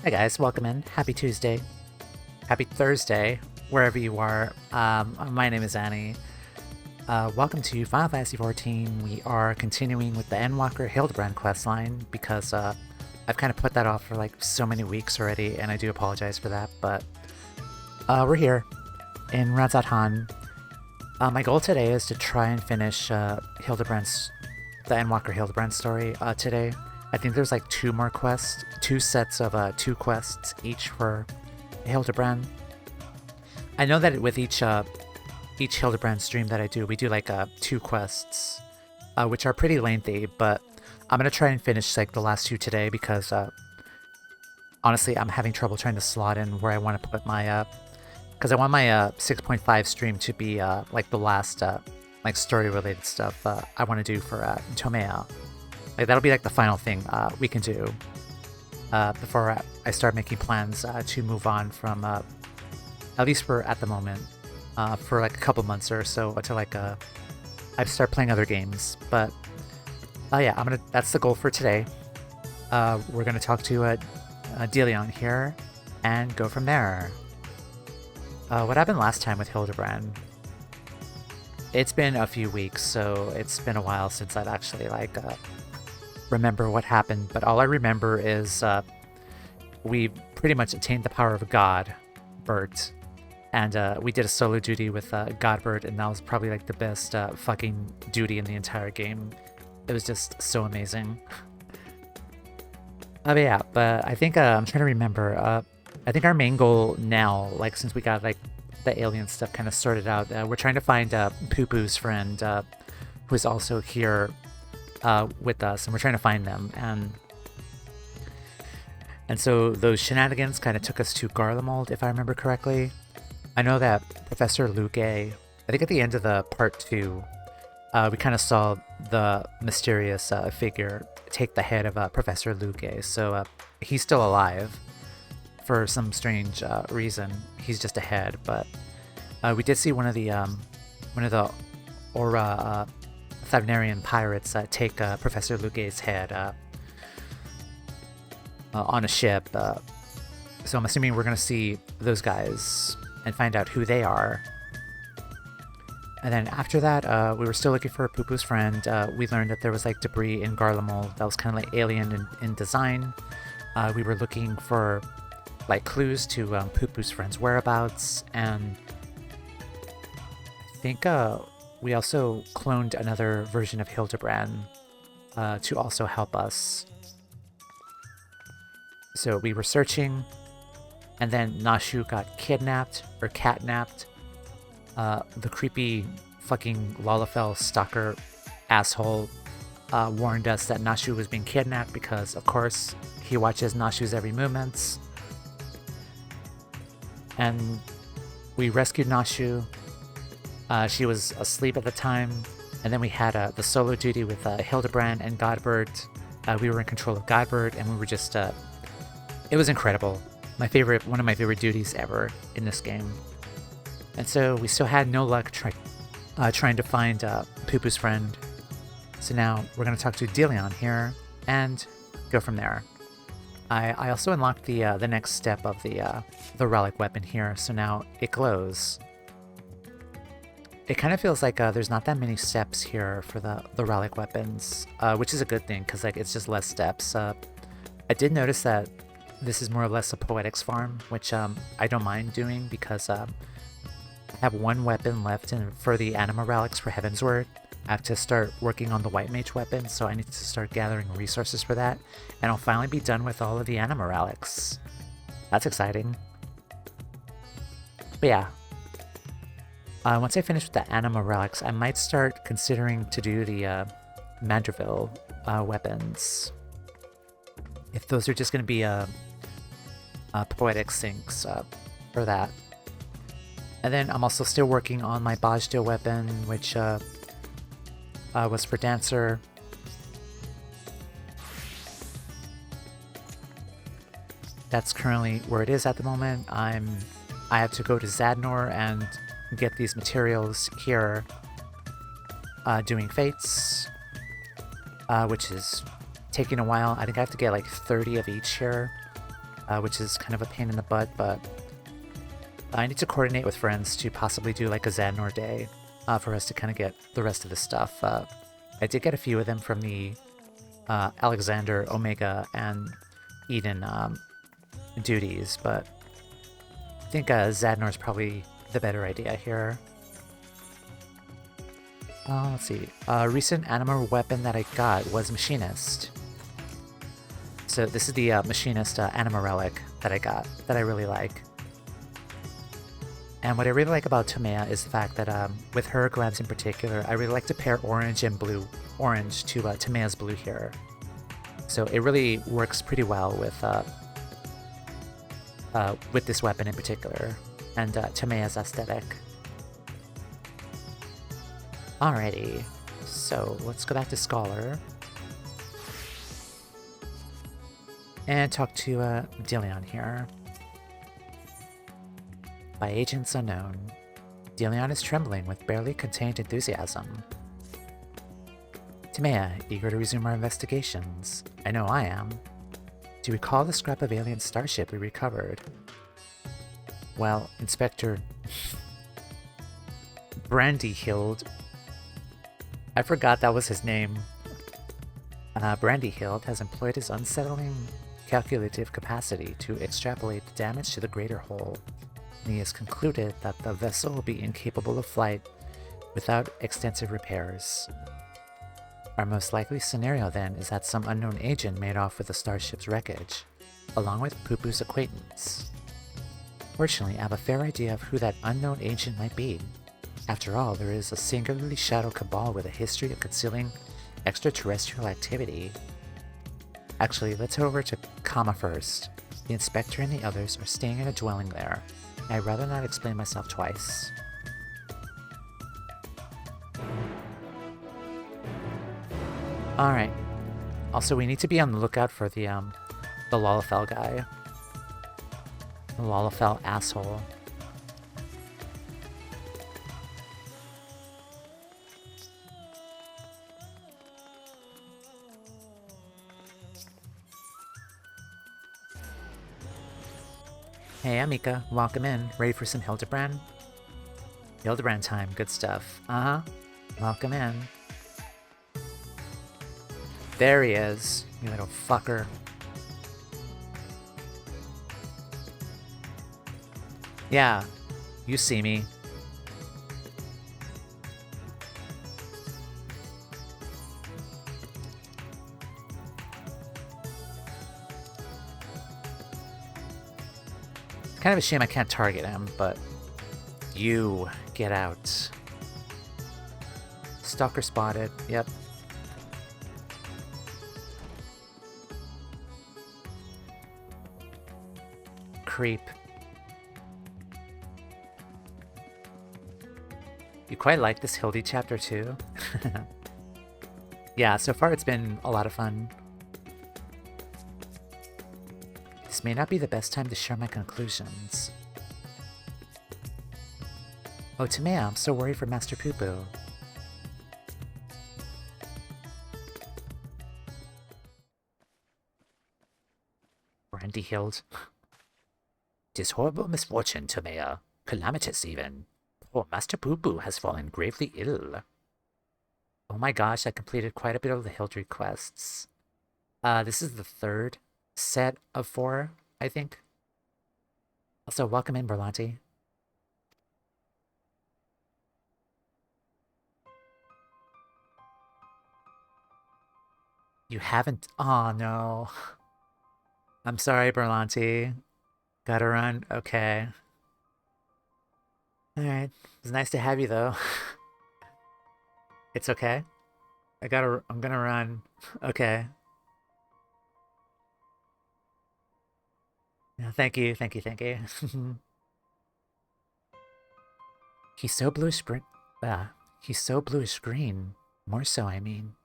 Hi guys, welcome in. Happy Tuesday. Happy Thursday, wherever you are. My name is Annie. Welcome to Final Fantasy XIV. We are continuing with the Endwalker Hildibrand questline because I've kind of put that off for like so many weeks already, and I do apologize for that. But we're here in Ranzat. My goal today is to try and finish the Endwalker Hildibrand story today. I think there's like two more quests, two sets of two quests each for Hildibrand. I know that with each Hildibrand stream that I do, we do like two quests, which are pretty lengthy. But I'm gonna try and finish like the last two today because honestly, I'm having trouble trying to slot in where I want to put my because I want my 6.5 stream to be like the last like story related stuff I want to do for Tomea. Like that'll be like the final thing we can do before I start making plans to move on from at least for at the moment for like a couple months or so until like I start playing other games. But yeah, that's the goal for today. We're gonna talk to Delion here and go from there. What happened last time with Hildibrand? It's been a few weeks, so it's been a while since I've actually like remember what happened, but all I remember is we pretty much attained the power of God, Bert, and we did a solo duty with Godbert, and that was probably like the best fucking duty in the entire game. It was just so amazing. But yeah, but I think I'm trying to remember. I think our main goal now, like since we got like the alien stuff kind of sorted out, we're trying to find Poo Poo's friend, who is also here with us, and we're trying to find them, and so those shenanigans kind of took us to Garlemald, if I remember correctly. I know that Professor Luke, I think at the end of the part 2, we kind of saw the mysterious figure take the head of Professor Luke, so he's still alive for some strange reason. He's just a head, but we did see one of the Aura Thavnarian pirates take Professor Luge's head on a ship. So I'm assuming we're going to see those guys and find out who they are. And then after that, we were still looking for Poo Poo's friend. We learned that there was like debris in Garlemald that was kind of like alien in design. We were looking for like clues to Poo Poo's friend's whereabouts, and I think we also cloned another version of Hildibrand to also help us. So we were searching, and then Nashu got kidnapped or catnapped. The creepy fucking Lalafell stalker asshole warned us that Nashu was being kidnapped because, of course, he watches Nashu's every movements. And we rescued Nashu. She was asleep at the time, and then we had the solo duty with Hildibrand and Godbert. We were in control of Godbert, and we were just it was incredible. One of my favorite duties ever in this game. And so we still had no luck trying to find Poo Poo's friend. So now we're going to talk to Delion here and go from there. I also unlocked the next step of the relic weapon here, so now it glows. It kind of feels like there's not that many steps here for the relic weapons, which is a good thing because like it's just less steps. I did notice that this is more or less a poetics farm, which I don't mind doing because I have one weapon left for the anima relics for Heavensward. I have to start working on the white mage weapon, so I need to start gathering resources for that, and I'll finally be done with all of the anima relics. That's exciting. But yeah, once I finish with the anima relics, I might start considering to do the Mandraville weapons. If those are just going to be poetic sinks for that. And then I'm also still working on my Bajda weapon, which was for Dancer. That's currently where it is at the moment. I have to go to Zadnor and get these materials here doing Fates, which is taking a while. I think I have to get like 30 of each here. which is kind of a pain in the butt, but I need to coordinate with friends to possibly do like a Xanor day for us to kind of get the rest of the stuff. I did get a few of them from the Alexander, Omega, and Eden duties, but I think Zadnor is probably the better idea here. Let's see. Recent anima weapon that I got was Machinist. So this is the Machinist anima relic that I got that I really like. And what I really like about Tomea is the fact that with her glance in particular, I really like to pair orange and blue, orange to Tomea's blue here. So it really works pretty well with this weapon in particular, and Tomea's aesthetic. Alrighty, so let's go back to Scholar. And talk to Delion here. By agents unknown. Delion is trembling with barely contained enthusiasm. Tomea, eager to resume our investigations. I know I am. Do you recall the scrap of alien starship we recovered? Well, Inspector Brandyhild. I forgot that was his name. Brandyhild has employed his unsettling calculative capacity to extrapolate the damage to the greater whole, and he has concluded that the vessel will be incapable of flight without extensive repairs. Our most likely scenario then is that some unknown agent made off with the starship's wreckage, along with Poo-Poo's acquaintance. Fortunately, I have a fair idea of who that unknown agent might be. After all, there is a singularly shadow cabal with a history of concealing extraterrestrial activity. Actually, let's head over to Kama first. The inspector and the others are staying in a dwelling there. I'd rather not explain myself twice. Alright. Also, we need to be on the lookout for the Lalafell guy. The Lalafell asshole. Hey, Amika, welcome in. Ready for some Hildibrand? Hildibrand time, good stuff. Welcome in. There he is, you little fucker. Yeah, you see me. It's kind of a shame I can't target him, but you get out. Stalker spotted, yep. Creep. You quite like this Hildy chapter too? Yeah, so far it's been a lot of fun. This may not be the best time to share my conclusions. Oh, Tomea, I'm so worried for Master Poo-Poo. Brandyhild. 'Tis horrible misfortune, Tomea. Calamitous, even. Poor Master Poo-Poo has fallen gravely ill. Oh my gosh, I completed quite a bit of the Hildry quests. This is the third set of 4, I think. Also, welcome in, Berlanti. You haven't... Oh, no. I'm sorry, Berlanti. Gotta run? Okay. Alright. It's nice to have you, though. It's okay. I'm gonna run. Okay. Yeah, thank you. He's so bluish green. He's so bluish green. More so, I mean.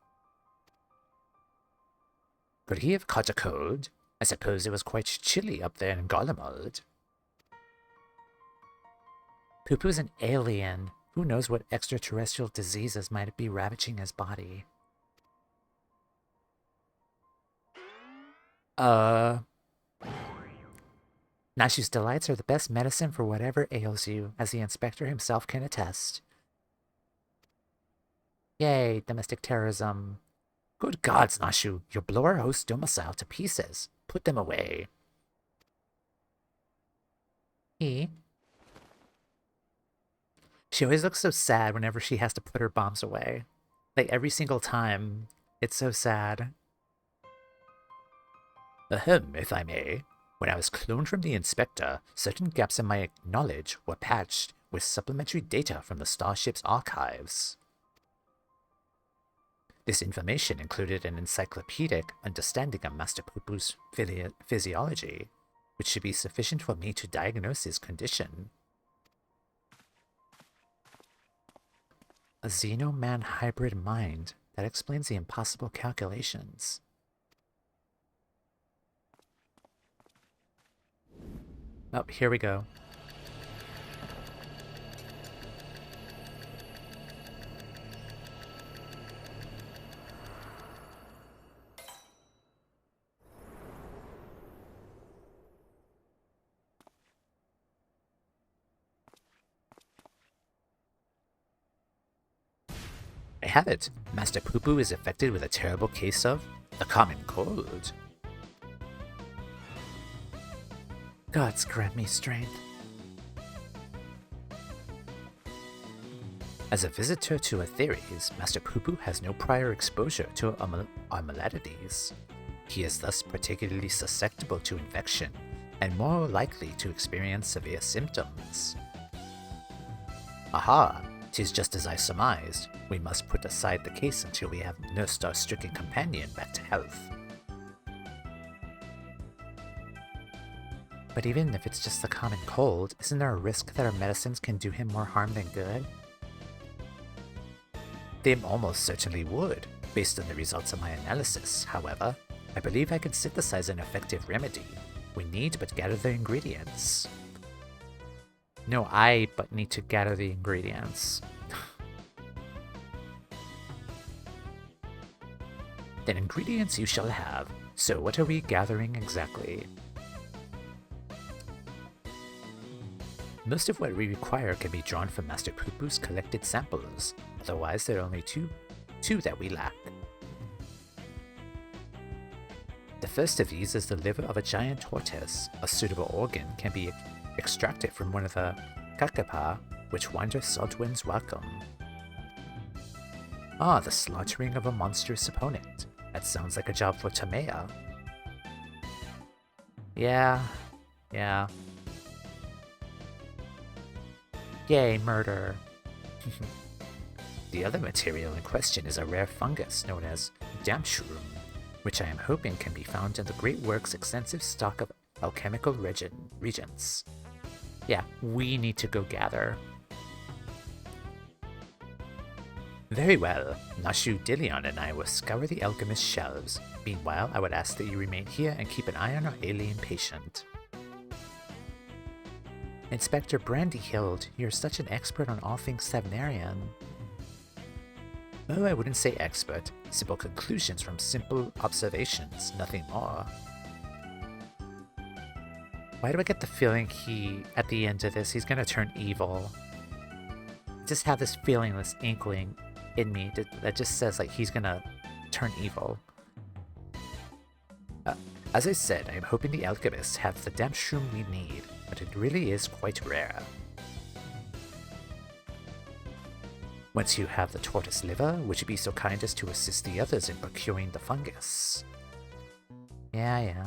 Could he have caught a cold? I suppose it was quite chilly up there in Garlemald. Poo-Poo's an alien. Who knows what extraterrestrial diseases might be ravaging his body? Nashu's delights are the best medicine for whatever ails you, as the inspector himself can attest. Yay, domestic terrorism. Good gods, Nashu, you'll blow our host's domicile to pieces. Put them away. She always looks so sad whenever she has to put her bombs away. Like, every single time. It's so sad. Ahem, if I may. When I was cloned from the Inspector, certain gaps in my knowledge were patched with supplementary data from the Starship's archives. This information included an encyclopedic understanding of Master Pupu's physiology, which should be sufficient for me to diagnose his condition. A Xenoman hybrid mind. That explains the impossible calculations. Oh, here we go. I have it. Master Pupu is affected with a terrible case of the common cold. Gods grant me strength. As a visitor to Atheres, Master Pupu has no prior exposure to our maladies. He is thus particularly susceptible to infection, and more likely to experience severe symptoms. Aha! 'Tis just as I surmised. We must put aside the case until we have nursed our stricken companion back to health. But even if it's just the common cold, isn't there a risk that our medicines can do him more harm than good? They almost certainly would. Based on the results of my analysis, however, I believe I can synthesize an effective remedy. We need but gather the ingredients. No, I but need to gather the ingredients. Then ingredients you shall have. So what are we gathering exactly? Most of what we require can be drawn from Master Pupu's collected samples. Otherwise, there are only two that we lack. The first of these is the liver of a giant tortoise. A suitable organ can be extracted from one of the kakapa, which wander Saltwind's welcome. Ah, the slaughtering of a monstrous opponent. That sounds like a job for Tamea. Yeah. Yay, murder. The other material in question is a rare fungus known as Damshroom, which I am hoping can be found in the Great Work's extensive stock of alchemical reagents. Yeah, we need to go gather. Very well. Nashu, Dillion, and I will scour the alchemist's shelves. Meanwhile, I would ask that you remain here and keep an eye on our alien patient. Inspector Brandyhild, you're such an expert on all things Sevnarian. Oh, I wouldn't say expert. Simple conclusions from simple observations, nothing more. Why do I get the feeling at the end of this, he's gonna turn evil? I just have this feeling, this inkling in me that just says, like, he's gonna turn evil. As I said, I am hoping the alchemists have the Damshroom we need, but it really is quite rare. Once you have the tortoise liver, would you be so kind as to assist the others in procuring the fungus? Yeah.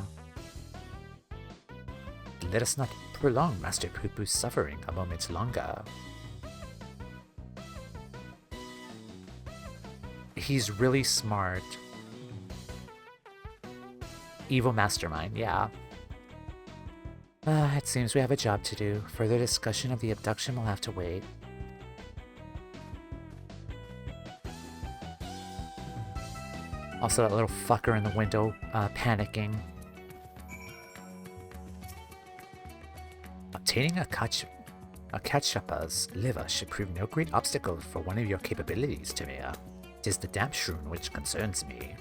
Let us not prolong Master Pupu's suffering a moment longer. He's really smart. Evil mastermind, yeah. It seems we have a job to do. Further discussion of the abduction will have to wait. Also, that little fucker in the window, panicking. Obtaining a Kachapa's liver should prove no great obstacle for one of your capabilities, Tamea. It is the Damshroom which concerns me.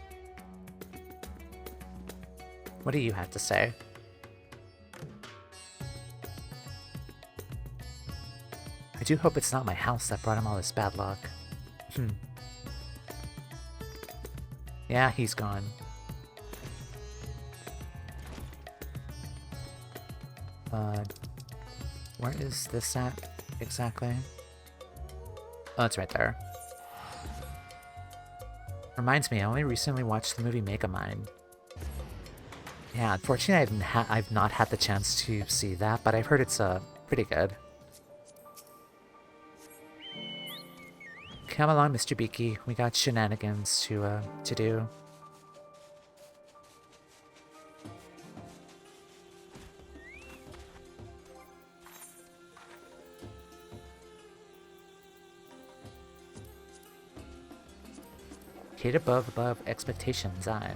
What do you have to say? do hope it's not my house that brought him all this bad luck. Yeah, he's gone. Where is this at exactly? Oh, it's right there. Reminds me, I only recently watched the movie Megamind. Yeah, unfortunately, I've not had the chance to see that, but I've heard it's pretty good. Come along, Mr. Beaky. We got shenanigans to do. Hit above expectations, aye.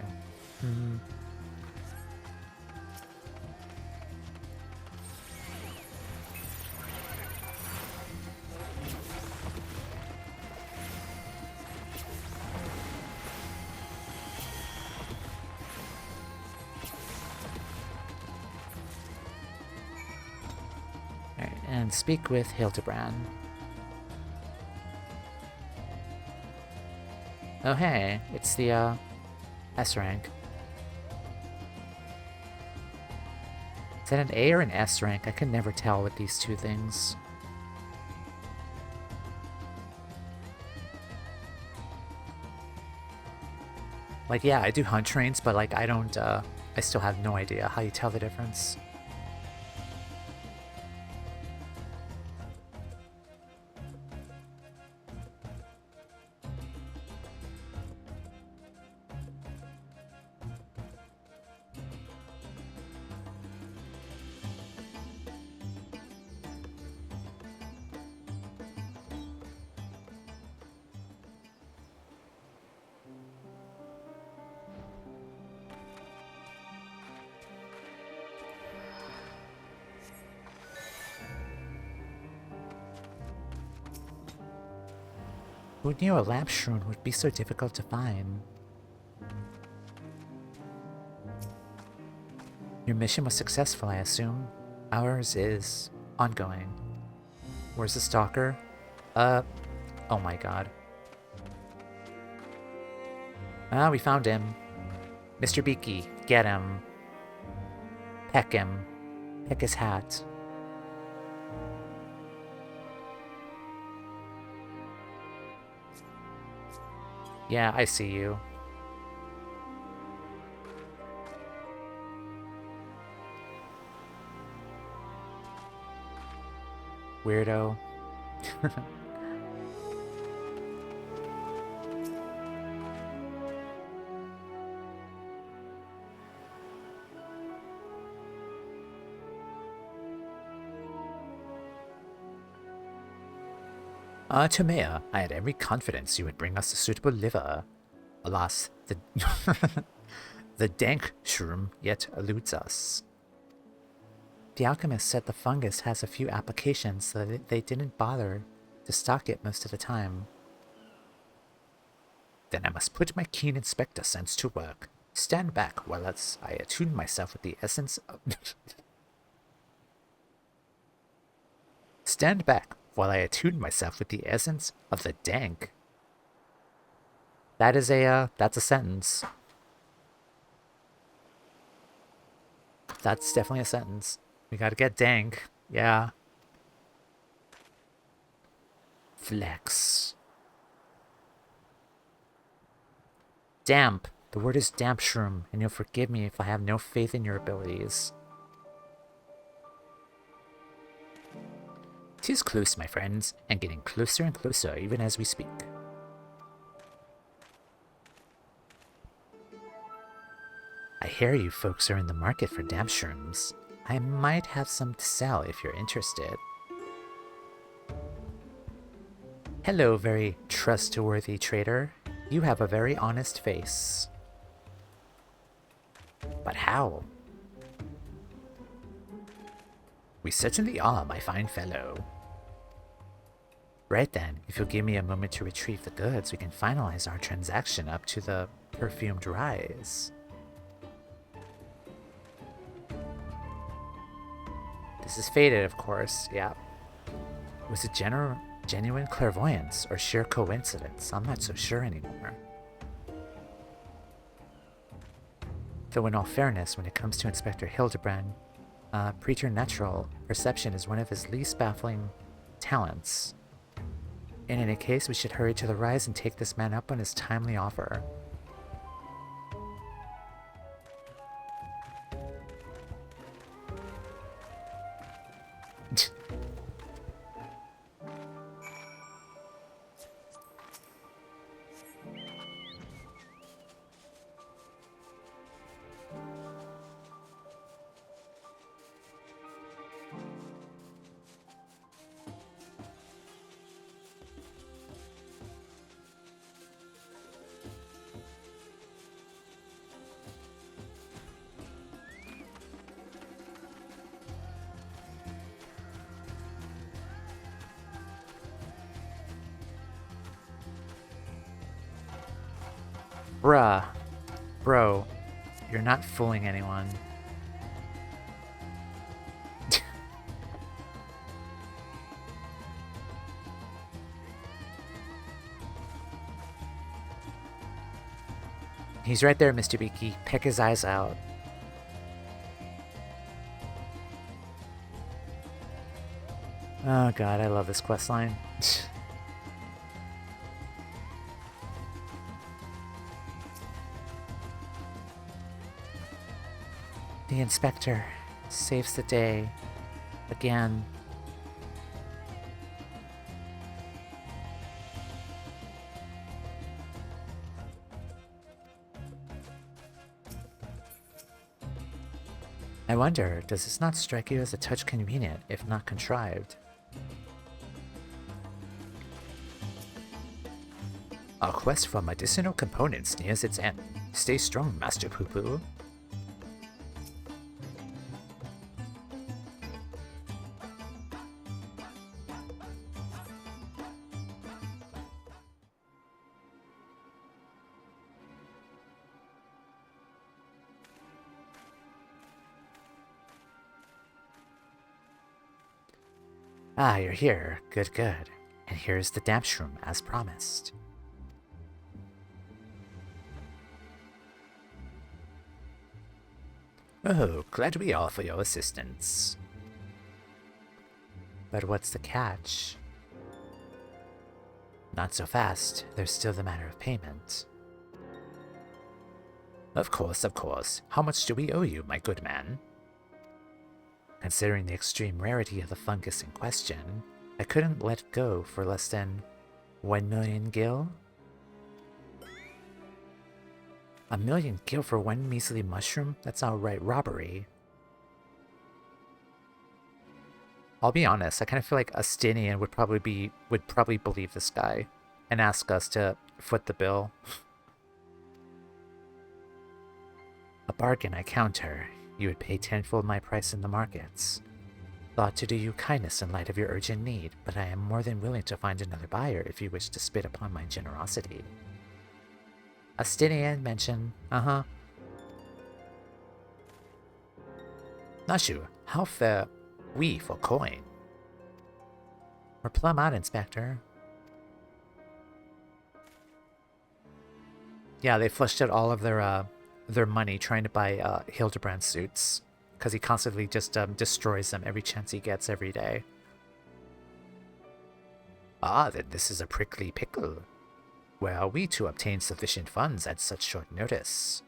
Alright, and speak with Hildibrand. Oh hey, it's the S rank. Is that an A or an S rank? I can never tell with these two things. Like, yeah, I do hunt trains, but like I don't, I still have no idea how you tell the difference. Who knew a lamp shroom would be so difficult to find? Your mission was successful, I assume. Ours is ongoing. Where's the stalker? Oh my god. Ah, we found him. Mr. Beaky, get him. Peck him. Peck his hat. Yeah, I see you. Weirdo. Tomea, I had every confidence you would bring us a suitable liver. Alas, the the dank shroom yet eludes us. The alchemist said the fungus has a few applications, so that they didn't bother to stock it most of the time. Then I must put my keen inspector sense to work. Stand back while I attune myself with the essence of... Stand back while I attune myself with the essence of the dank. That is that's a sentence. That's definitely a sentence. We gotta get dank. Yeah. Flex. Damp. The word is damp shroom, and you'll forgive me if I have no faith in your abilities. 'Tis close, my friends, and getting closer and closer even as we speak. I hear you folks are in the market for damp shrooms. I might have some to sell if you're interested. Hello, very trustworthy trader. You have a very honest face. But how? We certainly are, my fine fellow. Right then, if you'll give me a moment to retrieve the goods, we can finalize our transaction up to the perfumed rise. This is faded, of course, yeah. Was it genuine clairvoyance or sheer coincidence? I'm not so sure anymore. Though in all fairness, when it comes to Inspector Hildibrand, preternatural perception is one of his least baffling talents. In any case, we should hurry to the rise and take this man up on his timely offer. Bruh. Bro, you're not fooling anyone. He's right there, Mr. Beaky. Pick his eyes out. Oh god, I love this questline. The inspector saves the day again. I wonder, does this not strike you as a touch convenient, if not contrived? Our quest for medicinal components nears its end. Stay strong, Master Poo-Poo. Ah, you're here. Good, good. And here's the damp shroom, as promised. Oh, glad we offer your assistance. But what's the catch? Not so fast. There's still the matter of payment. Of course, of course. How much do we owe you, my good man? Considering the extreme rarity of the fungus in question, I couldn't let go for less than 1 million gil? 1 million gil for one measly mushroom? That's outright robbery. I'll be honest, I kind of feel like Astinian would probably believe this guy and ask us to foot the bill. A bargain, I counter. You would pay tenfold my price in the markets. Thought to do you kindness in light of your urgent need, but I am more than willing to find another buyer if you wish to spit upon my generosity. Astinian mention, Nashu, how fair we for coin? We're plumb out, Inspector. Yeah, they flushed out all of their money trying to buy Hildibrand suits, because he constantly just destroys them every chance he gets every day. Ah, then this is a prickly pickle. Where are we to obtain sufficient funds at such short notice?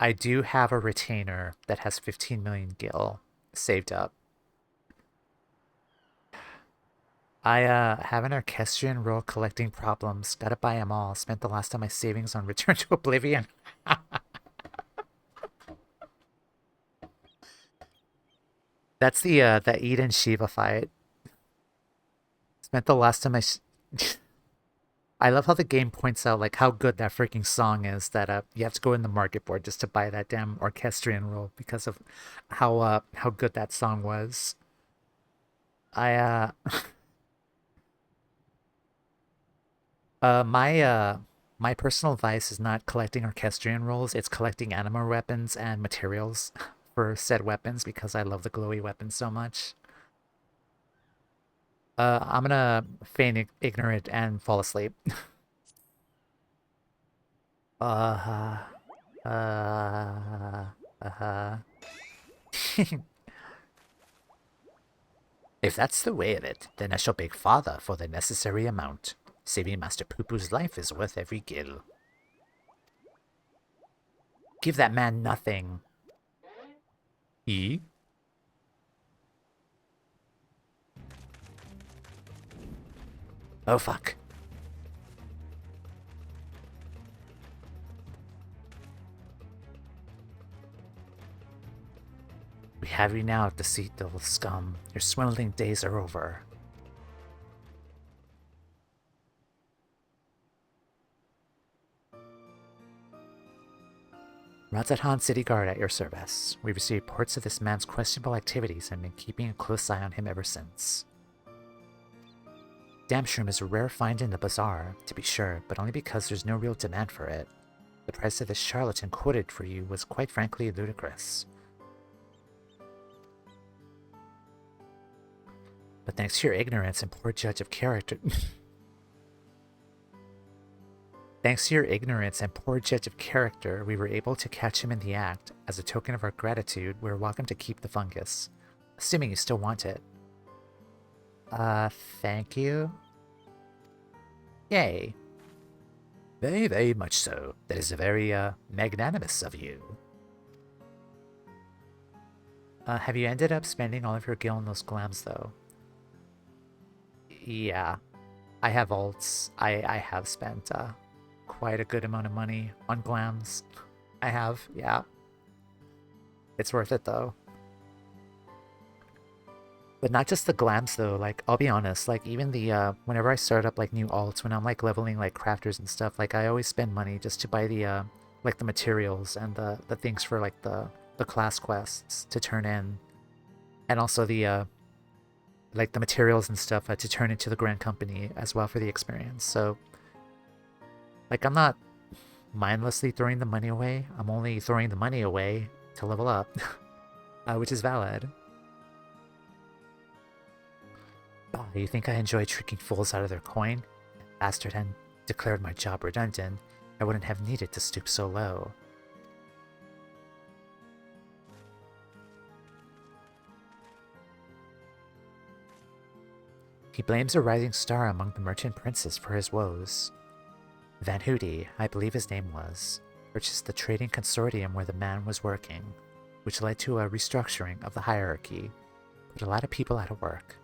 I do have a retainer that has 15 million gil saved up. I have an orchestrion role collecting problems. Gotta buy them all. Spent the last of my savings on Return to Oblivion. That's the Eden Shiva fight. Spent the last of my... I love how the game points out like how good that freaking song is, that you have to go in the market board just to buy that damn orchestrion roll because of how good that song was. I My personal vice is not collecting orchestrion rolls, it's collecting anima weapons and materials for said weapons because I love the glowy weapons so much. I'm gonna feign ignorant and fall asleep. Uh, uh, uh. If that's the way of it, then I shall beg father for the necessary amount. Saving Master Poo-Poo's life is worth every gil. Give that man nothing. E? Oh fuck. We have you now, deceitful scum. Your swindling days are over. Rattatan City Guard at your service. We've received reports of this man's questionable activities and been keeping a close eye on him ever since. Damshroom is a rare find in the bazaar, to be sure, but only because there's no real demand for it. The price of this charlatan quoted for you was quite frankly ludicrous. But thanks to your ignorance and poor judge of character... Thanks to your ignorance and poor judge of character, we were able to catch him in the act. As a token of our gratitude, we're welcome to keep the fungus. Assuming you still want it. Thank you? Yay. Very, very much so. That is very, magnanimous of you. Have you ended up spending all of your gil on those glams, though? Yeah. I have alts. I have spent, quite a good amount of money on glams. I have, yeah. It's worth it, though. But not just the glams, though. Like, I'll be honest, like, even the, whenever I start up, like, new alts, when I'm, like, leveling, like, crafters and stuff, like, I always spend money just to buy the, like, the materials and the things for, like, the class quests to turn in. And also the, like, the materials and stuff to turn into the Grand Company as well for the experience. So, like, I'm not mindlessly throwing the money away. I'm only throwing the money away to level up, which is valid. Oh, you think I enjoy tricking fools out of their coin? If Bastard hadn't declared my job redundant, I wouldn't have needed to stoop so low. He blames a rising star among the merchant princes for his woes. Van Hoody, I believe his name was, purchased the trading consortium where the man was working, which led to a restructuring of the hierarchy, put a lot of people out of work.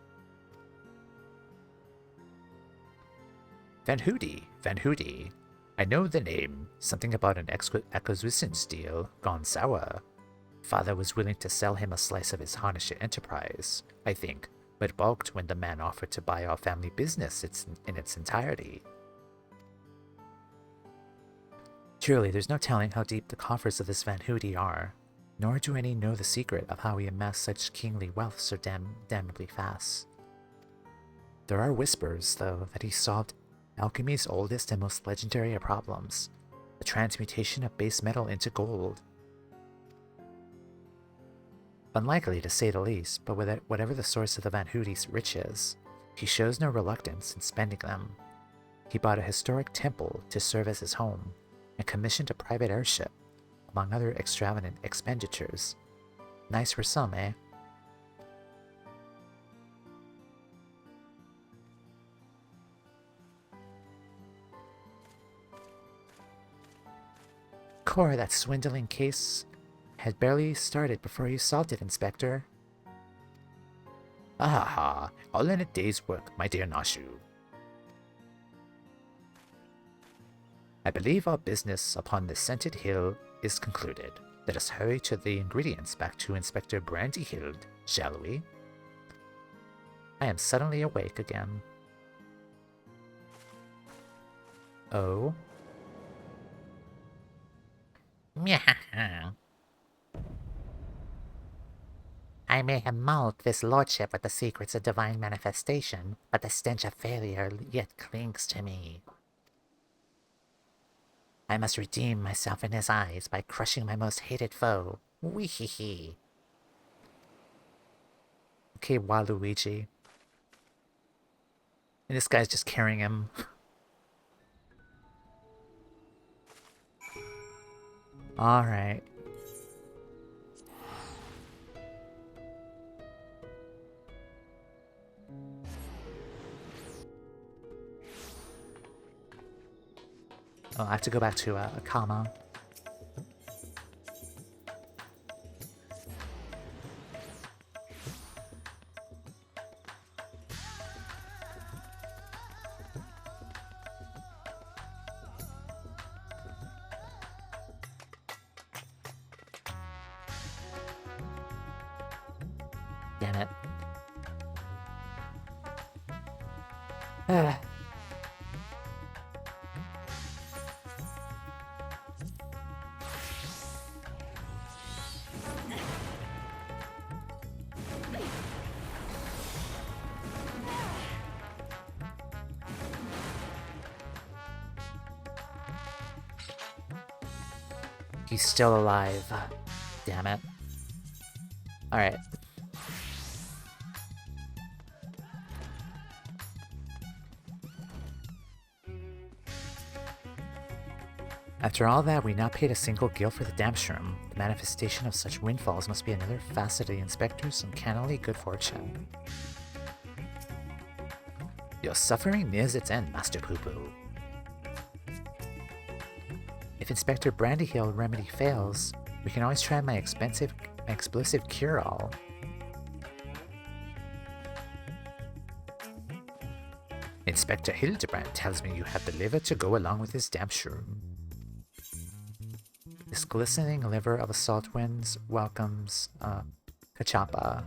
Van Hoody, Van Hoody. I know the name. Something about an acquisitions deal gone sour. Father was willing to sell him a slice of his Hanisha enterprise, I think, but balked when the man offered to buy our family business in its entirety. Truly, there's no telling how deep the coffers of this Van Hoody are, nor do any know the secret of how he amassed such kingly wealth so damnably fast. There are whispers, though, that he solved alchemy's oldest and most legendary of problems, the transmutation of base metal into gold. Unlikely to say the least, but whatever the source of the Van Hoody's riches, he shows no reluctance in spending them. He bought a historic temple to serve as his home, and commissioned a private airship, among other extravagant expenditures. Nice for some, eh? Core, that swindling case had barely started before you solved it, Inspector. Ah, all in a day's work, my dear Nashu. I believe our business upon this scented hill is concluded. Let us hurry to the ingredients back to Inspector Brandyhild, shall we? I am suddenly awake again. Oh? Meow. I may have mauled this lordship with the secrets of divine manifestation, but the stench of failure yet clings to me. I must redeem myself in his eyes by crushing my most hated foe. Wee hee hee. Okay, Waluigi. And this guy's just carrying him. Alright. Oh, I have to go back to Akama. Damn it. He's still alive. Damn it. Alright. After all that, we now paid a single gil for the Damshroom. The manifestation of such windfalls must be another facet of the Inspector's uncannily good fortune. Your suffering nears its end, Master Poo-Poo. If Inspector Brandyhill remedy fails, we can always try my explosive cure-all. Inspector Hildibrand tells me you have the liver to go along with his Damshroom. This glistening liver of assault winds welcomes, Kachapa.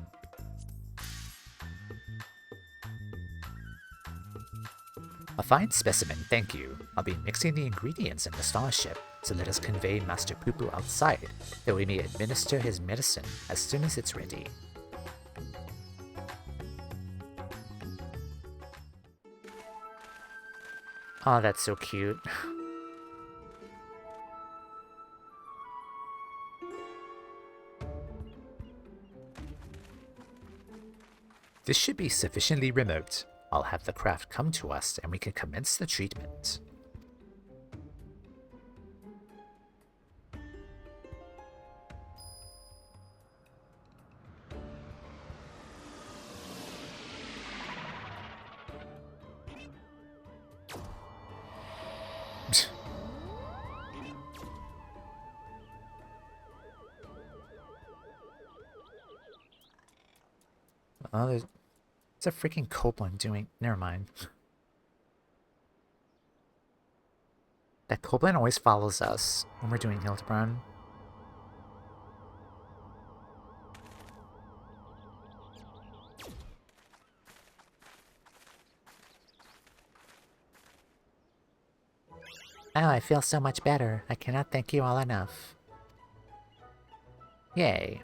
A fine specimen, thank you. I'll be mixing the ingredients in the starship, so let us convey Master Poo-Poo outside, that we may administer his medicine as soon as it's ready. Oh, that's so cute. This should be sufficiently remote. I'll have the craft come to us and we can commence the treatment. Oh, there's a freaking Copeland doing... Never mind. That Copeland always follows us when we're doing Hildibrand. Oh, I feel so much better. I cannot thank you all enough. Yay.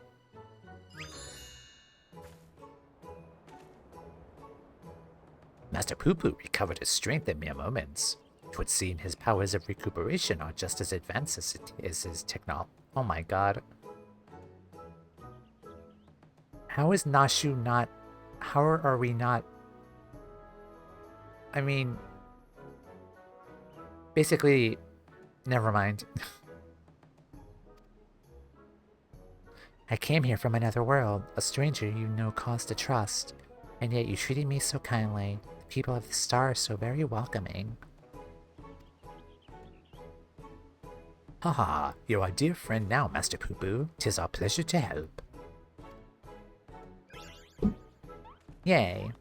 Master Poo-Poo recovered his strength in mere moments. It would seem his powers of recuperation are just as advanced as his technology. Oh my god. How is Nashu not... How are we not... I mean... Basically... Never mind. I came here from another world, a stranger you no cause to trust, and yet you treated me so kindly. The people of the star are so very welcoming. Haha, you're our dear friend now, Master Poo-Poo. 'Tis our pleasure to help. Yay.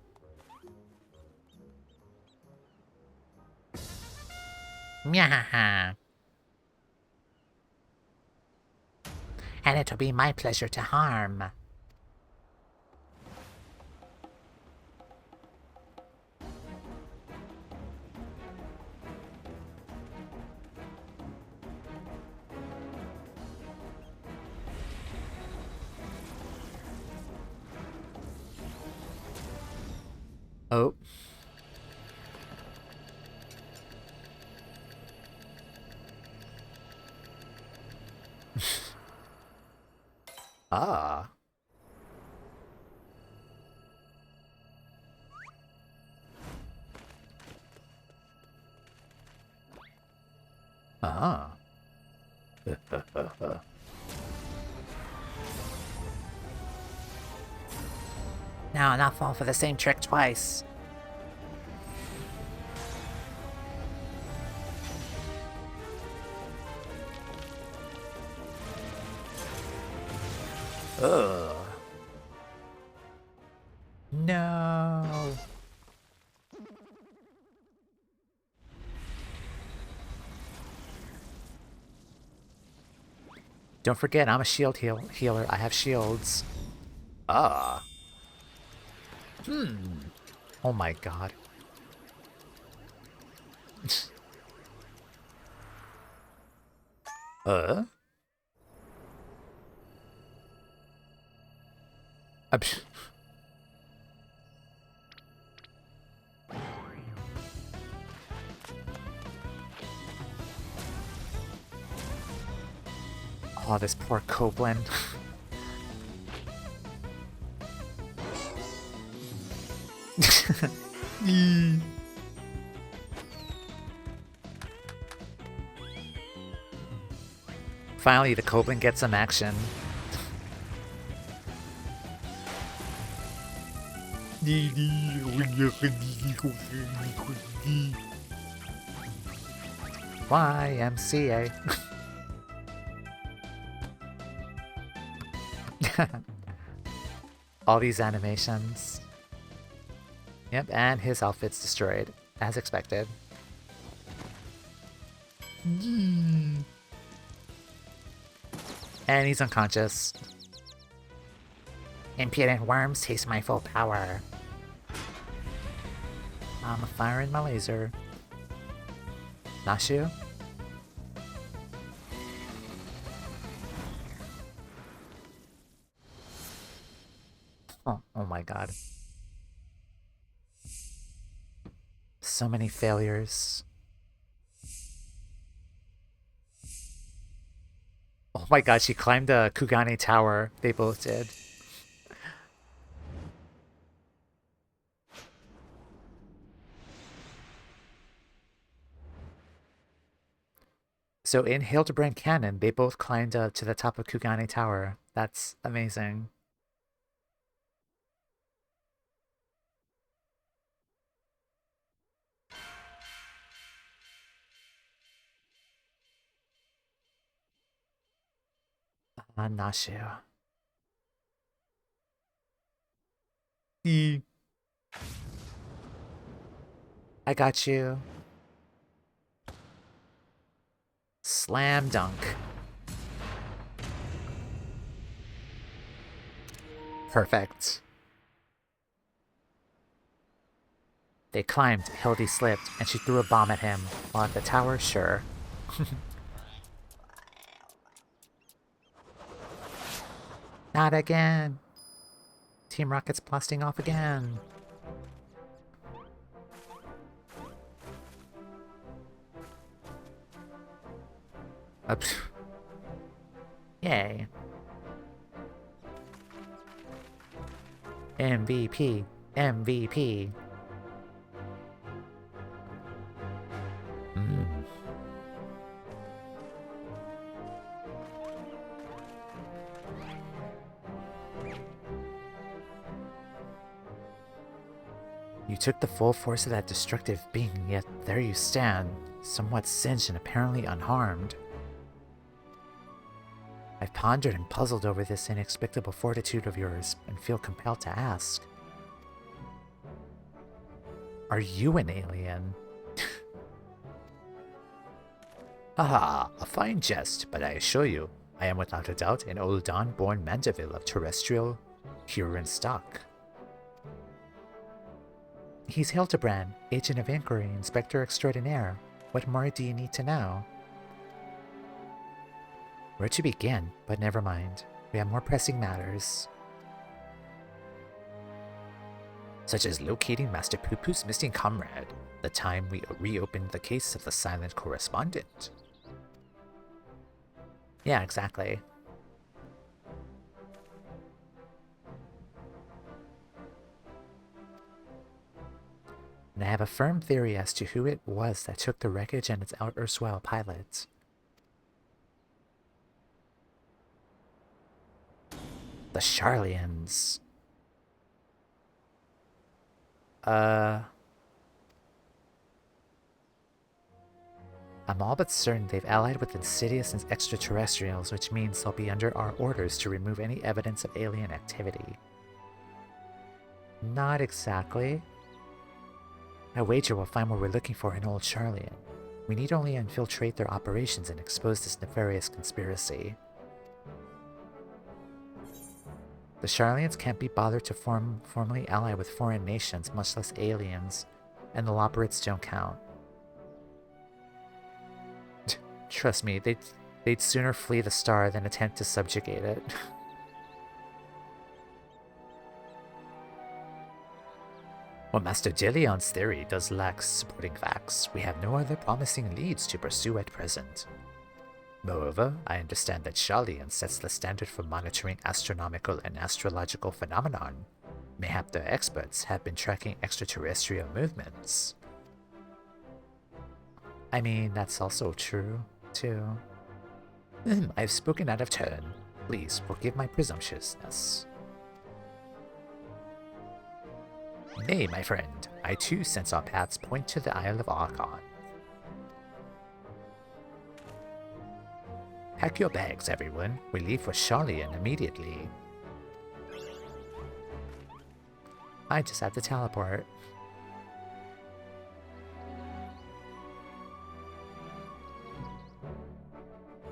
Myahaha. And it'll be my pleasure to harm. Oh. Ah. Ah. Now, not fall for the same trick twice. Ugh. No. Don't forget, I'm a shield healer. I have shields. Ah. Oh my god. uh? Psh. Oh, this poor Copeland. Finally, the Copeland gets some action. YMCA. All these animations. Yep, and his outfit's destroyed, as expected. And he's unconscious. Impudent worms taste my full power. I'm firing my laser. Nashu? Oh my god. So many failures. Oh my god, she climbed the Kugane Tower. They both did. So in Hildibrand canon, they both climbed to the top of Kugane Tower. That's amazing. Nashu. I got you. Slam dunk. Perfect. They climbed, Hildy slipped, and she threw a bomb at him. While at the tower, sure. Not again. Team Rocket's blasting off again. Yay. MVP. MVP. You took the full force of that destructive being, yet there you stand, somewhat singed and apparently unharmed. I've pondered and puzzled over this inexplicable fortitude of yours, and feel compelled to ask. Are you an alien? Haha, a fine jest, but I assure you, I am without a doubt an Uldan-born Mandeville of terrestrial Huron stock. He's Hildibrand, Agent of Inquiry, Inspector Extraordinaire. What more do you need to know? Where to begin, but never mind. We have more pressing matters. Such as locating Master Poo-Poo's missing comrade, the time we reopened the case of the silent correspondent. Yeah, exactly. and I have a firm theory as to who it was that took the wreckage and its erstwhile pilot. The Charlians. I'm all but certain they've allied with insidious and extraterrestrials, which means they'll be under our orders to remove any evidence of alien activity. Not exactly. I wager we'll find what we're looking for in Old Charlian. We need only infiltrate their operations and expose this nefarious conspiracy. The Charlians can't be bothered to formally ally with foreign nations, much less aliens, and the Loperids don't count. Trust me, they'd sooner flee the star than attempt to subjugate it. While Master Jelion's theory does lack supporting facts, we have no other promising leads to pursue at present. Moreover, I understand that Charlian sets the standard for monitoring astronomical and astrological phenomenon. Mayhap their experts have been tracking extraterrestrial movements. I mean, that's also true, too. I've spoken out of turn. Please forgive my presumptuousness. Nay, my friend, I too sense our paths point to the Isle of Archon. Pack your bags, everyone. We leave for Charlian immediately. I just have to teleport.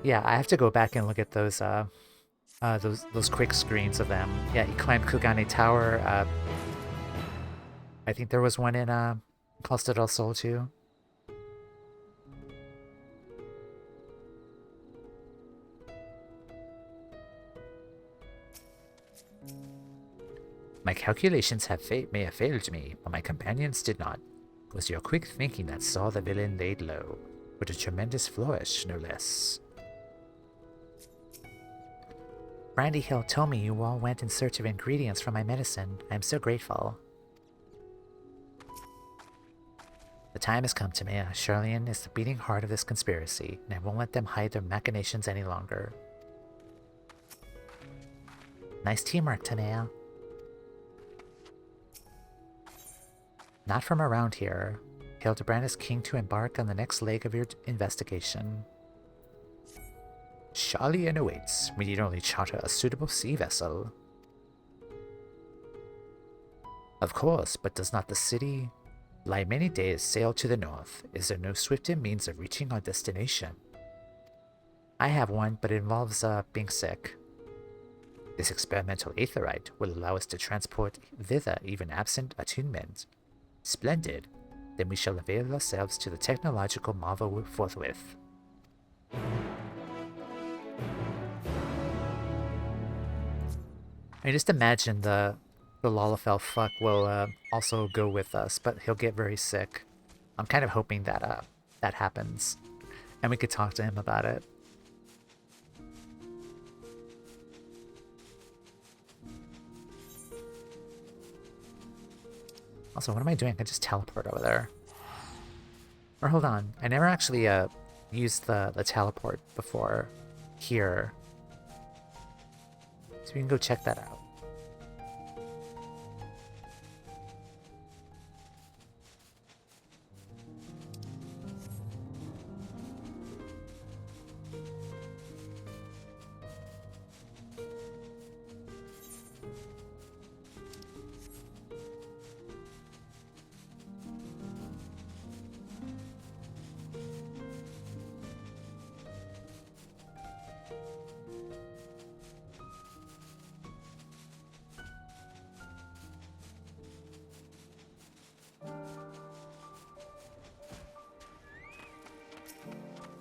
Yeah, I have to go back and look at those quick screens of them. Yeah, he climbed Kugane Tower. I think there was one in Costa del Sol too. My calculations may have failed me, but my companions did not. It was your quick thinking that saw the villain laid low, with a tremendous flourish, no less. Brandy Hill told me you all went in search of ingredients for my medicine. I am so grateful. The time has come to me. Charlian is the beating heart of this conspiracy, and I won't let them hide their machinations any longer. Nice teamwork, Tanea. Not from around here. Hildibrand is keen to embark on the next leg of your investigation. Charlian awaits. We need only charter a suitable sea vessel. Of course, but does not the city lie many days sail to the north? Is there no swifter means of reaching our destination? I have one, but it involves being sick. This experimental aetherite will allow us to transport thither even absent attunement. Splendid. Then we shall avail ourselves to the technological marvel forthwith. I just imagine the Lalafell fuck will also go with us, but he'll get very sick. I'm kind of hoping that that happens, and we could talk to him about it. Also, what am I doing? I just teleport over there. Or hold on, I never actually used the teleport before here. So we can go check that out.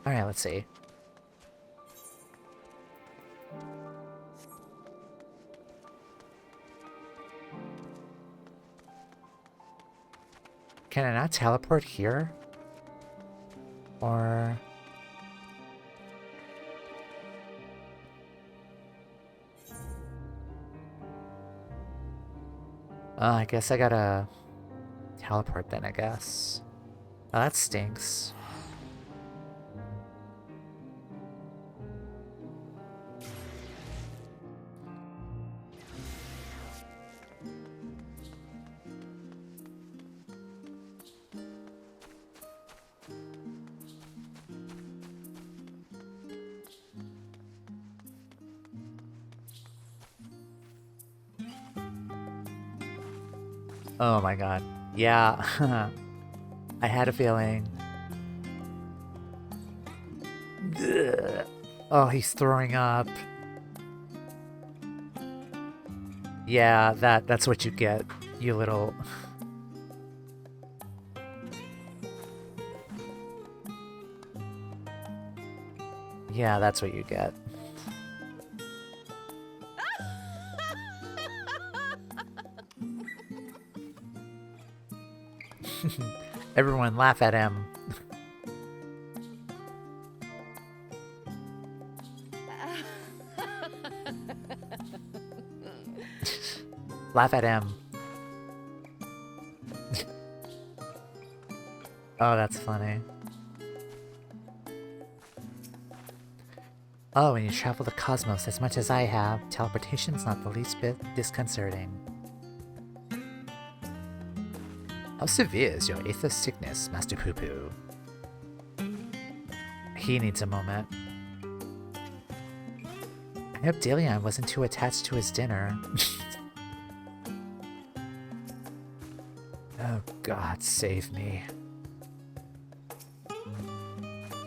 Alright, let's see. Can I not teleport here? Or... I guess I gotta teleport then, I guess. Oh, that stinks. Oh my god. Yeah. I had a feeling. Ugh. Oh, he's throwing up. Yeah, that's what you get, you little... Yeah, that's what you get. Everyone laugh at him. Laugh at him. Oh, that's funny. Oh, when you travel the cosmos as much as I have, teleportation's not the least bit disconcerting. How severe is your aether sickness, Master Poo Poo? He needs a moment. I hope Delion wasn't too attached to his dinner. Oh God, save me.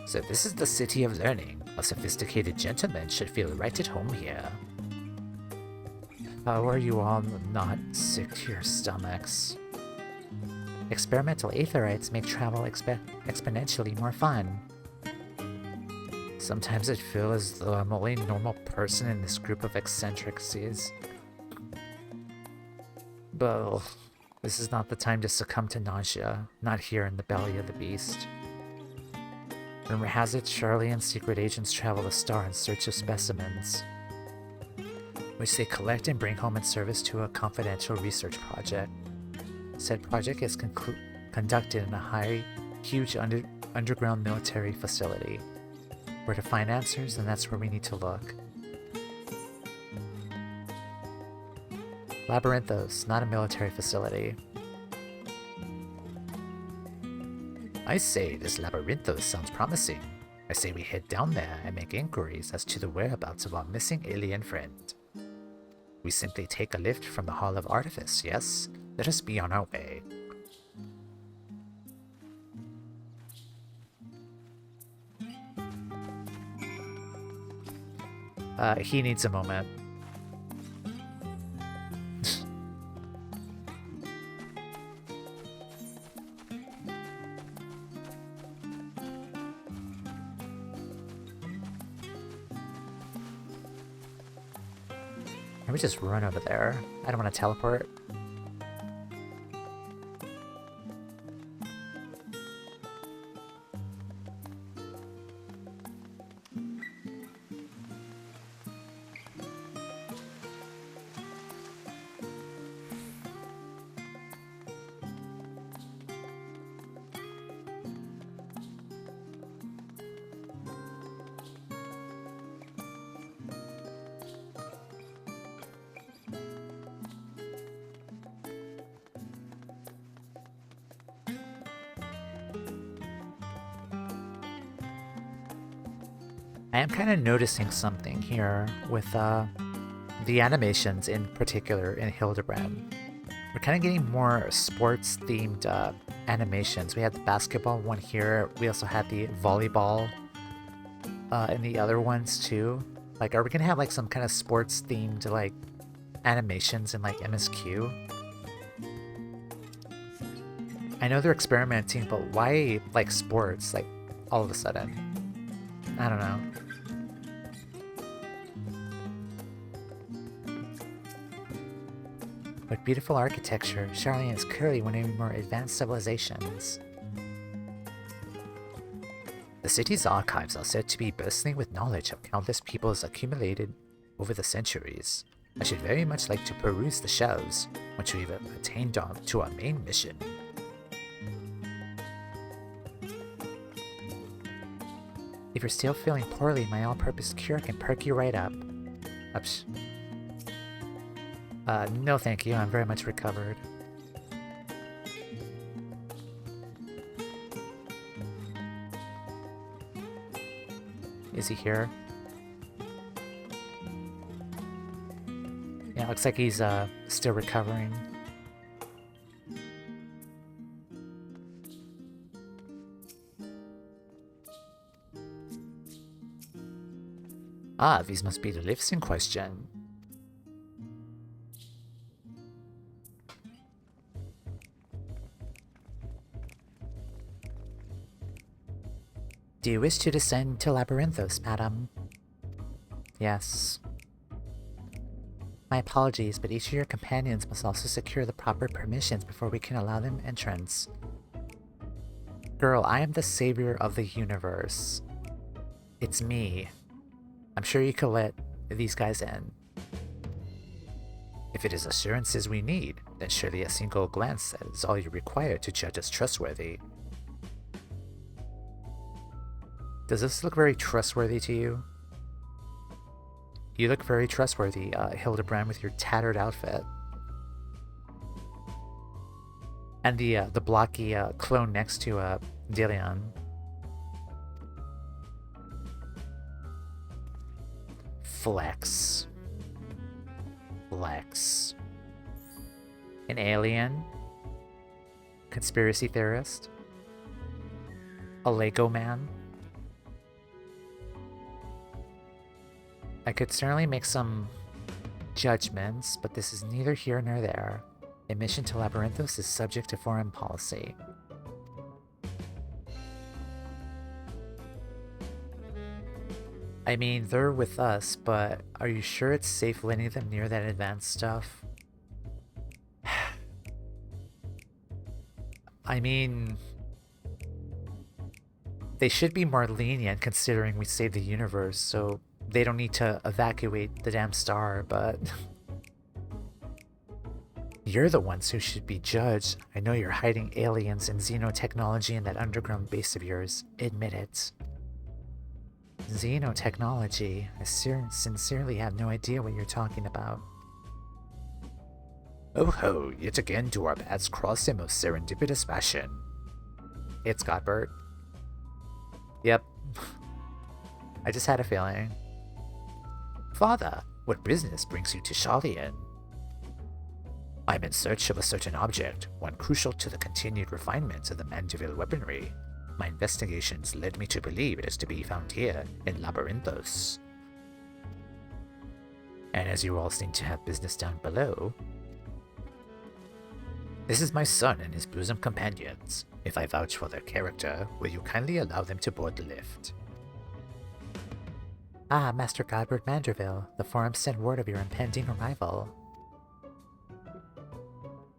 So this is the city of learning. A sophisticated gentleman should feel right at home here. How are you all not sick to your stomachs? Experimental aetherites make travel exponentially more fun. Sometimes I feel as though I'm the only normal person in this group of eccentricities. But this is not the time to succumb to nausea, not here in the belly of the beast. Rumor has it Charlie and secret agents travel the star in search of specimens, which they collect and bring home in service to a confidential research project. Said project is conducted in a huge underground military facility. Where to find answers, and that's where we need to look. Labyrinthos, not a military facility. I say, this Labyrinthos sounds promising. I say we head down there and make inquiries as to the whereabouts of our missing alien friend. We simply take a lift from the Hall of Artifice, yes? Let us be on our way. He needs a moment. Can we just run over there? I don't want to teleport. I am kind of noticing something here with the animations in particular in Hildibrand. We're kind of getting more sports-themed animations. We had the basketball one here. We also had the volleyball in the other ones too. Like, are we gonna have like some kind of sports-themed like animations in like MSQ? I know they're experimenting, but why like sports? Like all of a sudden, I don't know. What beautiful architecture. Charlian is clearly one of the more advanced civilizations. The city's archives are said to be bursting with knowledge of countless peoples accumulated over the centuries. I should very much like to peruse the shelves once we've attained to our main mission. If you're still feeling poorly, my all-purpose cure can perk you right up. Ups. No thank you, I'm very much recovered. Is he here? Yeah, looks like he's still recovering. Ah, these must be the lifts in question. Do you wish to descend to Labyrinthos, madam? Yes. My apologies, but each of your companions must also secure the proper permissions before we can allow them entrance. Girl, I am the savior of the universe. It's me. I'm sure you could let these guys in. If it is assurances we need, then surely a single glance is all you require to judge us trustworthy. Does this look very trustworthy to you? You look very trustworthy, Hildibrand, with your tattered outfit. And the blocky clone next to Delion. Flex. Flex. An alien? Conspiracy theorist? A Lego man? I could certainly make some judgments, but this is neither here nor there. Admission to Labyrinthos is subject to foreign policy. I mean, they're with us, but are you sure it's safe letting them near that advanced stuff? I mean, they should be more lenient considering we saved the universe, so they don't need to evacuate the damn star, but... You're the ones who should be judged. I know you're hiding aliens and xenotechnology in that underground base of yours. Admit it. Xenotechnology? I sincerely have no idea what you're talking about. Oh ho, yet again do our paths cross in most serendipitous fashion. It's Godbert. Yep. I just had a feeling. Father, what business brings you to Sharlayan? I'm in search of a certain object, one crucial to the continued refinement of the Mandeville weaponry. My investigations led me to believe it is to be found here, in Labyrinthos. And as you all seem to have business down below... This is my son and his bosom companions. If I vouch for their character, will you kindly allow them to board the lift? Ah, Master Godbert Mandeville, the Forum sent word of your impending arrival.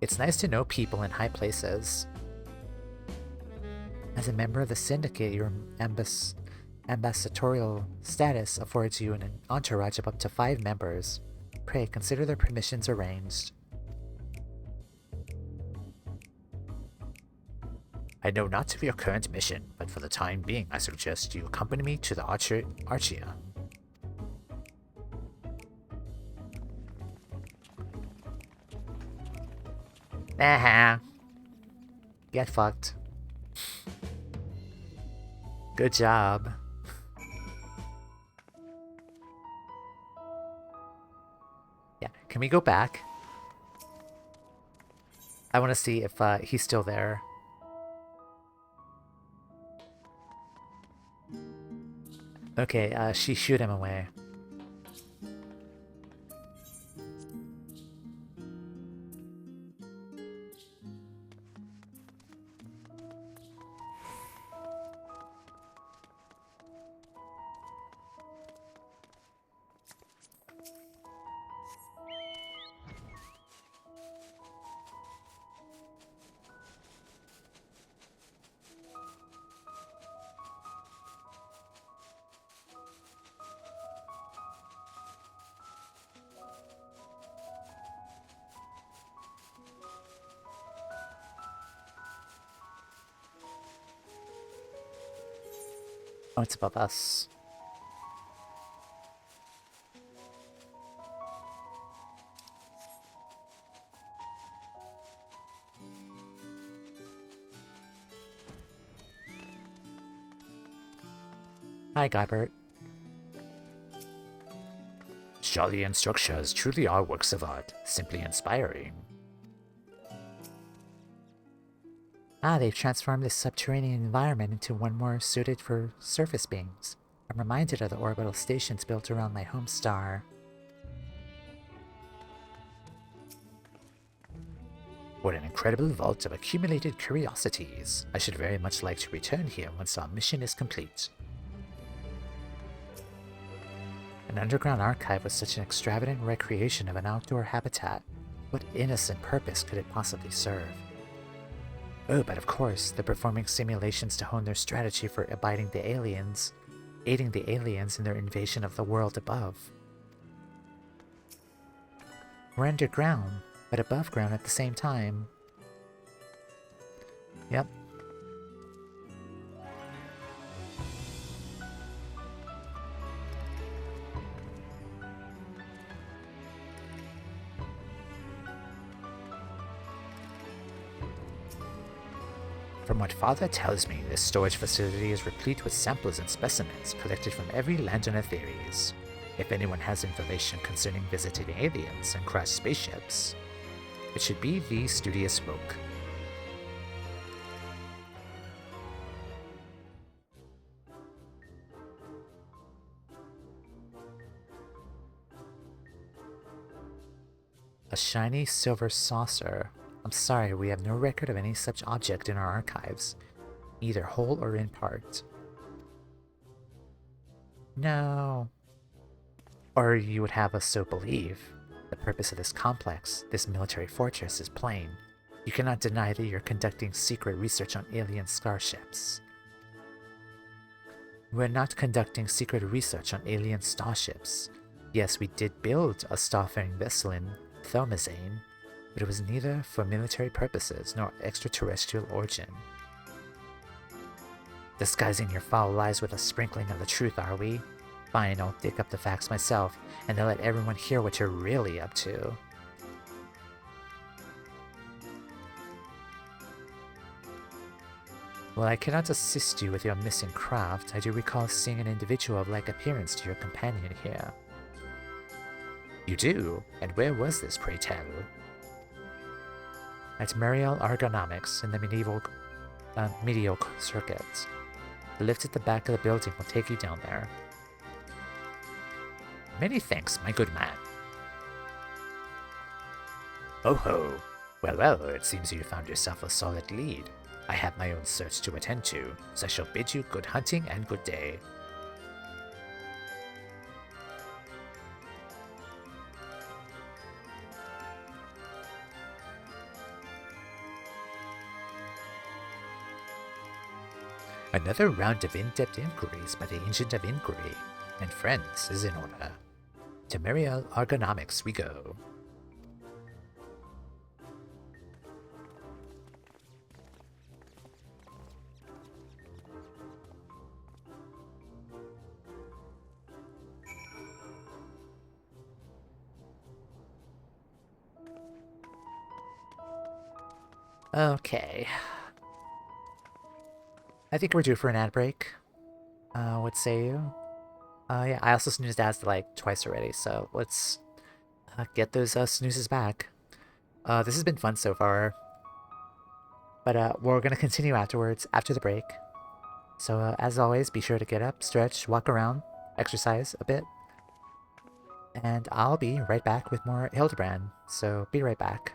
It's nice to know people in high places. As a member of the Syndicate, your ambassadorial status affords you an entourage of up to 5 members. Pray, consider their permissions arranged. I know not of your current mission, but for the time being I suggest you accompany me to the Archeon. Nah. Get fucked. Good job. Yeah, can we go back? I want to see if he's still there. Okay, she shooed him away. Oh, it's above us. Hi, Guybert. Sharlayan structures truly are works of art, simply inspiring. Ah, they've transformed this subterranean environment into one more suited for surface beings. I'm reminded of the orbital stations built around my home star. What an incredible vault of accumulated curiosities. I should very much like to return here once our mission is complete. An underground archive was such an extravagant recreation of an outdoor habitat. What innocent purpose could it possibly serve? Oh, but of course, they're performing simulations to hone their strategy for aiding the aliens in their invasion of the world above. We're underground, but above ground at the same time. Yep. From what Father tells me, this storage facility is replete with samples and specimens collected from every land on Etheres. If anyone has information concerning visiting aliens and crashed spaceships, it should be the Studious Smoke. A shiny silver saucer. I'm sorry, we have no record of any such object in our archives, either whole or in part. No. Or you would have us so believe. The purpose of this complex, this military fortress, is plain. You cannot deny that you're conducting secret research on alien starships. We're not conducting secret research on alien starships. Yes, we did build a starfaring vessel in Thelmazane, but it was neither for military purposes nor extraterrestrial origin. Disguising your foul lies with a sprinkling of the truth, are we? Fine, I'll dig up the facts myself, and then let everyone hear what you're really up to. While I cannot assist you with your missing craft, I do recall seeing an individual of like appearance to your companion here. You do? And where was this, pray tell? At Muriel Ergonomics in the medial circuit. The lift at the back of the building will take you down there. Many thanks, my good man. Oh ho! Well, well, it seems you found yourself a solid lead. I have my own search to attend to, so I shall bid you good hunting and good day. Another round of in-depth inquiries by the Ancient of Inquiry and friends is in order. To Muriel Ergonomics we go. Okay. I think we're due for an ad break. What say you? Yeah, I also snoozed ads like twice already, so let's get those snoozes back. This has been fun so far. But we're gonna continue afterwards, after the break. So as always, be sure to get up, stretch, walk around, exercise a bit. And I'll be right back with more Hildibrand, so be right back.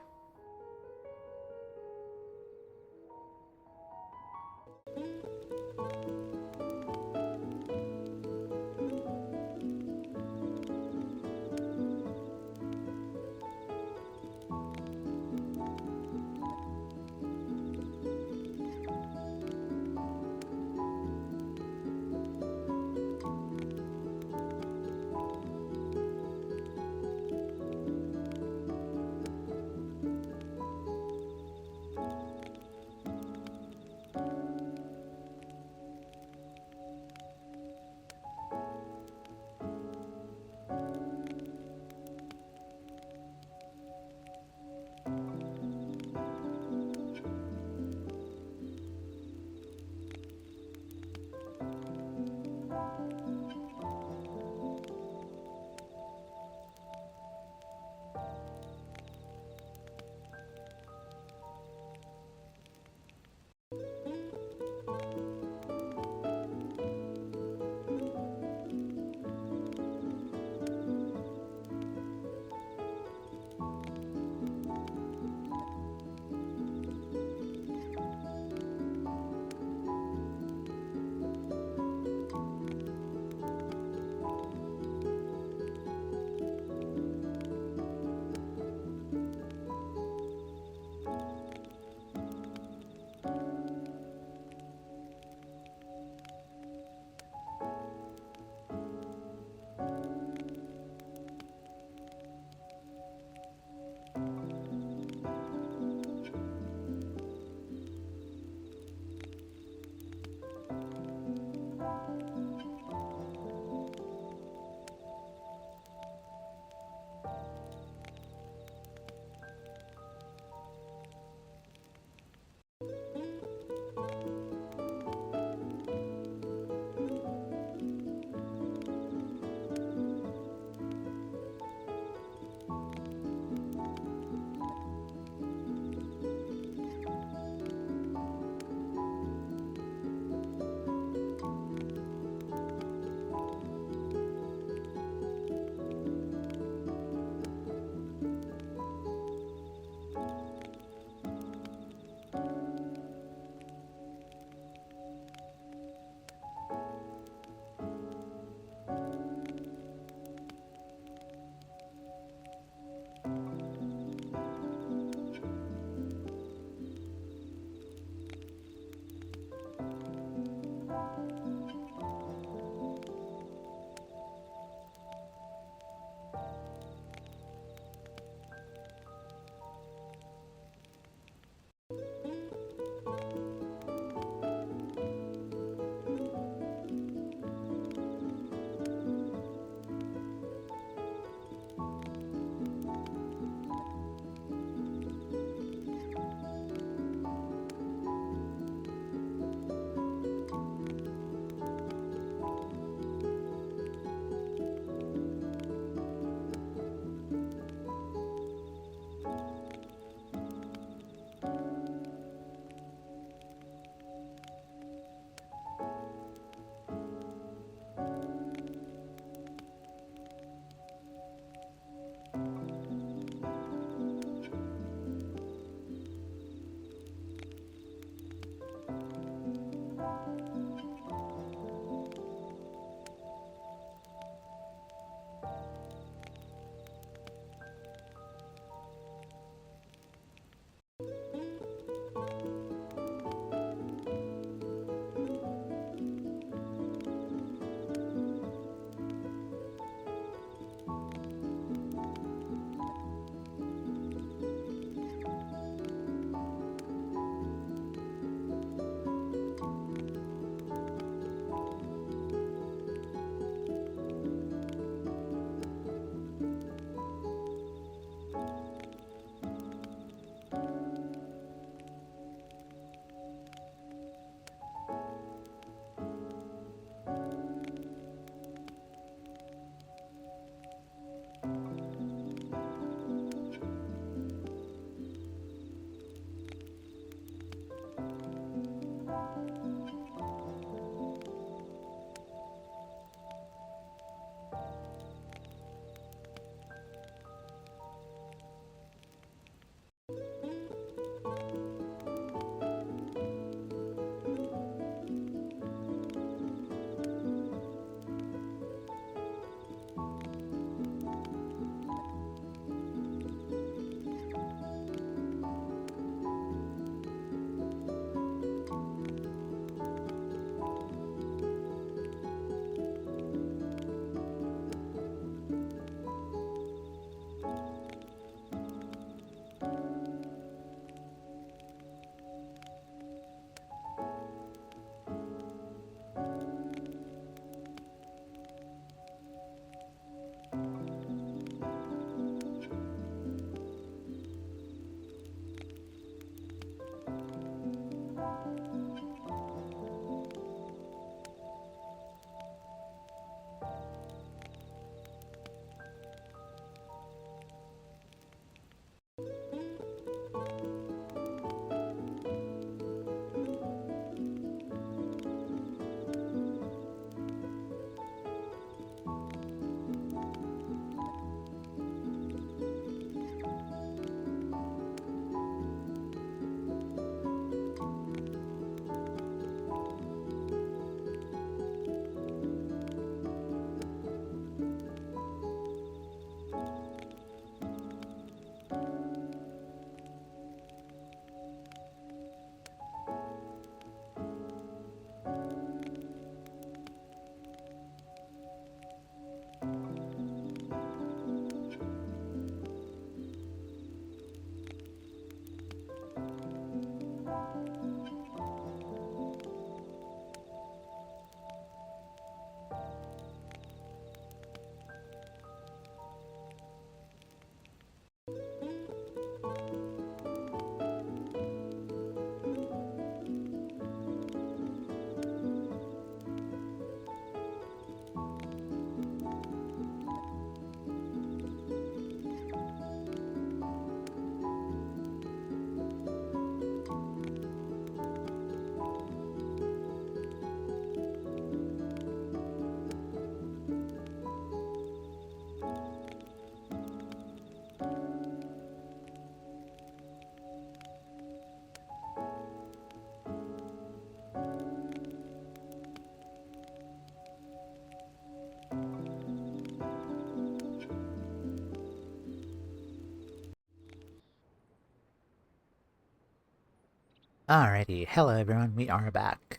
Alrighty, hello everyone, we are back.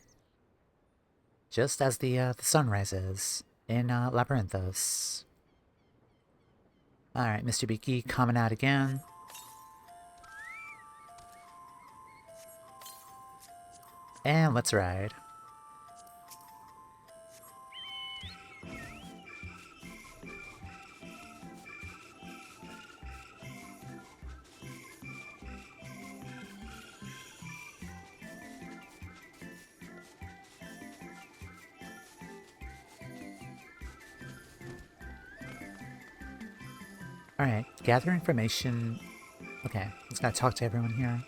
Just as the sun rises in Labyrinthos. Alright, Mr. Beaky coming out again. And let's ride. Alright, gather information. Okay, let's gotta talk to everyone here.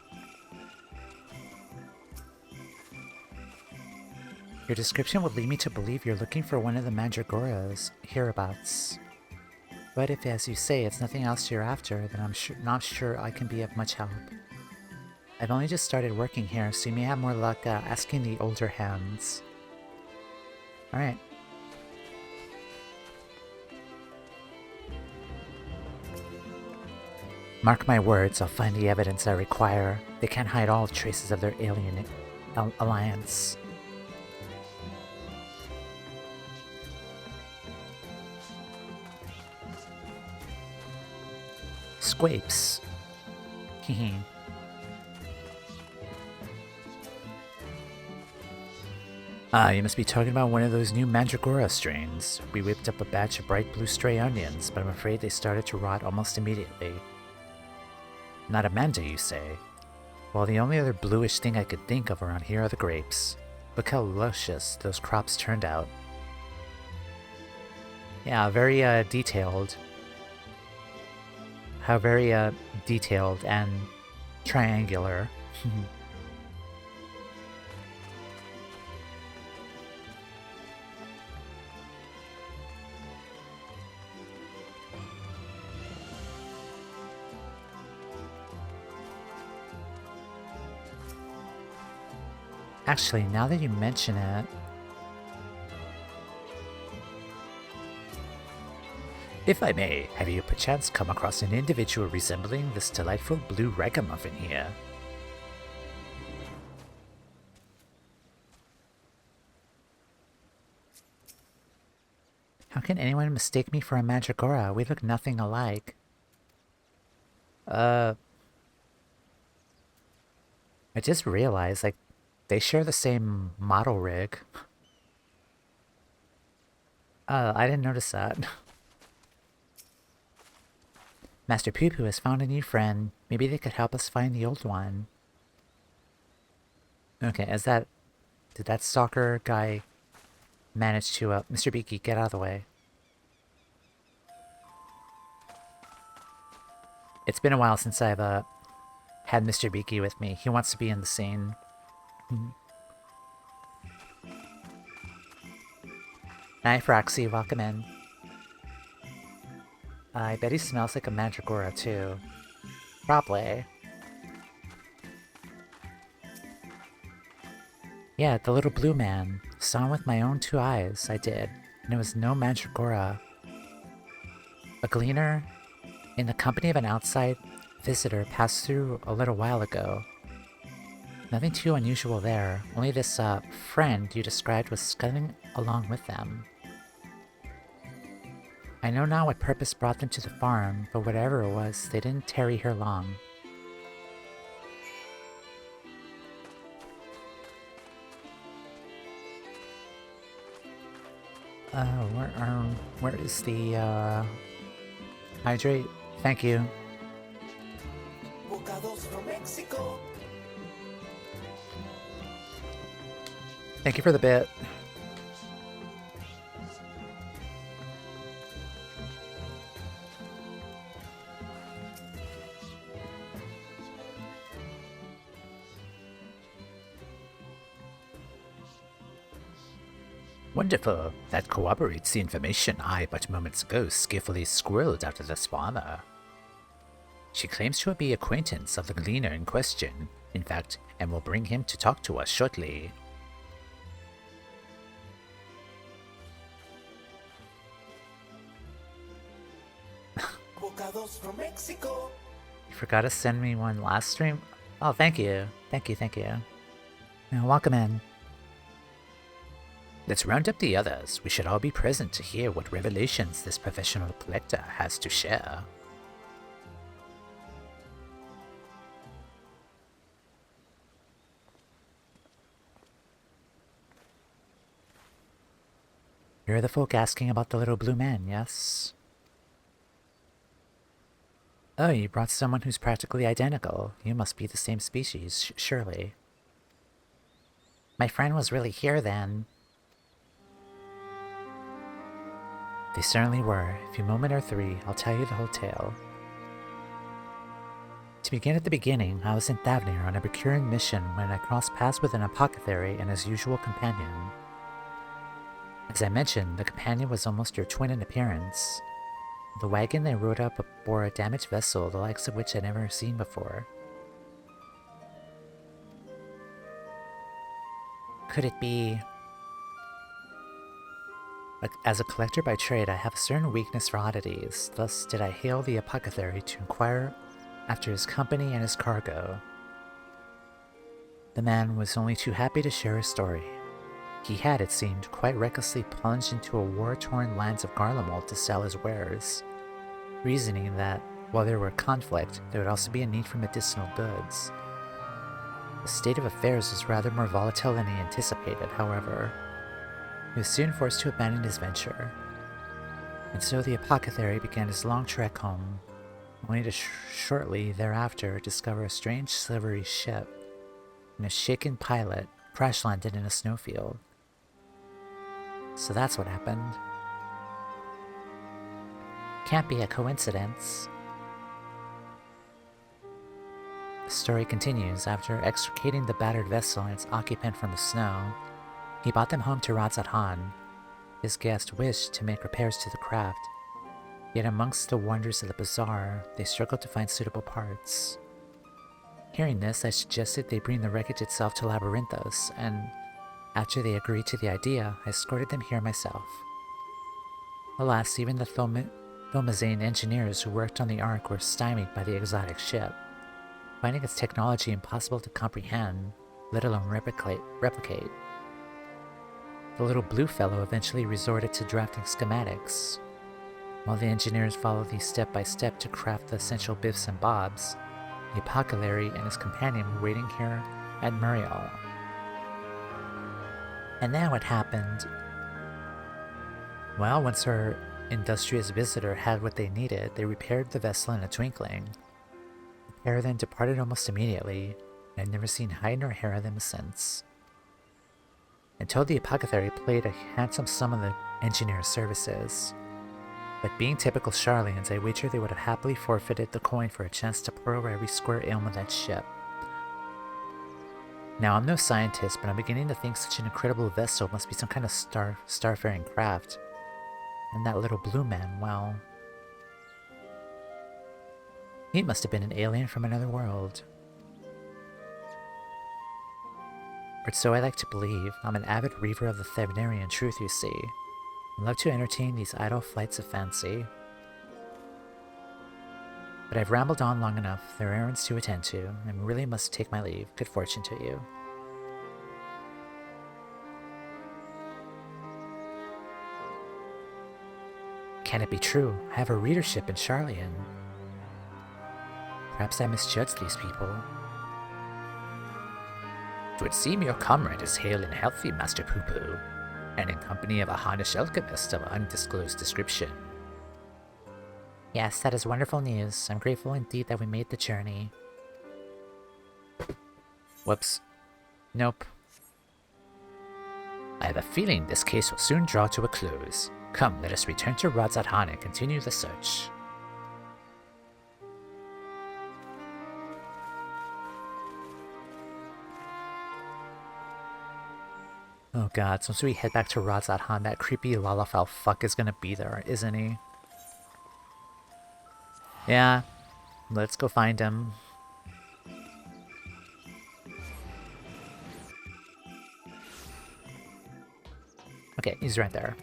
Your description would lead me to believe you're looking for one of the Mandragoras hereabouts. But if, as you say, it's nothing else you're after, then I'm not sure I can be of much help. I've only just started working here, so you may have more luck asking the older hands. Alright. Mark my words, I'll find the evidence I require. They can't hide all traces of their alien alliance. Squapes. Hehe. Ah, you must be talking about one of those new Mandragora strains. We whipped up a batch of bright blue stray onions, but I'm afraid they started to rot almost immediately. Not a manda, you say? Well, the only other bluish thing I could think of around here are the grapes. Look how luscious those crops turned out. Yeah, very detailed. How very detailed and triangular. Actually, now that you mention it... If I may, have you perchance come across an individual resembling this delightful blue ragamuffin here? How can anyone mistake me for a Mandragora? We look nothing alike. I just realized, like, they share the same model rig. I didn't notice that. Master Poo Poo has found a new friend. Maybe they could help us find the old one. Okay, did that stalker guy manage to, Mr. Beaky, get out of the way. It's been a while since I've, had Mr. Beaky with me. He wants to be in the scene. Night, Roxy, welcome in. I bet he smells like a Mandragora, too. Probably. Yeah, the little blue man. Saw him with my own 2 eyes, I did. And it was no Mandragora. A gleaner, in the company of an outside visitor, passed through a little while ago. Nothing too unusual there, only this, friend you described was scuttling along with them. I know now what purpose brought them to the farm, but whatever it was, they didn't tarry here long. Where is the, hydrate? Thank you. Thank you for the bit. Wonderful. That corroborates the information I but moments ago skillfully squirreled out of this farmer. She claims to be acquaintance of the gleaner in question, in fact, and will bring him to talk to us shortly. Bocados from Mexico. You forgot to send me one last stream? Oh, thank you. Thank you, thank you. Now, welcome in. Let's round up the others. We should all be present to hear what revelations this professional collector has to share. You're the folk asking about the little blue man, yes? Oh, you brought someone who's practically identical. You must be the same species, surely. My friend was really here then. They certainly were. If you moment or three, I'll tell you the whole tale. To begin at the beginning, I was in Thavnir on a procuring mission when I crossed paths with an apothecary and his usual companion. As I mentioned, the companion was almost your twin in appearance. The wagon they rode up bore a damaged vessel, the likes of which I'd never seen before. Could it be... As a collector by trade, I have a certain weakness for oddities, thus did I hail the apothecary to inquire after his company and his cargo. The man was only too happy to share his story. He had, it seemed, quite recklessly plunged into a war-torn lands of Garlemald to sell his wares, reasoning that, while there were conflict, there would also be a need for medicinal goods. The state of affairs was rather more volatile than he anticipated, however. He was soon forced to abandon his venture, and so the apothecary began his long trek home, only to shortly thereafter discover a strange silvery ship and a shaken pilot crash-landed in a snowfield. So that's what happened. Can't be a coincidence. The story continues. After extricating the battered vessel and its occupant from the snow, he brought them home to Radzat Han. His guest wished to make repairs to the craft, yet amongst the wonders of the bazaar, they struggled to find suitable parts. Hearing this, I suggested they bring the wreckage itself to Labyrinthos, and after they agreed to the idea, I escorted them here myself. Alas, even the Thomazane engineers who worked on the Ark were stymied by the exotic ship, finding its technology impossible to comprehend, let alone replicate. The little blue fellow eventually resorted to drafting schematics. While the engineers followed these step by step to craft the essential bits and bobs, the apothecary and his companion were waiting here at Muriel. And then what happened? Well, once our industrious visitor had what they needed, they repaired the vessel in a twinkling. The pair then departed almost immediately, and I've never seen hide nor hair of them since. Until the apothecary paid a handsome sum of the engineer's services. But being typical Charlians, I wager they would have happily forfeited the coin for a chance to pore over every square ailment of that ship. Now, I'm no scientist, but I'm beginning to think such an incredible vessel must be some kind of starfaring craft. And that little blue man, well... he must have been an alien from another world. Or so I like to believe. I'm an avid reaver of the Thavnarian truth, you see. I love to entertain these idle flights of fancy. But I've rambled on long enough. There are errands to attend to, and really must take my leave. Good fortune to you. Can it be true? I have a readership in Charlian. Perhaps I misjudged these people. Twould seem your comrade is hale and healthy, Master Poo-Poo, and in company of a Harnish alchemist of undisclosed description. Yes, that is wonderful news. I'm grateful indeed that we made the journey. Whoops. Nope. I have a feeling this case will soon draw to a close. Come, let us return to Radzat Han and continue the search. Oh god, so once we head back to Radzat Han, that creepy Lalafell fuck is gonna be there, isn't he? Yeah, let's go find him. Okay, he's right there.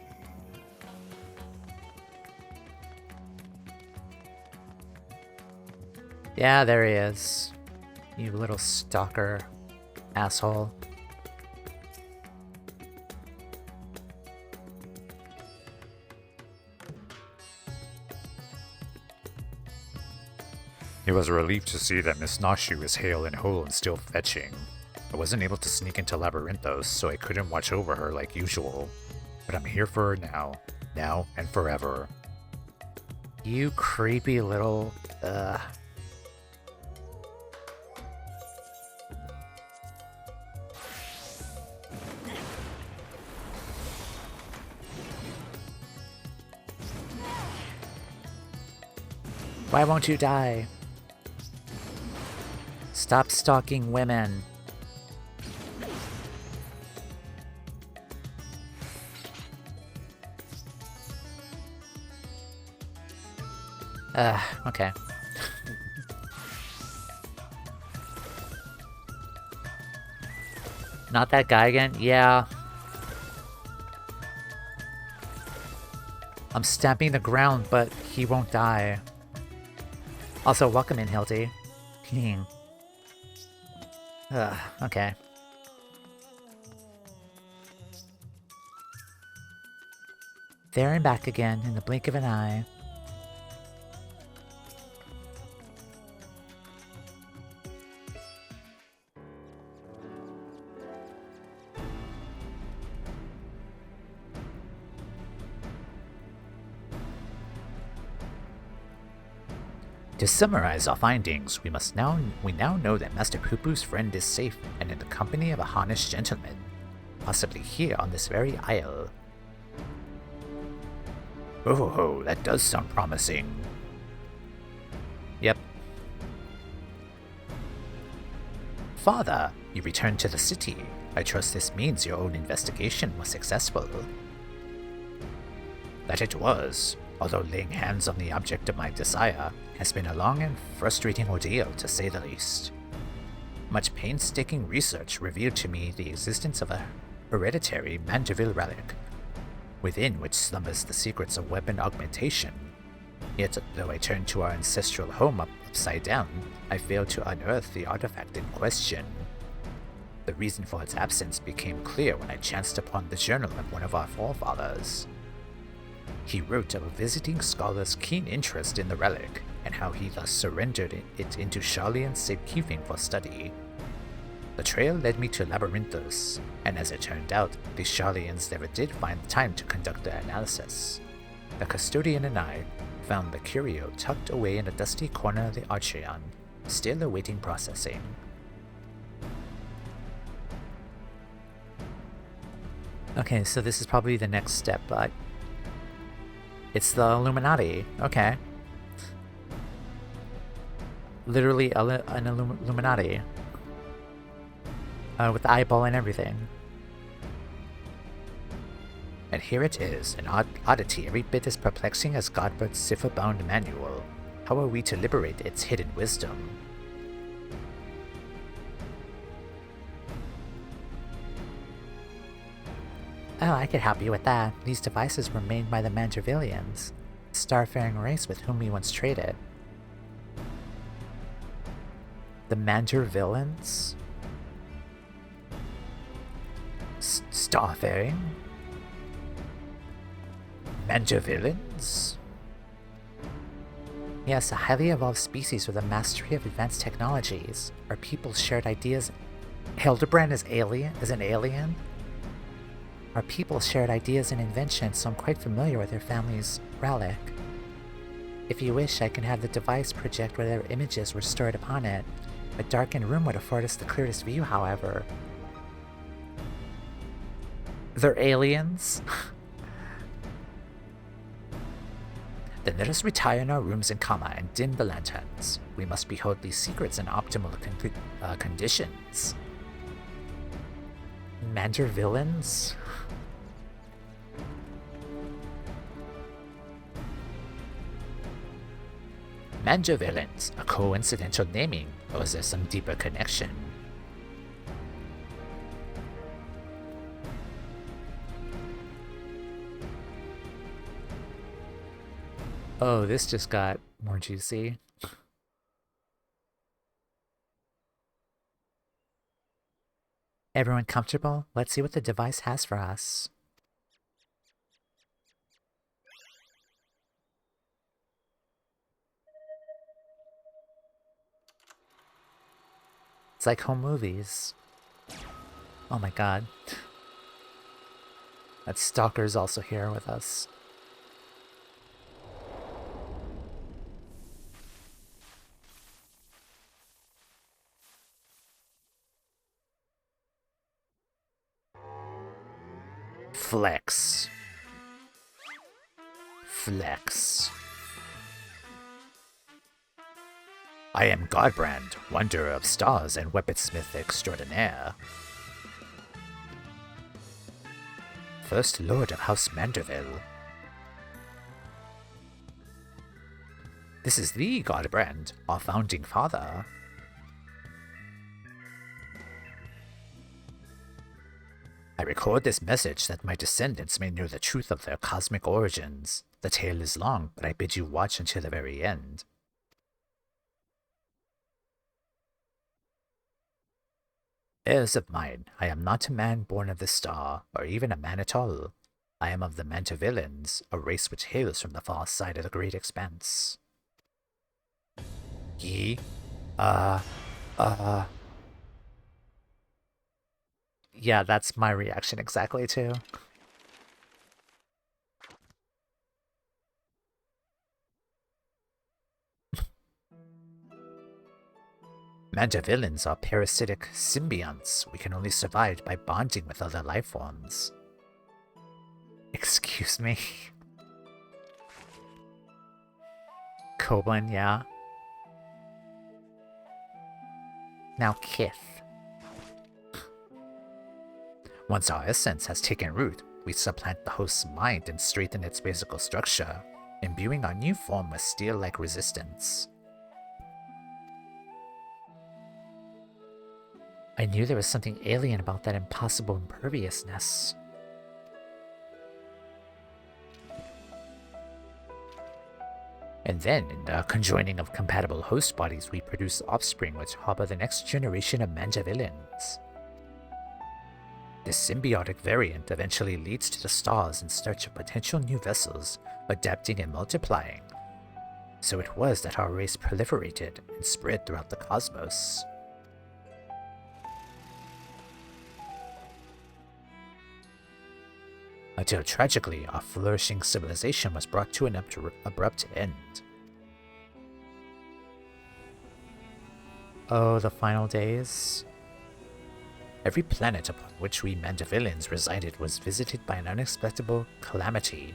Yeah, there he is. You little stalker asshole. It was a relief to see that Miss Noshu was hale and whole and still fetching. I wasn't able to sneak into Labyrinthos, so I couldn't watch over her like usual. But I'm here for her now and forever. You creepy little, Why won't you die? Stop stalking women. Okay. Not that guy again? Yeah. I'm stamping the ground, but he won't die. Also, welcome in, Hildy. Okay. There and back again in the blink of an eye. To summarize our findings, we now know that Master Poo-Poo's friend is safe and in the company of a harnessed gentleman, possibly here on this very isle. Oh, that does sound promising. Yep. Father, you returned to the city. I trust this means your own investigation was successful. That it was, although laying hands on the object of my desire has been a long and frustrating ordeal, to say the least. Much painstaking research revealed to me the existence of a hereditary Mandeville relic, within which slumbers the secrets of weapon augmentation. Yet, though I turned to our ancestral home upside down, I failed to unearth the artifact in question. The reason for its absence became clear when I chanced upon the journal of one of our forefathers. He wrote of a visiting scholar's keen interest in the relic, and how he thus surrendered it into Charlian's safekeeping for study. The trail led me to Labyrinthos, and as it turned out, the Charlians never did find the time to conduct the analysis. The custodian and I found the curio tucked away in a dusty corner of the Archeon, still awaiting processing. Okay, so this is probably the next step, but it's the Illuminati. Okay. Literally an Illuminati. With the eyeball and everything. And here it is, an oddity every bit as perplexing as Godbert's cipher-bound manual. How are we to liberate its hidden wisdom? Oh, I could help you with that. These devices were made by the Mandravillians, a starfaring race with whom we once traded. The Mandravillains? Starfaring? Mandravillains? Yes, a highly evolved species with a mastery of advanced technologies. Our people shared ideas. Hildibrand is an alien? Our people shared ideas and inventions, so I'm quite familiar with their family's relic. If you wish, I can have the device project whatever images were stored upon it. A darkened room would afford us the clearest view, however. They're aliens? Then let us retire in our rooms in Kama and dim the lanterns. We must behold these secrets in optimal conditions. Mandravillains? Mandravillains, a coincidental naming, or is there some deeper connection? Oh, this just got more juicy. Everyone comfortable? Let's see what the device has for us. It's like home movies. Oh my god. That stalker's also here with us. Flex. Flex. I am Godbrand, wonder of stars and weaponsmith extraordinaire. First Lord of House Manderville. This is the Godbrand, our founding father. I record this message that my descendants may know the truth of their cosmic origins. The tale is long, but I bid you watch until the very end. Heirs of mine, I am not a man born of the star, or even a man at all. I am of the Mantervillans, a race which hails from the far side of the great expanse. Ye? Yeah, that's my reaction exactly, too. Mantervillans are parasitic symbionts. We can only survive by bonding with other life forms. Excuse me? Koblin, yeah. Now Kith. Once our essence has taken root, we supplant the host's mind and strengthen its physical structure, imbuing our new form with steel-like resistance. I knew there was something alien about that impossible imperviousness. And then, in the conjoining of compatible host bodies, we produce offspring which harbor the next generation of Mandervillans. This symbiotic variant eventually leads to the stars in search of potential new vessels, adapting and multiplying. So it was that our race proliferated and spread throughout the cosmos. Until tragically, our flourishing civilization was brought to an abrupt end. Oh, the final days. Every planet upon which we Mandervillans resided was visited by an unexpected calamity.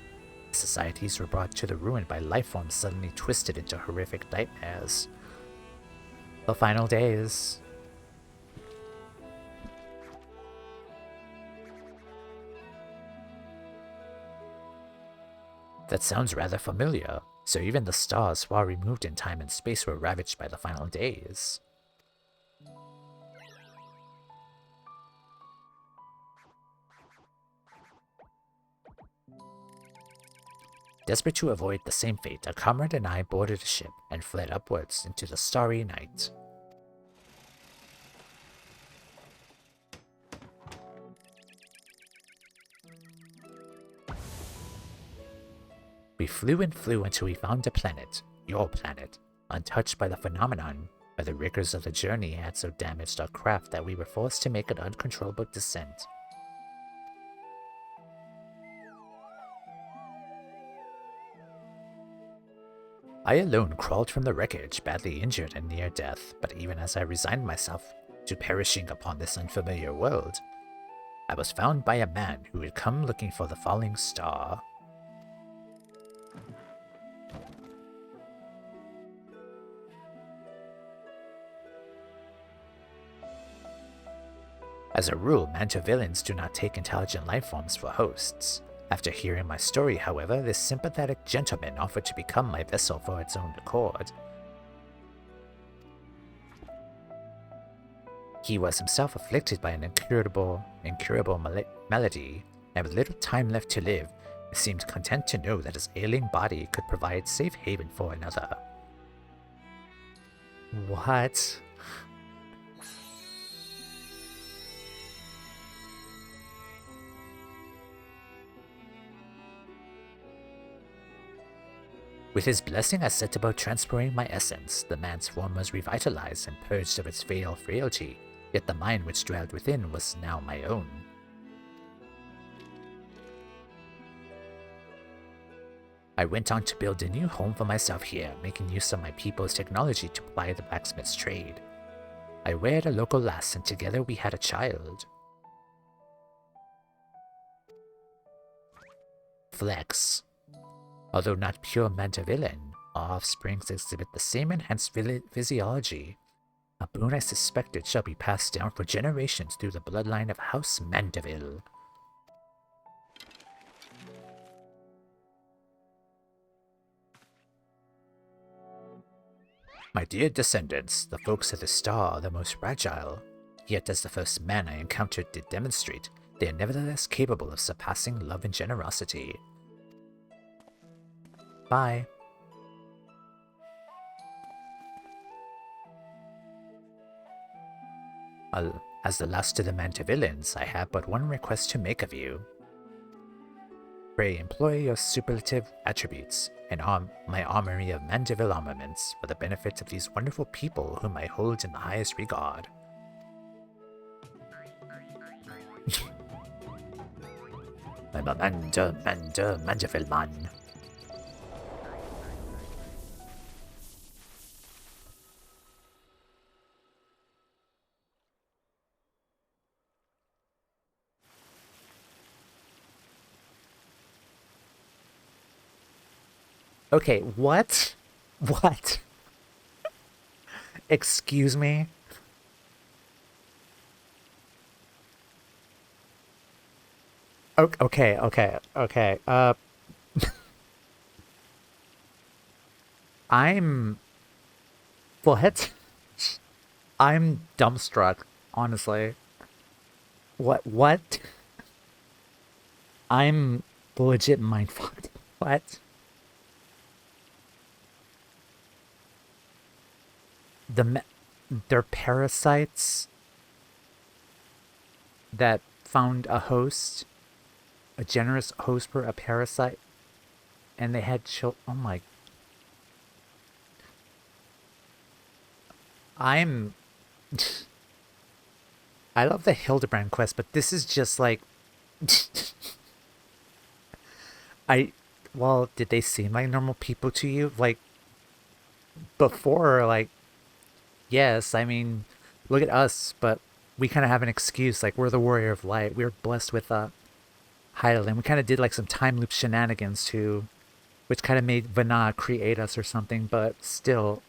Societies were brought to the ruin by lifeforms suddenly twisted into horrific nightmares. The final days. That sounds rather familiar. So even the stars far removed in time and space were ravaged by the final days. Desperate to avoid the same fate, a comrade and I boarded a ship and fled upwards into the starry night. We flew and flew until we found a planet, your planet, untouched by the phenomenon, but the rigors of the journey had so damaged our craft that we were forced to make an uncontrollable descent. I alone crawled from the wreckage, badly injured and near death, but even as I resigned myself to perishing upon this unfamiliar world, I was found by a man who had come looking for the falling star. As a rule, Mantervillans do not take intelligent lifeforms for hosts. After hearing my story, however, this sympathetic gentleman offered to become my vessel for its own accord. He was himself afflicted by an incurable malady, and with little time left to live, he seemed content to know that his ailing body could provide safe haven for another. What? With his blessing, I set about transporting my essence. The man's form was revitalized and purged of its frailty, yet the mind which dwelled within was now my own. I went on to build a new home for myself here, making use of my people's technology to ply the blacksmith's trade. I wed a local lass, and together we had a child. Flex. Although not pure Mandavillan, our offsprings exhibit the same enhanced physiology. A boon I suspected shall be passed down for generations through the bloodline of House Mandeville. My dear descendants, the folks of the star are the most fragile. Yet as the first man I encountered did demonstrate, they are nevertheless capable of surpassing love and generosity. Bye. As the last of the Mandevillans, I have but one request to make of you. Pray employ your superlative attributes and my armory of Mandeville armaments for the benefit of these wonderful people whom I hold in the highest regard. I'm a Mandeville man. Okay, what? What? Excuse me? Okay. I'm... What? I'm dumbstruck, honestly. What? I'm legit mindfucked. What? They're parasites that found a host, a generous host for a parasite, and they had oh my. I love the Hildibrand quest, but this is just like well, did they seem like normal people to you? Like before, like yes, I mean, look at us, but we kind of have an excuse. Like, we're the warrior of light. We're blessed with Hydaelyn. We kind of did like some time loop shenanigans too, which kind of made Vana create us or something, but still.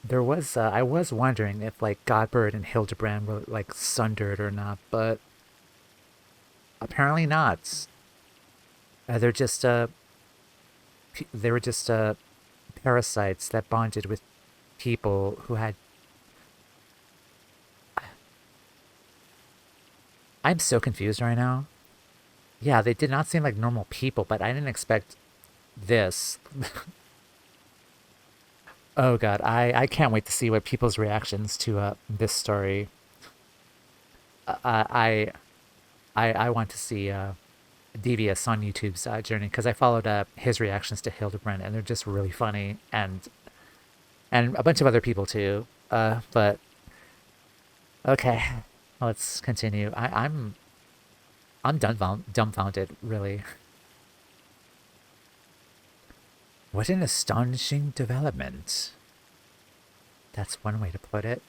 There was, I was wondering if like Godbird and Hildibrand were like sundered or not, but apparently not. They're just, they were just parasites that bonded with people who had... I'm so confused right now. Yeah, they did not seem like normal people, but I didn't expect this. Oh god, I can't wait to see what people's reactions to this story. I want to see Devious on YouTube's journey, because I followed his reactions to Hildibrand, and they're just really funny, and a bunch of other people too. But okay, let's continue. I'm dumbfounded, really. What an astonishing development. That's one way to put it.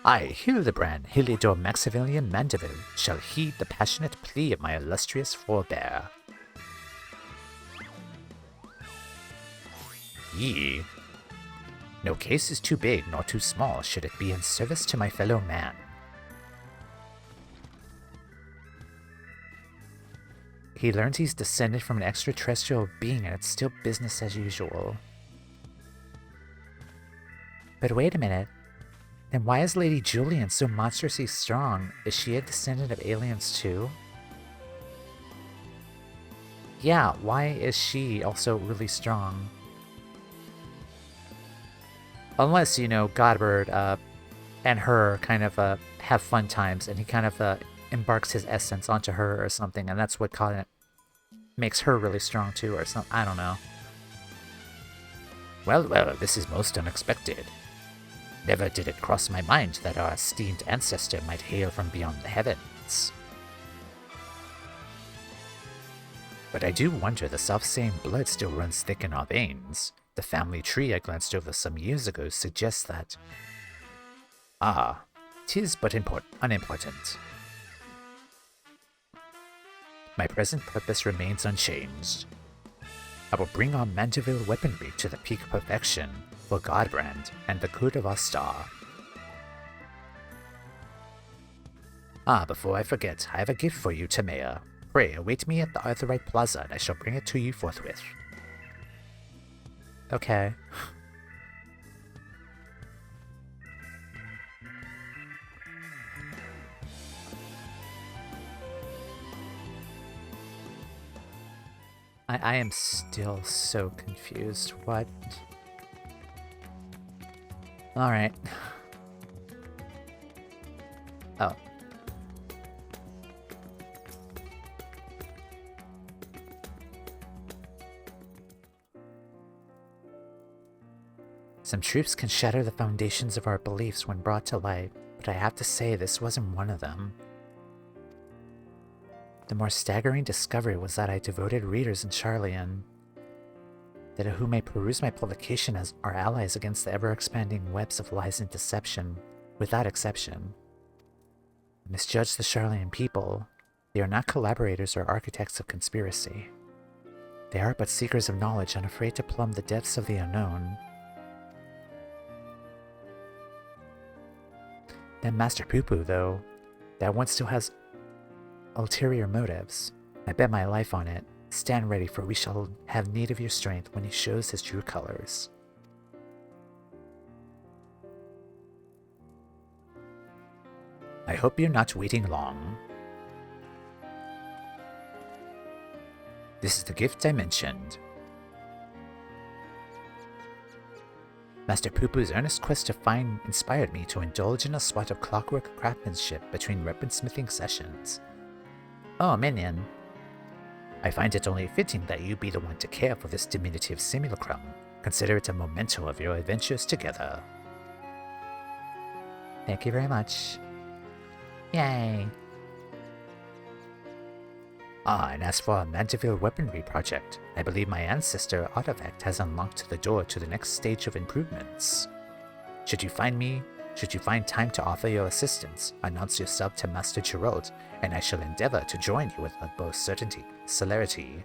I, Hildibrand, Heliodor Maximilian Mandeville, shall heed the passionate plea of my illustrious forebear. Ye. No case is too big nor too small should it be in service to my fellow man. He learns he's descended from an extraterrestrial being and it's still business as usual. But wait a minute. Then why is Lady Julian so monstrously strong? Is she a descendant of aliens too? Yeah, why is she also really strong? Unless, you know, Godbird and her kind of have fun times, and he kind of embarks his essence onto her or something, and that's what kind of makes her really strong too, or something. I don't know. Well, well, this is most unexpected. Never did it cross my mind that our esteemed ancestor might hail from beyond the heavens. But I do wonder the self-same blood still runs thick in our veins. The family tree I glanced over some years ago suggests that. Ah, 'tis but unimportant. My present purpose remains unchanged. I will bring our Mandeville weaponry to the peak of perfection for Godbrand and the good of our star. Ah, before I forget, I have a gift for you, Tamea. Pray, await me at the Arthurite Plaza and I shall bring it to you forthwith. Okay. I am still so confused. What? Alright. Oh. Some truths can shatter the foundations of our beliefs when brought to light, but I have to say this wasn't one of them. The more staggering discovery was that I devoted readers in Charlian, that who may peruse my publication as our allies against the ever-expanding webs of lies and deception, without exception. I misjudged the Charlian people. They are not collaborators or architects of conspiracy. They are but seekers of knowledge, unafraid to plumb the depths of the unknown. That Master Poo-Poo, though, that one still has ulterior motives. I bet my life on it. Stand ready, for we shall have need of your strength when he shows his true colors. I hope you're not waiting long. This is the gift I mentioned. Master Poo-Poo's earnest quest to find inspired me to indulge in a spot of clockwork craftsmanship between weaponsmithing sessions. Oh, minion. I find it only fitting that you be the one to care for this diminutive simulacrum. Consider it a memento of your adventures together. Thank you very much. Yay! Ah, and as for our Mandeville weaponry project, I believe my ancestor artifact has unlocked the door to the next stage of improvements. Should you find time to offer your assistance, announce yourself to Master Geralt, and I shall endeavor to join you with utmost celerity.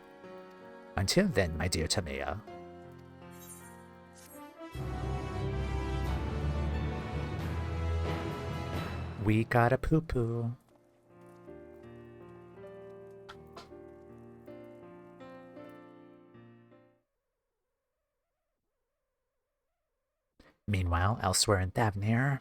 Until then, my dear Tamea. We got a poo-poo. Meanwhile, elsewhere in Thavnir,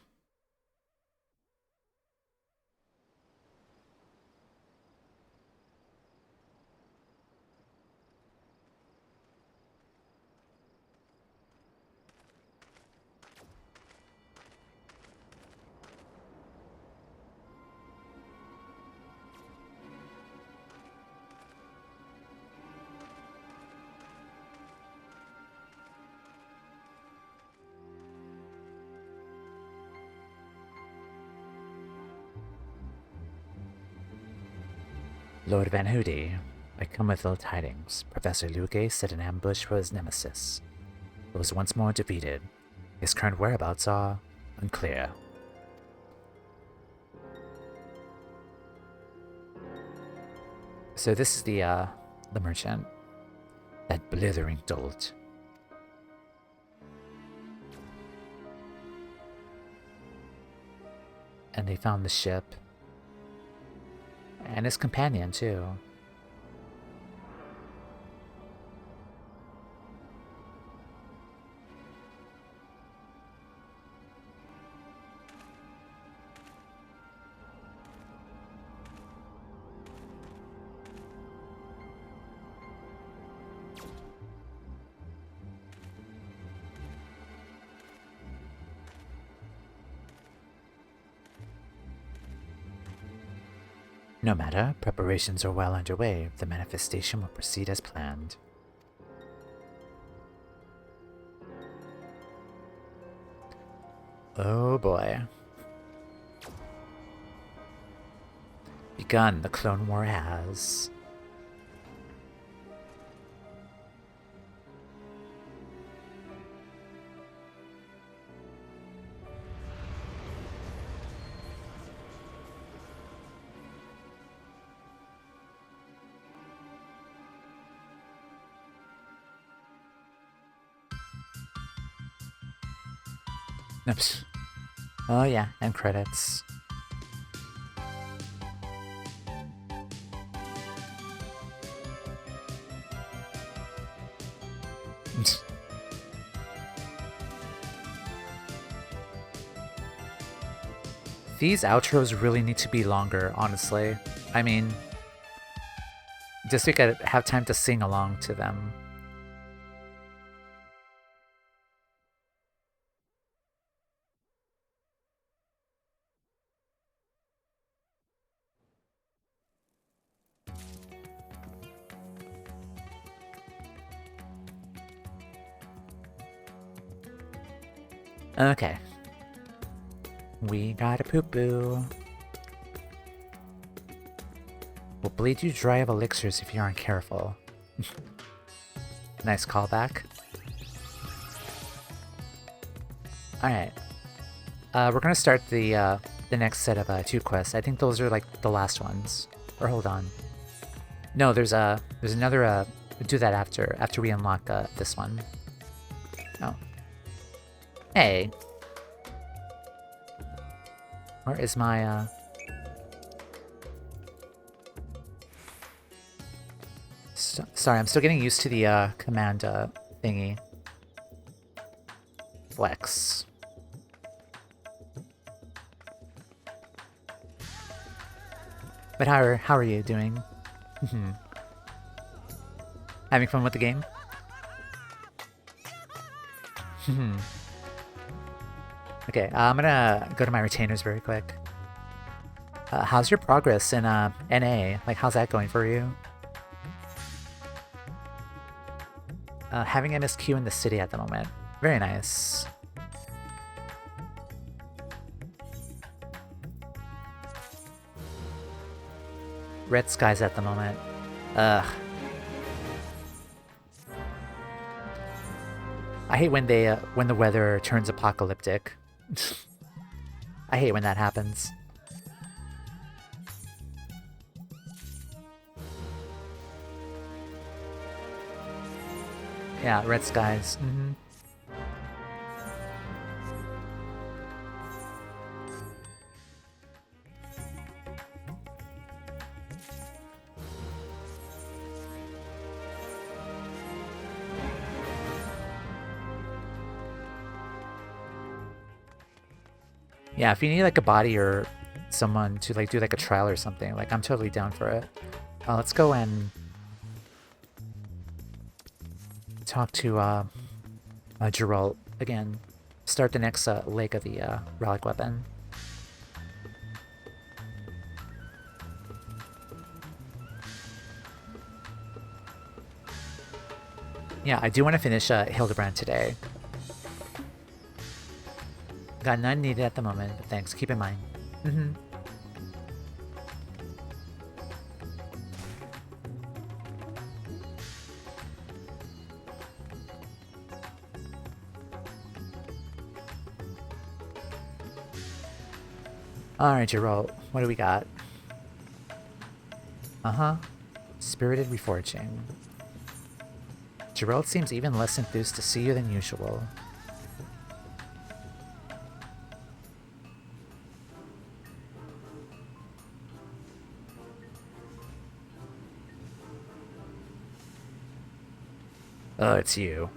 Lord Van Hoody, I come with ill tidings. Professor Luque set an ambush for his nemesis, but was once more defeated. His current whereabouts are unclear. So this is the merchant. That blithering dolt. And they found the ship. And his companion, too. No matter, preparations are well underway. The manifestation will proceed as planned. Oh boy. Begun, the Clone War has. Oops. Oh yeah, and credits. These outros really need to be longer, honestly. I mean, just so you could have time to sing along to them. Okay. We got a poo-poo. Will bleed you dry of elixirs if you aren't careful. Nice callback. Alright. We're gonna start the next set of 2 quests. I think those are like the last ones. Or hold on. No, there's another we'll do that after we unlock this one. Oh. Hey. Where is my sorry, I'm still getting used to the command thingy. Flex. But how are you doing? Having fun with the game? Okay, I'm gonna go to my retainers very quick. How's your progress in NA? Like, how's that going for you? Having MSQ in the city at the moment. Very nice. Red skies at the moment. Ugh. I hate when when the weather turns apocalyptic. I hate when that happens. Yeah, red skies. Yeah, if you need like a body or someone to like do like a trial or something, like I'm totally down for it. Let's go and talk to Geralt again. Start the next leg of the relic weapon. Yeah, I do want to finish Hildibrand today. Got none needed at the moment, but thanks. Keep in mind. Alright, Geralt. What do we got? Spirited Reforging. Geralt seems even less enthused to see you than usual. Oh, it's you.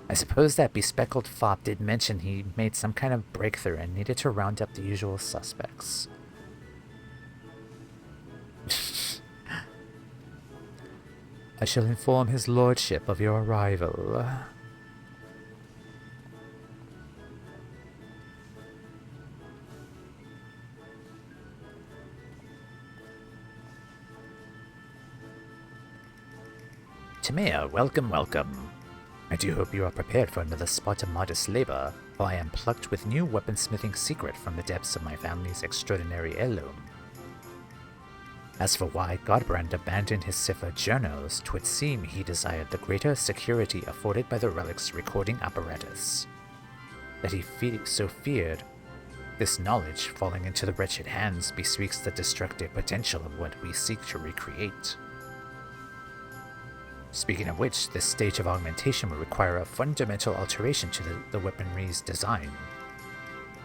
I suppose that bespeckled fop did mention he made some kind of breakthrough and needed to round up the usual suspects. I shall inform his lordship of your arrival. Timea, welcome, welcome. I do hope you are prepared for another spot of modest labor, for I am plucked with new weaponsmithing secret from the depths of my family's extraordinary heirloom. As for why Godbrand abandoned his cipher journals, 'twould seem he desired the greater security afforded by the relic's recording apparatus. That he so feared this knowledge falling into the wretched hands bespeaks the destructive potential of what we seek to recreate. Speaking of which, this stage of augmentation will require a fundamental alteration to the weaponry's design.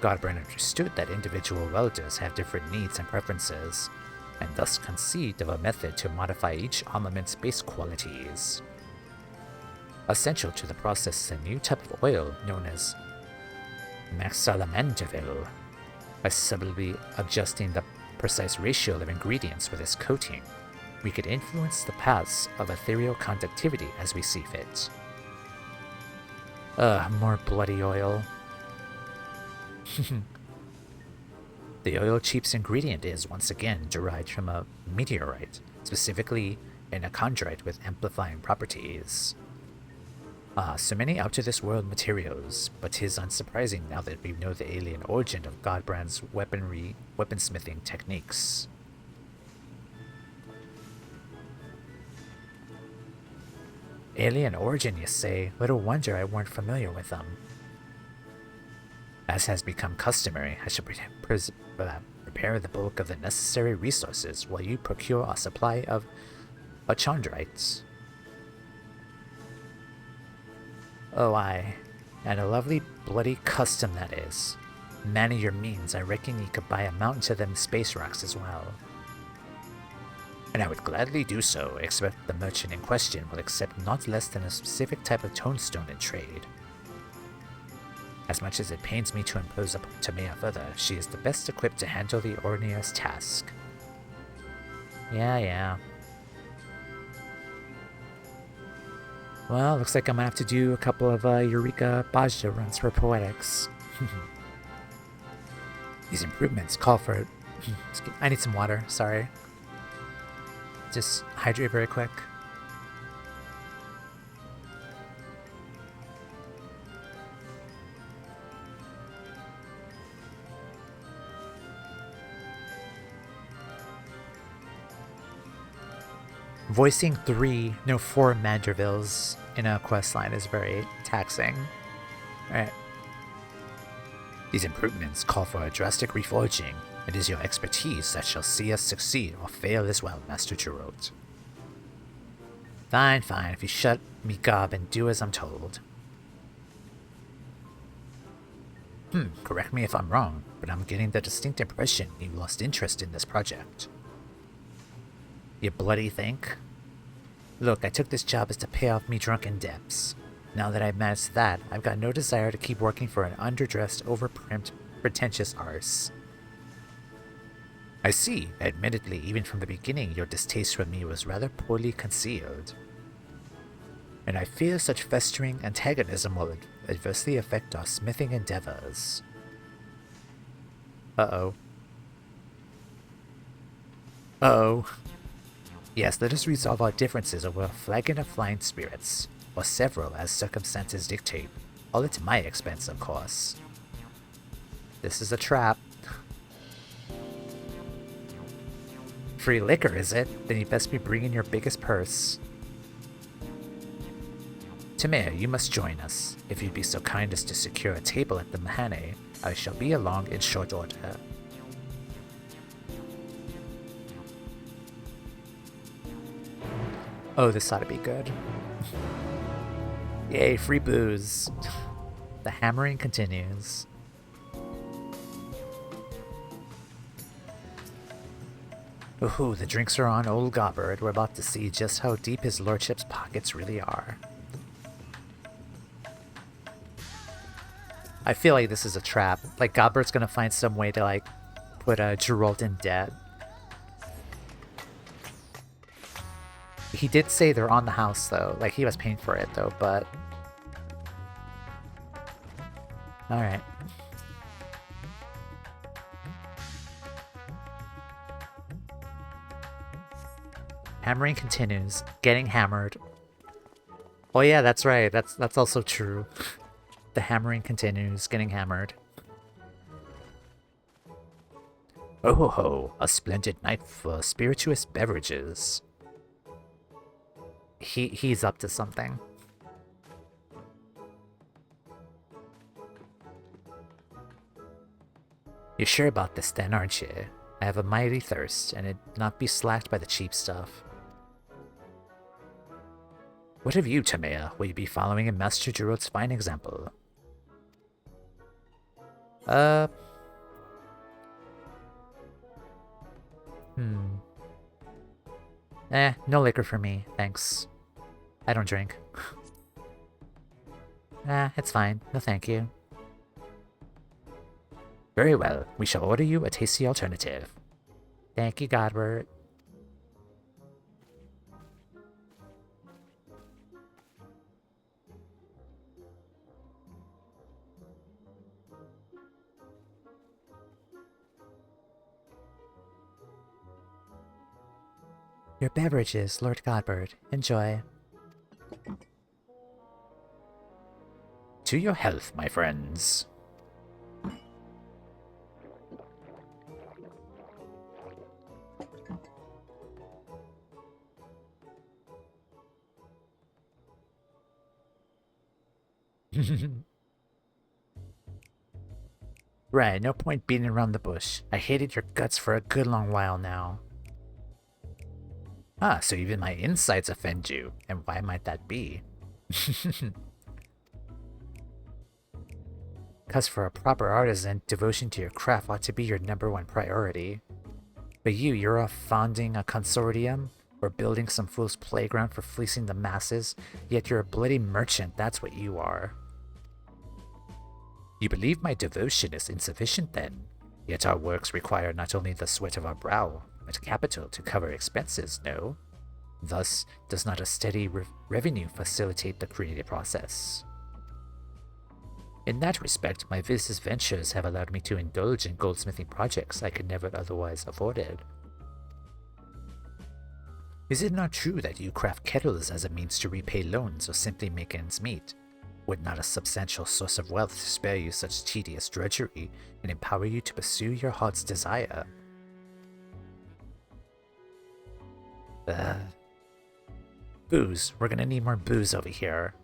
Godbrand understood that individual welders have different needs and preferences, and thus conceived of a method to modify each armament's base qualities. Essential to the process is a new type of oil known as Maxalamanderville. By subtly adjusting the precise ratio of ingredients with its coating, we could influence the paths of ethereal conductivity as we see fit. More bloody oil. The oil chief's ingredient is, once again, derived from a meteorite, specifically an chondrite with amplifying properties. So many out-of-this-world materials, but 'tis unsurprising now that we know the alien origin of Godbrand's weaponsmithing techniques. Alien origin, you say? Little wonder I weren't familiar with them. As has become customary, I should prepare the bulk of the necessary resources while you procure a supply of chondrites. Oh, aye, and a lovely bloody custom that is. Man of your means, I reckon you could buy a mountain of them space rocks as well. And I would gladly do so, except the merchant in question will accept not less than a specific type of toadstone in trade. As much as it pains me to impose upon Timea further, she is the best equipped to handle the onerous task. Yeah. Well, looks like I'm gonna have to do a couple of Eureka Bajra runs for Poetics. These improvements call for... I need some water, sorry. Just hydrate very quick. Voicing 4 Mandervilles in a questline is very taxing. Alright. These improvements call for a drastic reforging. It is your expertise that shall see us succeed or fail as well, Master Geralt. Fine, if you shut me gob and do as I'm told. Correct me if I'm wrong, but I'm getting the distinct impression you lost interest in this project. You bloody think? Look, I took this job as to pay off me drunken debts. Now that I've managed that, I've got no desire to keep working for an underdressed, overprimed, pretentious arse. I see. Admittedly, even from the beginning, your distaste for me was rather poorly concealed. And I fear such festering antagonism will adversely affect our smithing endeavors. Uh-oh. Yes, let us resolve our differences over a flagon of flying spirits, or several as circumstances dictate, all at my expense, of course. This is a trap. Free liquor, is it? Then you best be bringing your biggest purse. Timea, you must join us. If you'd be so kind as to secure a table at the Mahane, I shall be along in short order. Oh, this ought to be good. Yay, free booze. The hammering continues. Ooh, the drinks are on old Gobbard. We're about to see just how deep his lordship's pockets really are. I feel like this is a trap. Like, Gobbard's gonna find some way to, like, put Geralt in debt. He did say they're on the house, though. Like, he was paying for it, though, but... Alright. Hammering continues. Getting hammered. Oh yeah, that's right. That's also true. The hammering continues, getting hammered. Oh ho ho, a splendid night for spirituous beverages. He's up to something. You're sure about this then, aren't you? I have a mighty thirst, and it'd not be slacked by the cheap stuff. What of you, Tamea? Will you be following in Master Gerald's fine example? Uh, hmm. No liquor for me, thanks. I don't drink. It's fine. No thank you. Very well, we shall order you a tasty alternative. Thank you, Godbert. Your beverages, Lord Godbert. Enjoy. To your health, my friends. Right, no point beating around the bush. I hated your guts for a good long while now. Ah, so even my insights offend you, and why might that be? Cause for a proper artisan, devotion to your craft ought to be your #1 priority. But you're off founding a consortium, or building some fool's playground for fleecing the masses, yet you're a bloody merchant, that's what you are. You believe my devotion is insufficient then? Yet our works require not only the sweat of our brow, but capital to cover expenses, no? Thus, does not a steady revenue facilitate the creative process? In that respect, my business ventures have allowed me to indulge in goldsmithing projects I could never otherwise afforded. Is it not true that you craft kettles as a means to repay loans or simply make ends meet? Would not a substantial source of wealth spare you such tedious drudgery and empower you to pursue your heart's desire? Booze. We're gonna need more booze over here.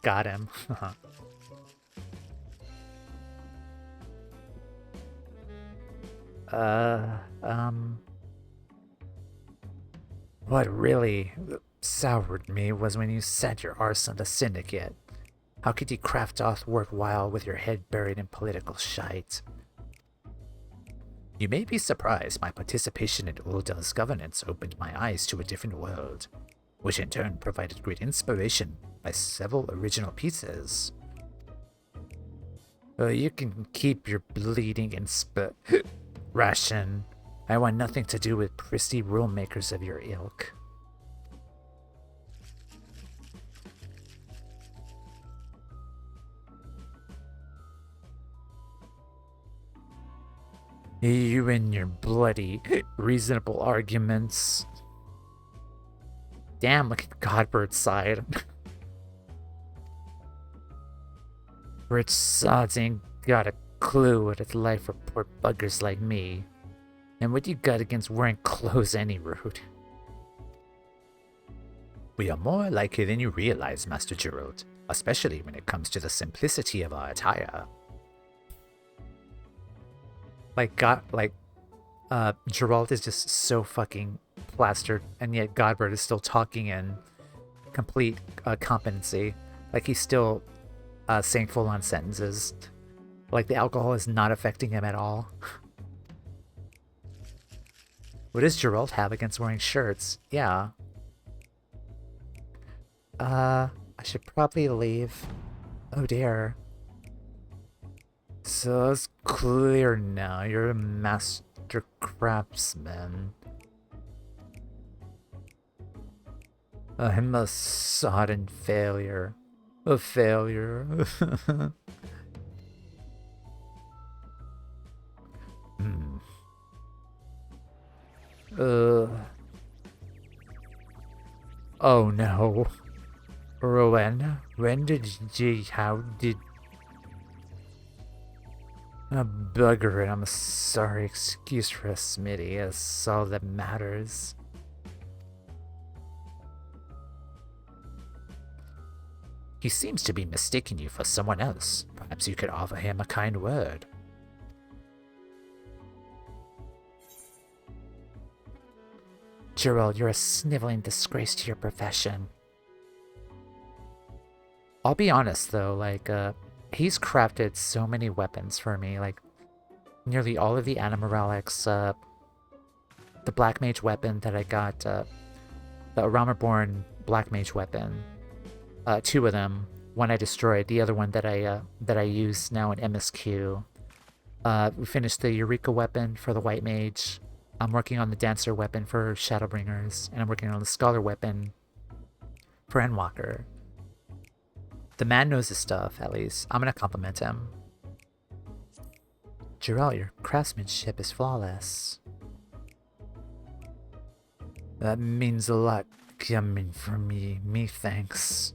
Got him. uh, um... What really soured me was when you set your arse on the syndicate. How could you craft aught worthwhile with your head buried in political shite? You may be surprised my participation in Ulda's governance opened my eyes to a different world, which in turn provided great inspiration by several original pieces. You can keep your bleeding ration. I want nothing to do with prissy rule makers of your ilk. You and your bloody reasonable arguments. Damn, look at Godbird's side. Rich sods ain't got a clue what it's like for poor buggers like me. And what you got against wearing clothes any rude? We are more alike than you realize, Master Gerald, especially when it comes to the simplicity of our attire. Geralt is just so fucking plastered, and yet Godbird is still talking in complete competency. Like he's still saying full-on sentences. Like the alcohol is not affecting him at all. What does Geralt have against wearing shirts? Yeah. I should probably leave. Oh dear. So it's clear now, you're a master craftsman. I'm a sodden failure. A failure. Oh no. Rowan, when did you, how did... Bugger it, I'm sorry, excuse for a Smitty, that's all that matters. He seems to be mistaking you for someone else. Perhaps you could offer him a kind word. Gerald, you're a sniveling disgrace to your profession. I'll be honest though, like, he's crafted so many weapons for me, like, nearly all of the anima relics, the Black Mage weapon that I got, the Ramaborn Black Mage weapon, two of them. One I destroyed, the other one that I use now in MSQ. We finished the Eureka weapon for the White Mage. I'm working on the Dancer weapon for Shadowbringers, and I'm working on the Scholar weapon for Endwalker. The man knows his stuff, at least. I'm gonna compliment him. Gerald, your craftsmanship is flawless. That means a lot coming from me. Me thanks.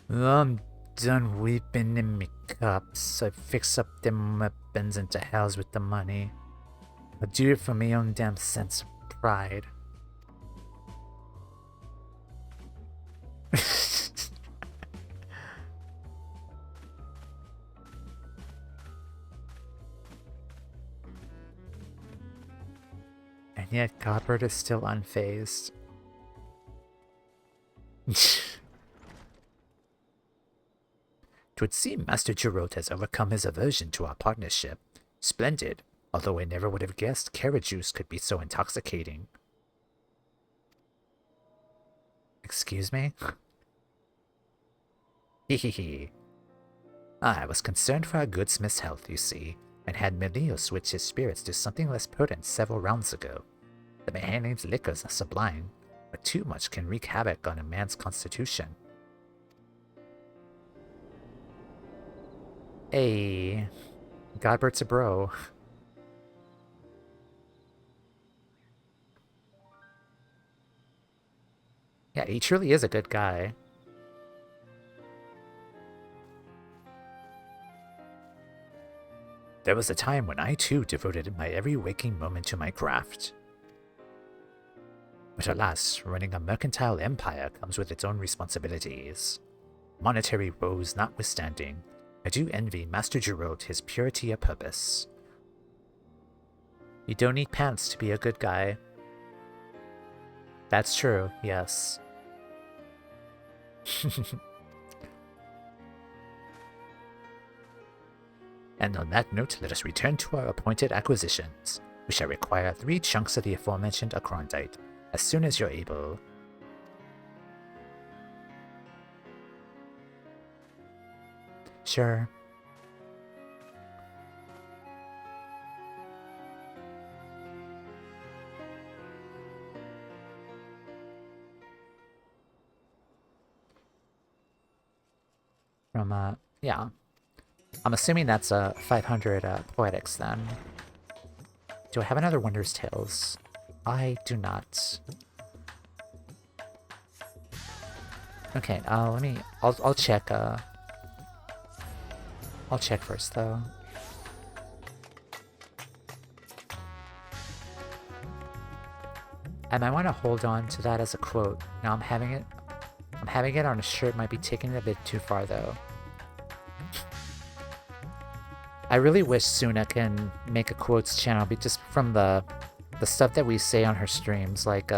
I'm done weeping in me cups. I fix up them weapons into hells with the money. I do it for my own damn sense of pride. And yet Godbert is still unfazed. Twould seem Master Gerald has overcome his aversion to our partnership. Splendid, although I never would have guessed carrot juice could be so intoxicating. Excuse me? Hehehe. I was concerned for our good smith's health, you see, and had Melio switch his spirits to something less potent several rounds ago. The Mahanaim's liquors are sublime, but too much can wreak havoc on a man's constitution. Hey, Godbert's a bro. Yeah, he truly is a good guy. There was a time when I too devoted my every waking moment to my craft. But alas, running a mercantile empire comes with its own responsibilities. Monetary woes notwithstanding, I do envy Master Gerald his purity of purpose. You don't need pants to be a good guy. That's true, yes. And on that note, let us return to our appointed acquisitions. We shall require 3 chunks of the aforementioned Akrondite, as soon as you're able. Sure. From, yeah. I'm assuming that's 500 poetics then. Do I have another Wondrous Tales? I do not. Okay, I'll check, I'll check first though. I might want to hold on to that as a quote. Now I'm having it on a shirt, might be taking it a bit too far though. I really wish Suna can make a quotes channel, but just from the stuff that we say on her streams, like,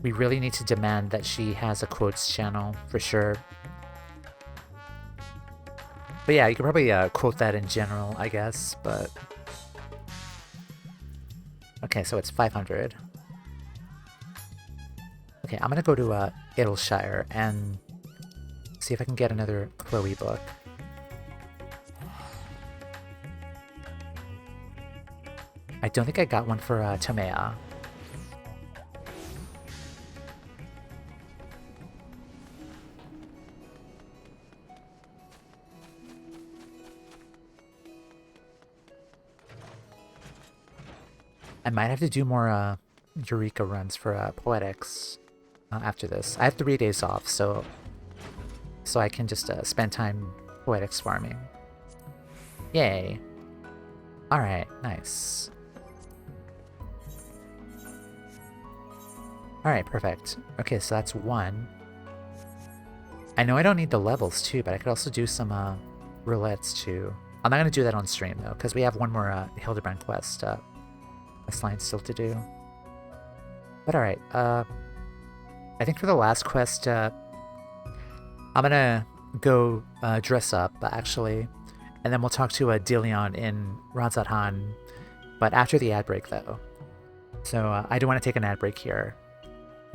we really need to demand that she has a quotes channel, for sure. But yeah, you could probably quote that in general, I guess, but... Okay, so it's 500. Okay, I'm gonna go to Aylshire and see if I can get another Chloe book. I don't think I got one for Tomea. I might have to do more Eureka runs for Poetics after this. I have 3 days off, so I can just spend time Poetics farming. Yay. Alright, nice. Alright, perfect. Okay, so that's 1. I know I don't need the levels too, but I could also do some roulettes too. I'm not going to do that on stream though, because we have one more Hildibrand quest line still to do. But alright, I think for the last quest, I'm gonna go dress up, actually, and then we'll talk to Dilion in Ranzathan, but after the ad break though. So I do want to take an ad break here.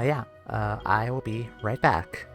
Yeah, I will be right back.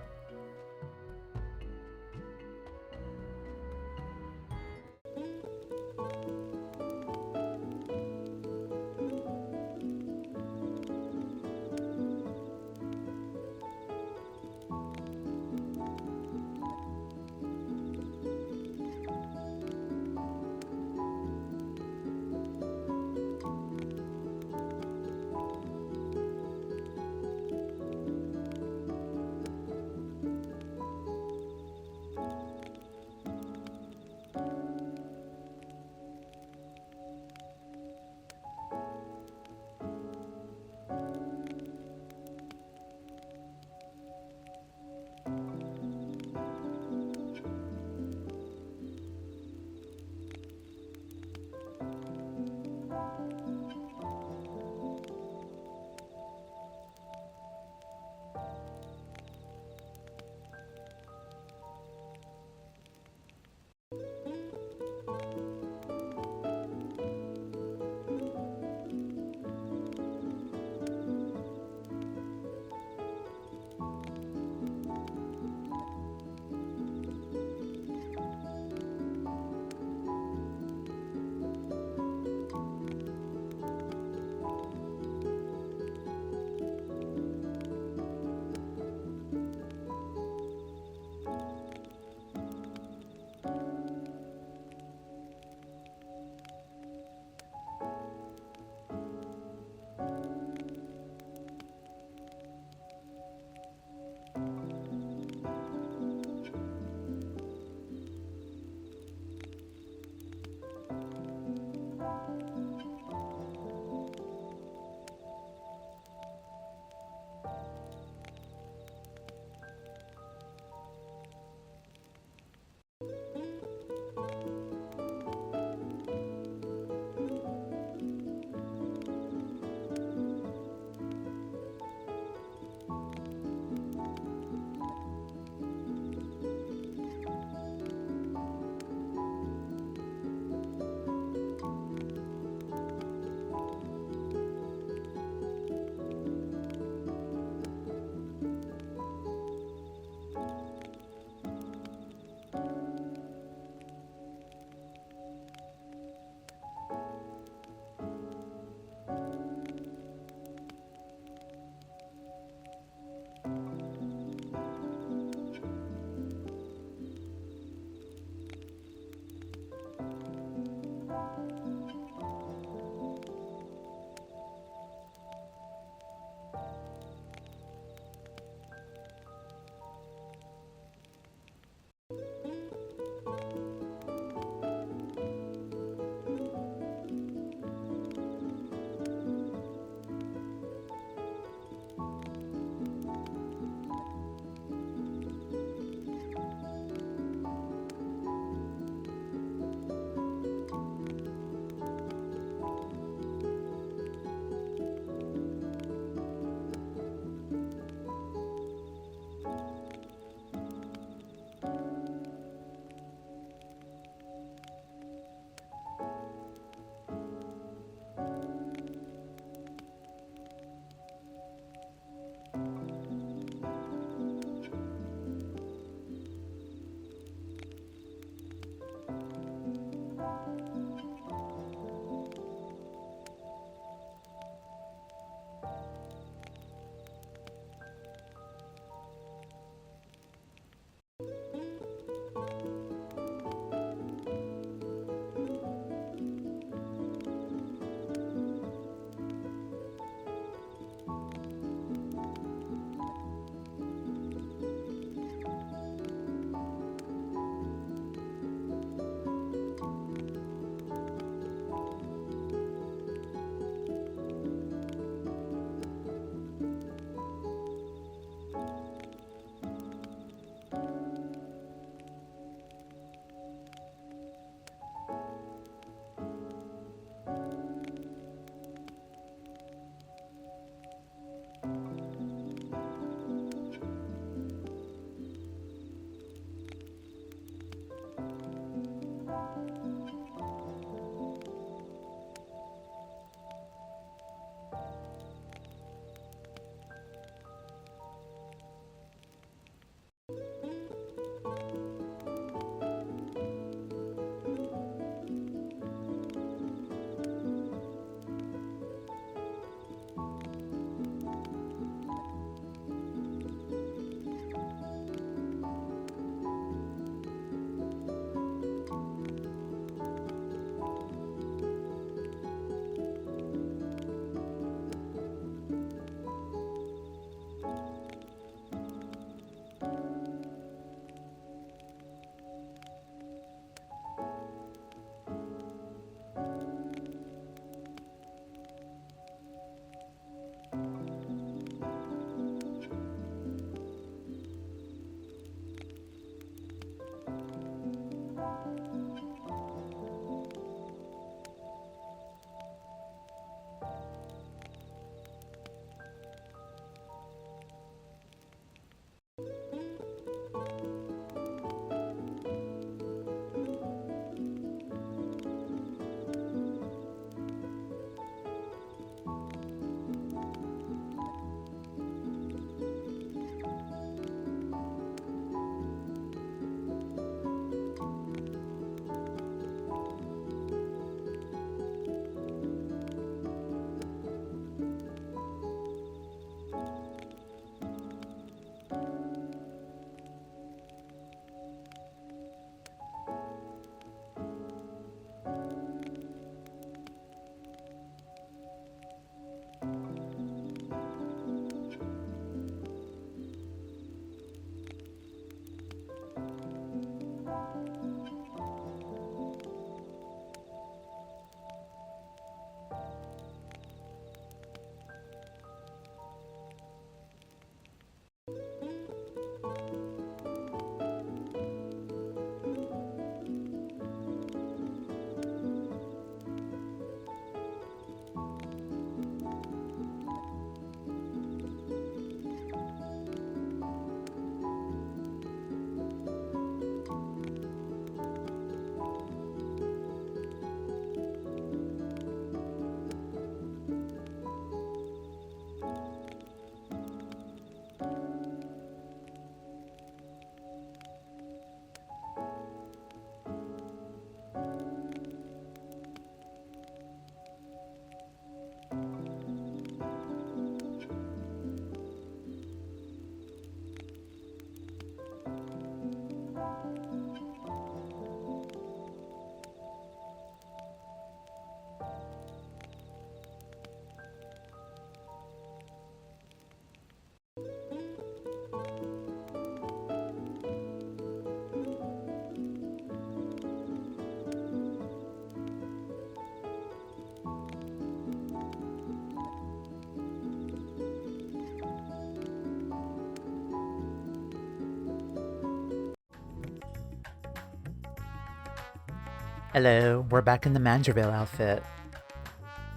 Hello, we're back in the Manderville outfit.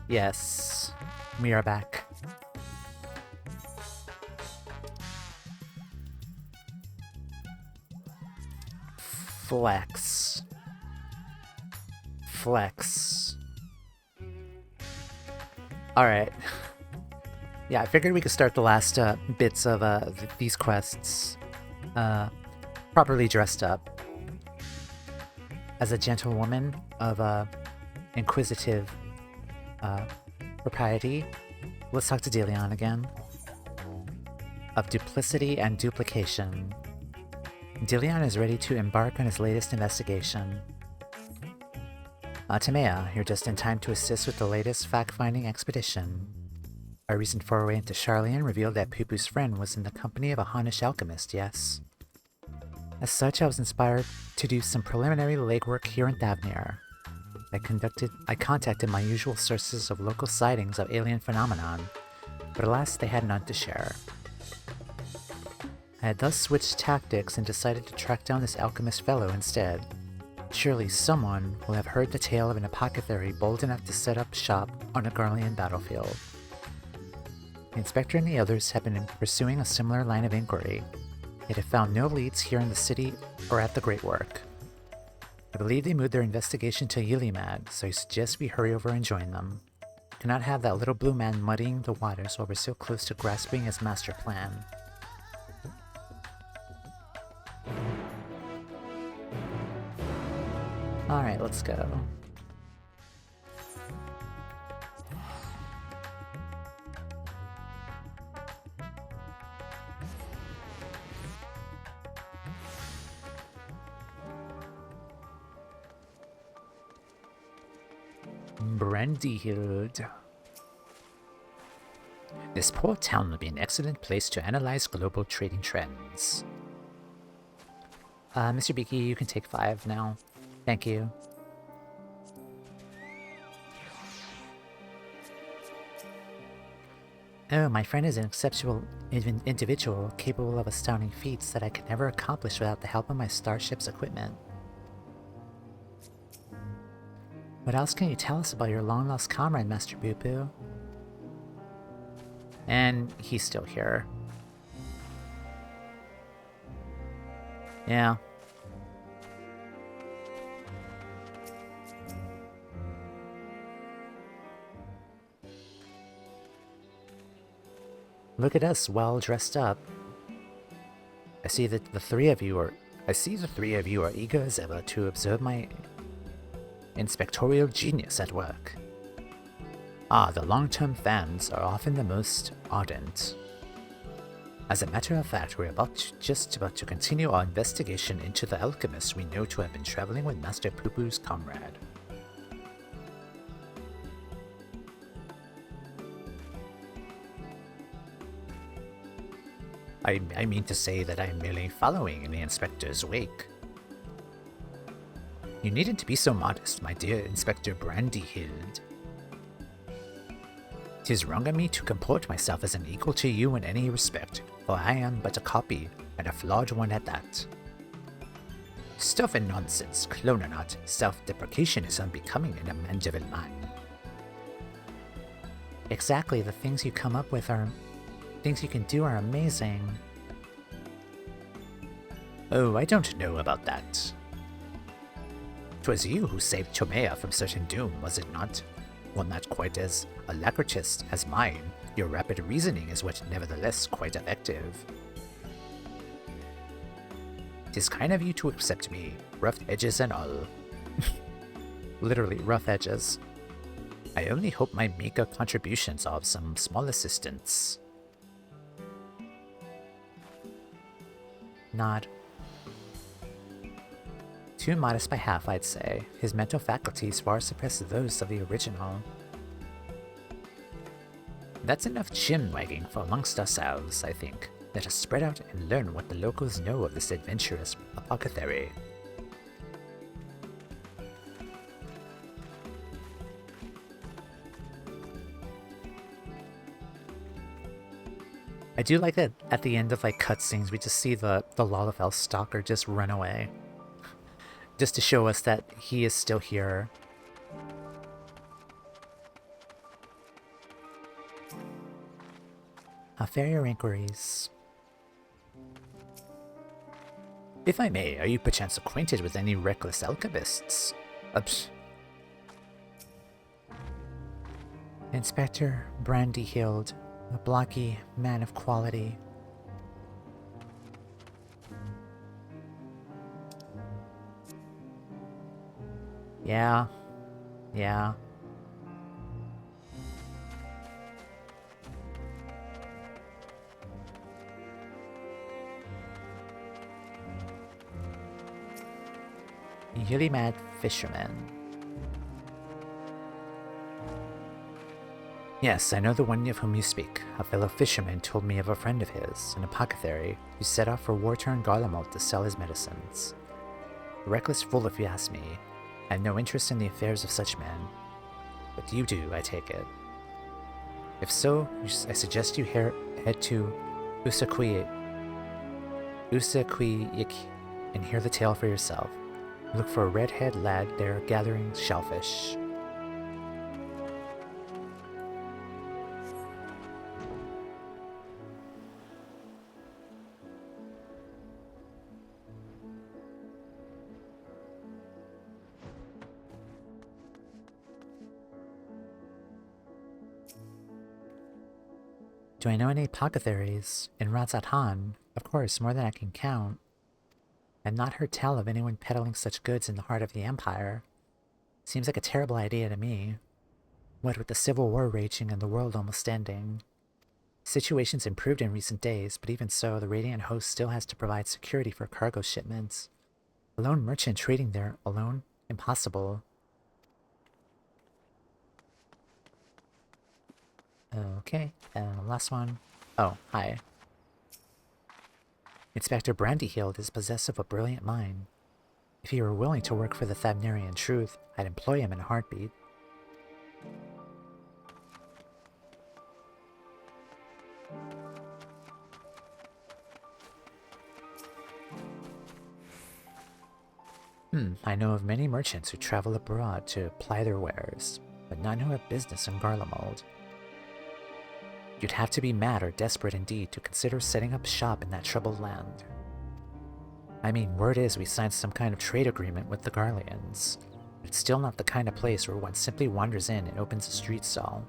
Yes, we are back. Flex. Flex. Alright. Yeah, I figured we could start the last bits of these quests properly dressed up. As a gentlewoman of inquisitive propriety, let's talk to Delion again. Of duplicity and duplication. Delion is ready to embark on his latest investigation. Timea, you're just in time to assist with the latest fact-finding expedition. Our recent foray into Charlian revealed that Pupu's friend was in the company of a Hanish alchemist, yes? As such, I was inspired to do some preliminary legwork here in Thavnir. I contacted my usual sources of local sightings of alien phenomenon, but alas, they had none to share. I had thus switched tactics and decided to track down this alchemist fellow instead. Surely someone will have heard the tale of an apothecary bold enough to set up shop on a Garlean battlefield. The inspector and the others have been pursuing a similar line of inquiry, yet have found no leads here in the city or at the Great Work. I believe they moved their investigation to Yilimad, so I suggest we hurry over and join them. Cannot have that little blue man muddying the waters while we're so close to grasping his master plan. Alright, let's go. Brandyhild. This port town will be an excellent place to analyze global trading trends. Mr. Beaky, you can take 5 now. Thank you. Oh, my friend is an exceptional individual capable of astounding feats that I could never accomplish without the help of my starship's equipment. What else can you tell us about your long-lost comrade, Master Boo-Boo? And he's still here. Yeah. Look at us, well dressed up. I see that the three of you are eager as ever to observe my inspectorial genius at work. Ah, the long-term fans are often the most ardent. As a matter of fact, we're just about to continue our investigation into the alchemist we know to have been traveling with Master Poo-Poo's comrade. I mean to say that I'm merely following in the inspector's wake. You needn't be so modest, my dear Inspector Brandyhild. 'Tis wrong of me to comport myself as an equal to you in any respect, for I am but a copy, and a flawed one at that. Stuff and nonsense, clone or not, self-deprecation is unbecoming in a Mandeville man. Exactly, the things you come up with are... things you can do are amazing. Oh, I don't know about that. 'Twas you who saved Tomea from certain doom, was it not? Well, not quite as alacritous as mine. Your rapid reasoning is what nevertheless quite effective. 'Tis kind of you to accept me, rough edges and all. Literally, rough edges. I only hope my meager contributions are of some small assistance. Nod. Too modest by half, I'd say. His mental faculties far surpass those of the original. That's enough chin-wagging for amongst ourselves, I think. Let us spread out and learn what the locals know of this adventurous apothecary. I do like that at the end of like cutscenes we just see the Lalafell stalker just run away. just to show us that he is still here. I'll fare your inquiries. If I may, are you perchance acquainted with any reckless alchemists? Oops. Inspector Brandyhild, a blocky man of quality. Yeah. Really mad fisherman. Yes, I know the one of whom you speak. A fellow fisherman told me of a friend of his, an apothecary, who set off for war-torn Garlemald to sell his medicines. A reckless fool, if you ask me. I have no interest in the affairs of such men. But you do, I take it. If so, I suggest you head to Usakuyik and hear the tale for yourself. Look for a red-haired lad there gathering shellfish. Do I know any apothecaries in Razathan? Of course, more than I can count. I've not heard tell of anyone peddling such goods in the heart of the Empire. Seems like a terrible idea to me. What with the Civil War raging and the world almost ending. Situation's improved in recent days, but even so, the Radiant Host still has to provide security for cargo shipments. A lone merchant trading there alone? Impossible. Okay, last one. Oh, hi. Inspector Brandyhild is possessed of a brilliant mind. If he were willing to work for the Thabnerian Truth, I'd employ him in a heartbeat. I know of many merchants who travel abroad to ply their wares, but none who have business in Garlemald. You'd have to be mad or desperate indeed to consider setting up shop in that troubled land. I mean, word is we signed some kind of trade agreement with the Garleans. It's still not the kind of place where one simply wanders in and opens a street stall.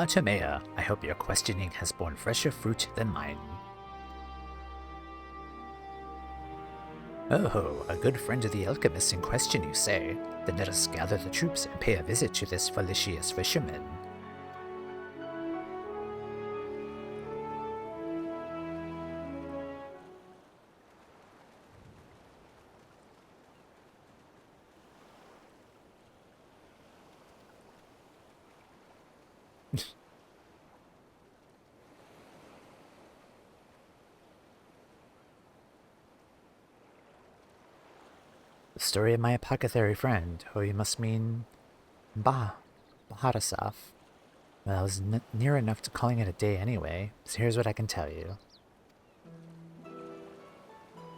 Tamea, I hope your questioning has borne fresher fruit than mine. Oh, a good friend of the alchemist in question, you say? Then let us gather the troops and pay a visit to this fallacious fisherman. The story of my apothecary friend, oh, you must mean Bahadasaf. Well, I was near enough to calling it a day anyway, so here's what I can tell you.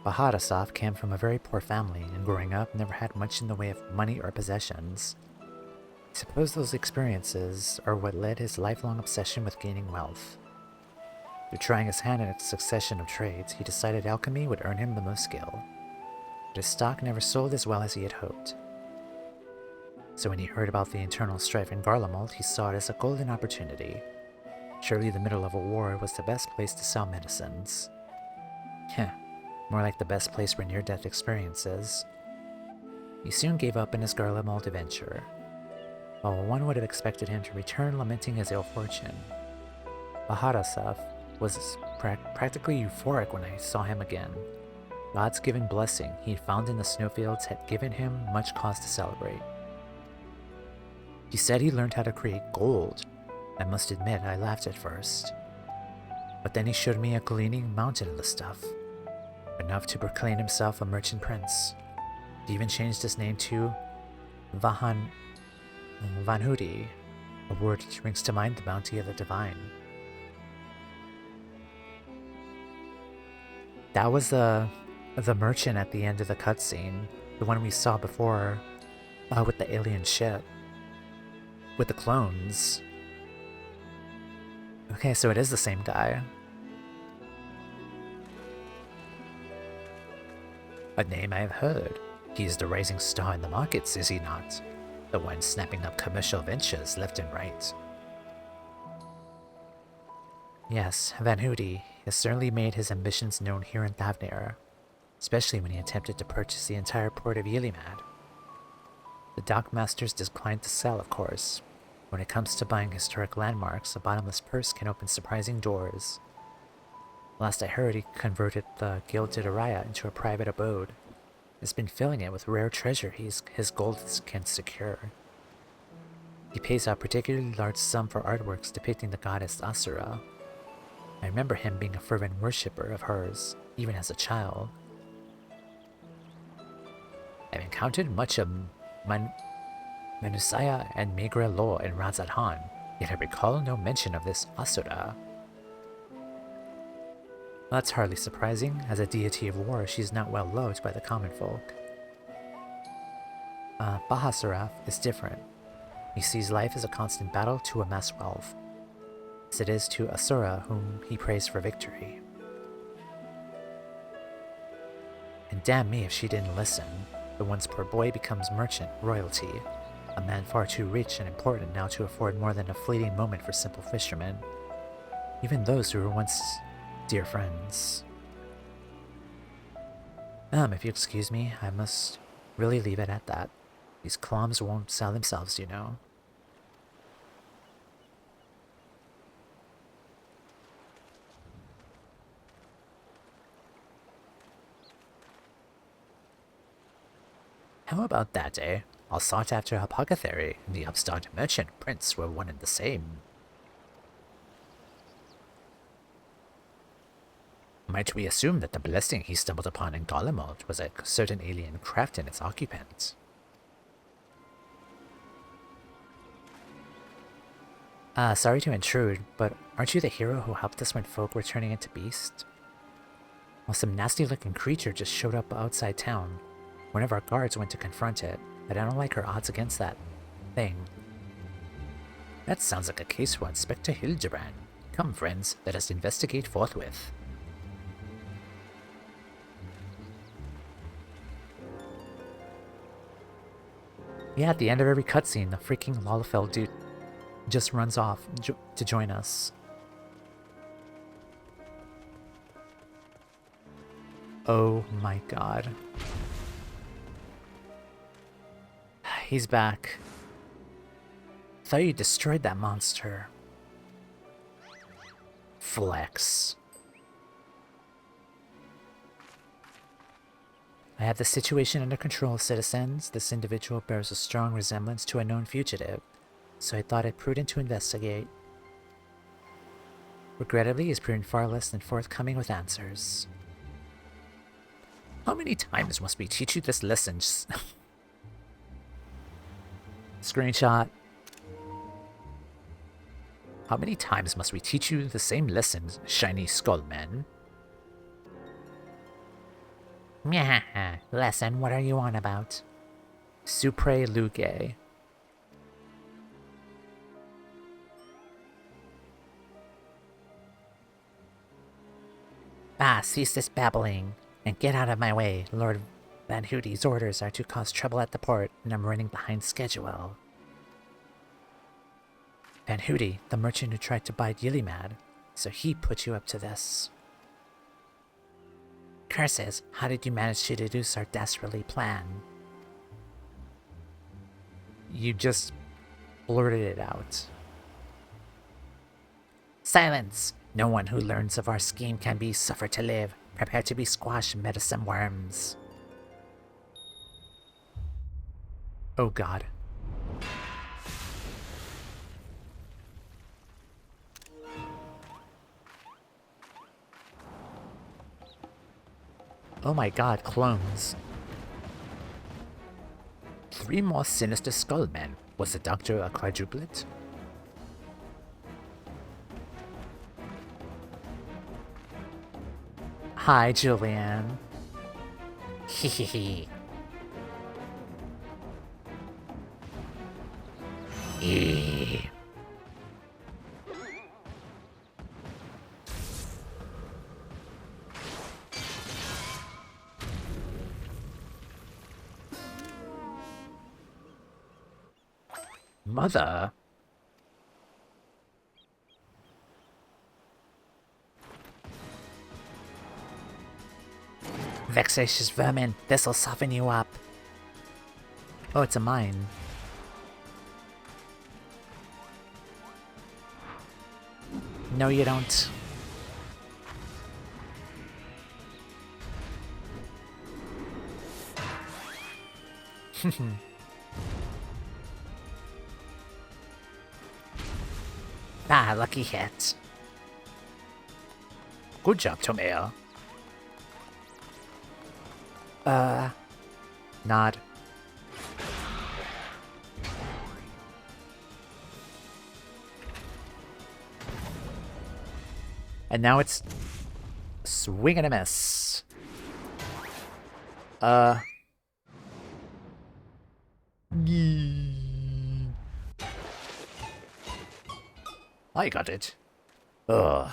Bahadasaf came from a very poor family, and growing up never had much in the way of money or possessions. I suppose those experiences are what led his lifelong obsession with gaining wealth. Through trying his hand at a succession of trades, he decided alchemy would earn him the most skill. But his stock never sold as well as he had hoped. So when he heard about the internal strife in Garlemald, he saw it as a golden opportunity. Surely the middle of a war was the best place to sell medicines. Heh, more like the best place for near-death experiences. He soon gave up in his Garlemald adventure. While one would have expected him to return lamenting his ill fortune, Bahadasaf was practically euphoric when I saw him again. God's given blessing he'd found in the snowfields had given him much cause to celebrate. He said he learned how to create gold. I must admit I laughed at first. But then he showed me a gleaming mountain of the stuff, enough to proclaim himself a merchant prince. He even changed his name to Vanhudi, a word which brings to mind the bounty of the divine. That was the merchant at the end of the cutscene, the one we saw before, with the alien ship, with the clones. Okay, so it is the same guy. A name I have heard. He is the rising star in the markets, is he not? The one snapping up commercial ventures left and right. Yes, Van Hoody has certainly made his ambitions known here in Thavnair, especially when he attempted to purchase the entire port of Ylimad. The dockmasters declined to sell, of course. When it comes to buying historic landmarks, a bottomless purse can open surprising doors. Last I heard, he converted the Gilded Araya into a private abode. Has been filling it with rare treasure his gold can secure. He pays a particularly large sum for artworks depicting the goddess Asura. I remember him being a fervent worshipper of hers, even as a child. I've encountered much of Manusaya and Megra law in Razad Han, yet I recall no mention of this Asura. Well, that's hardly surprising. As a deity of war, she is not well loved by the common folk. Bahasurath is different. He sees life as a constant battle to amass wealth, as it is to Asura, whom he prays for victory. And damn me if she didn't listen. The once poor boy becomes merchant royalty, a man far too rich and important now to afford more than a fleeting moment for simple fishermen, even those who were once dear friends. If you excuse me, I must really leave it at that. These cloms won't sell themselves, you know. How about that, eh? All sought after apothecary and the upstart merchant prince were one and the same. Might we assume that the blessing he stumbled upon in Golemald was a certain alien craft and its occupant? Sorry to intrude, but aren't you the hero who helped us when folk were turning into beasts? Well, some nasty-looking creature just showed up outside town. One of our guards went to confront it, but I don't like her odds against that thing. That sounds like a case for Inspector Hildibrand. Come, friends, let us investigate forthwith. Yeah, at the end of every cutscene, the freaking Lalafell dude just runs off to join us. Oh my god. He's back. Thought you destroyed that monster. Flex. I have the situation under control, citizens. This individual bears a strong resemblance to a known fugitive, so I thought it prudent to investigate. Regrettably, he's proven far less than forthcoming with answers. How many times must we teach you this lesson? Screenshot. How many times must we teach you the same lessons, shiny skullmen? Meh, lesson, what are you on about? Supre Luge. Cease this babbling, and get out of my way. Lord Van Hoody's orders are to cause trouble at the port, and I'm running behind schedule. Van Hoody, the merchant who tried to buy Ylimad, so he put you up to this. Curses, how did you manage to deduce our dastardly plan? You just blurted it out. Silence! No one who learns of our scheme can be suffered to live. Prepare to be squashed, medicine worms. Oh god. Oh my god, clones. 3 more sinister skullmen. Was the doctor a quadruplet? Hi, Julian. Hehehe. Mother? Vexatious vermin, this'll soften you up. Oh, it's a mine. No, you don't. Ah, lucky hit. Good job, Tomeo. Nod. And now it's swing and a miss. I got it. Ugh.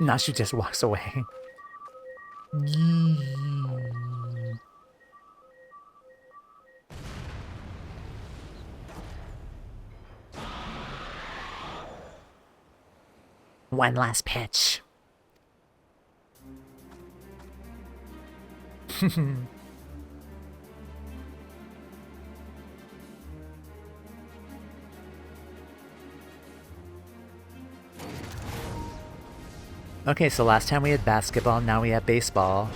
Now she just walks away. One last pitch. Okay, so last time we had basketball, now we have baseball.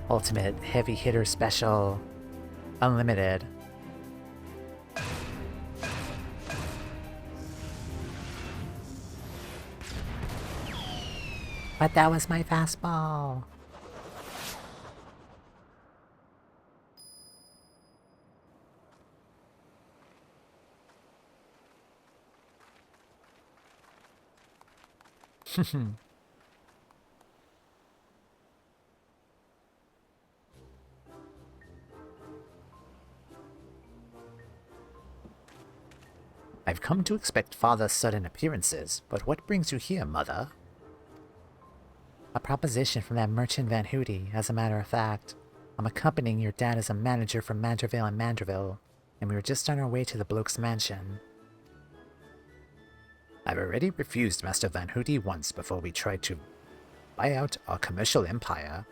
Ultimate heavy hitter special. Unlimited. But that was my fastball. I've come to expect father's sudden appearances, but what brings you here, mother? A proposition from that merchant Van Hootie, as a matter of fact. I'm accompanying your dad as a manager from Mandravale and Mandraville, and we were just on our way to the bloke's mansion. I've already refused Master Van Hootie once before we tried to buy out our commercial empire.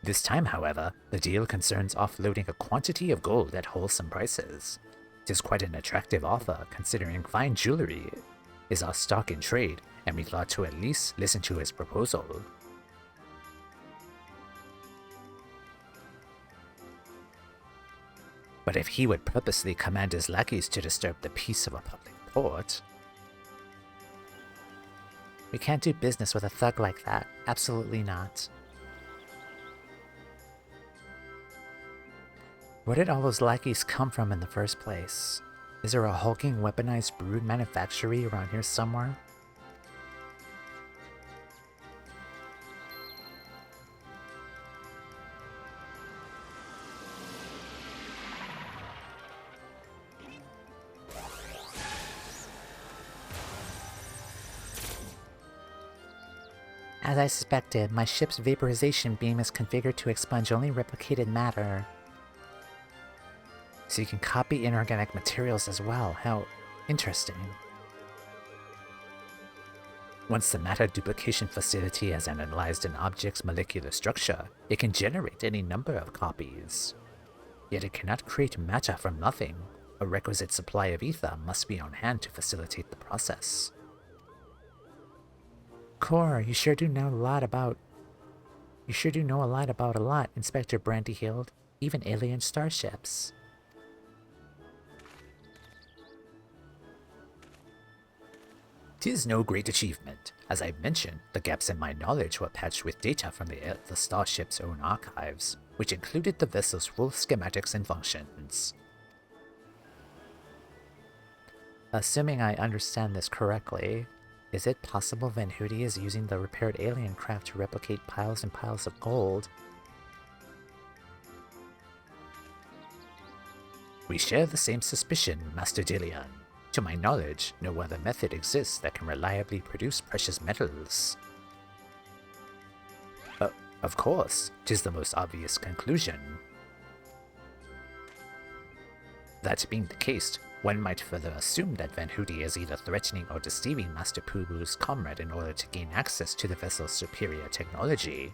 This time, however, the deal concerns offloading a quantity of gold at wholesome prices. It is quite an attractive offer, considering fine jewelry is our stock in trade, and we thought to at least listen to his proposal. But if he would purposely command his lackeys to disturb the peace of a public port... We can't do business with a thug like that. Absolutely not. Where did all those lackeys come from in the first place? Is there a hulking weaponized brood manufactory around here somewhere? As I suspected, my ship's vaporization beam is configured to expunge only replicated matter. So you can copy inorganic materials as well. How interesting. Once the matter duplication facility has analyzed an object's molecular structure, it can generate any number of copies. Yet it cannot create matter from nothing. A requisite supply of ether must be on hand to facilitate the process. Core, you sure do know a lot about a lot, Inspector Brandyhild, even alien starships. "'Tis no great achievement. As I've mentioned, the gaps in my knowledge were patched with data from the starship's own archives, which included the vessel's full schematics and functions." Assuming I understand this correctly, is it possible Van Hootie is using the repaired alien craft to replicate piles and piles of gold? "We share the same suspicion, Master Dillion. To my knowledge, no other method exists that can reliably produce precious metals." Of course, 'tis the most obvious conclusion." "That being the case, one might further assume that Van Hootie is either threatening or deceiving Master Pooh's comrade in order to gain access to the vessel's superior technology."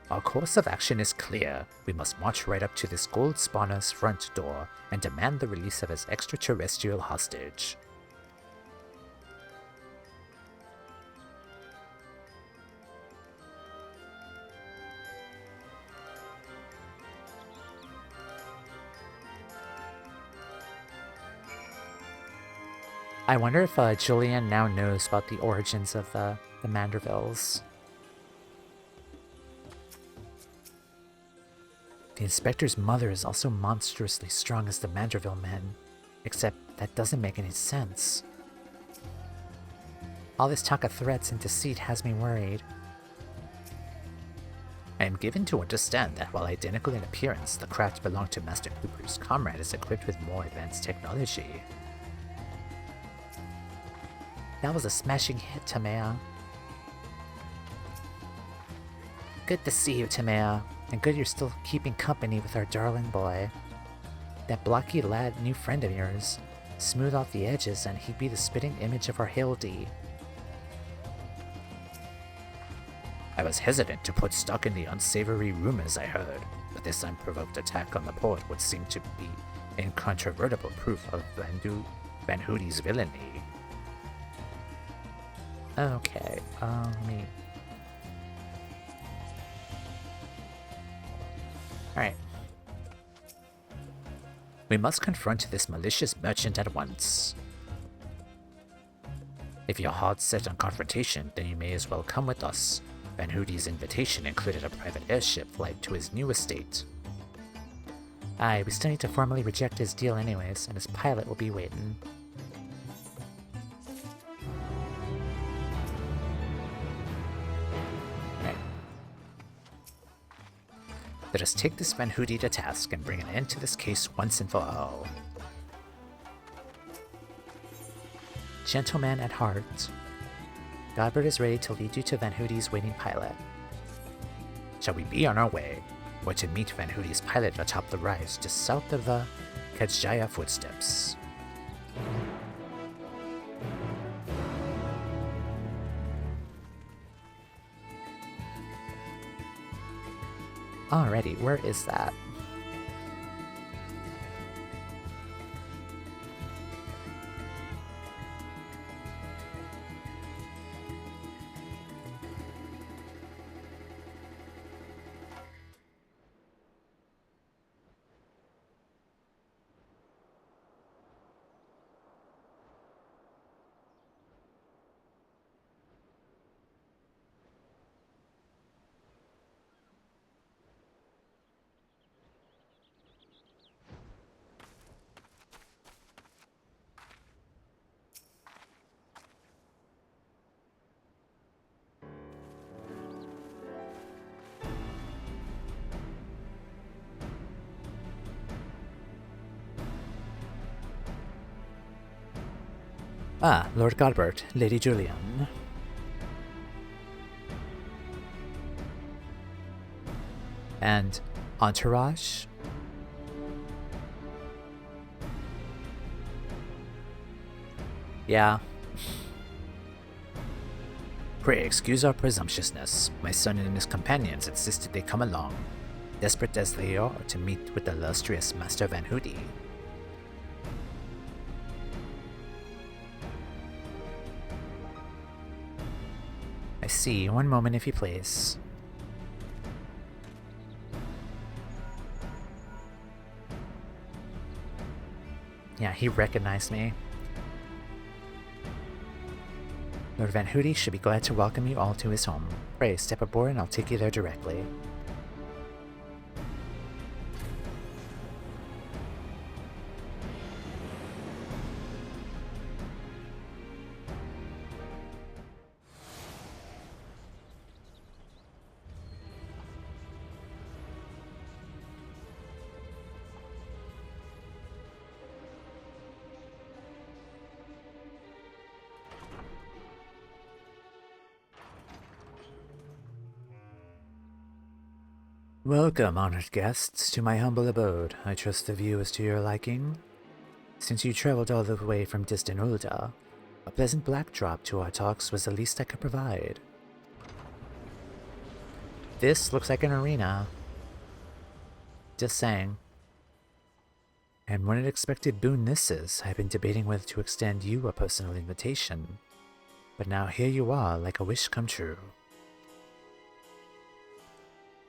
"Our course of action is clear. We must march right up to this gold spawner's front door and demand the release of his extraterrestrial hostage." I wonder if Julian now knows about the origins of the Mandervilles. The Inspector's mother is also monstrously strong as the Manderville men, except that doesn't make any sense. All this talk of threats and deceit has me worried. "I am given to understand that while identical in appearance, the craft belonged to Master Cooper's comrade is equipped with more advanced technology." That was a smashing hit, Tamea. Good to see you, Tamea, and good you're still keeping company with our darling boy. That blocky lad, new friend of yours, smooth off the edges and he'd be the spitting image of our Hildy. "I was hesitant to put stock in the unsavory rumors I heard, but this unprovoked attack on the port would seem to be incontrovertible proof of Van Hootie's villainy." Okay, me. Alright. "We must confront this malicious merchant at once. If you're hard set on confrontation, then you may as well come with us. Van Hootie's invitation included a private airship flight to his new estate." Aye, we still need to formally reject his deal anyways, and his pilot will be waiting. Let us take this Van Hootie to task and bring an end to this case once and for all. Gentleman at heart, Godbert is ready to lead you to Van Hootie's waiting pilot. Shall we be on our way? We're to meet Van Hootie's pilot atop the rise just south of the Kajaya footsteps. Alrighty, where is that? Ah, Lord Godbert, Lady Julian. And entourage? Yeah. Pray excuse our presumptuousness. My son and his companions insisted they come along, desperate as they are to meet with the illustrious Master Van Hoody. I see. One moment, if you please. Yeah, he recognized me. Lord Van Hoody should be glad to welcome you all to his home. Pray, step aboard and I'll take you there directly. Welcome, honored guests, to my humble abode. I trust the view is to your liking. Since you traveled all the way from distant Ulda, a pleasant backdrop to our talks was the least I could provide. This looks like an arena. Just saying. And what an unexpected boon this is. I've been debating whether to extend you a personal invitation. But now here you are, like a wish come true.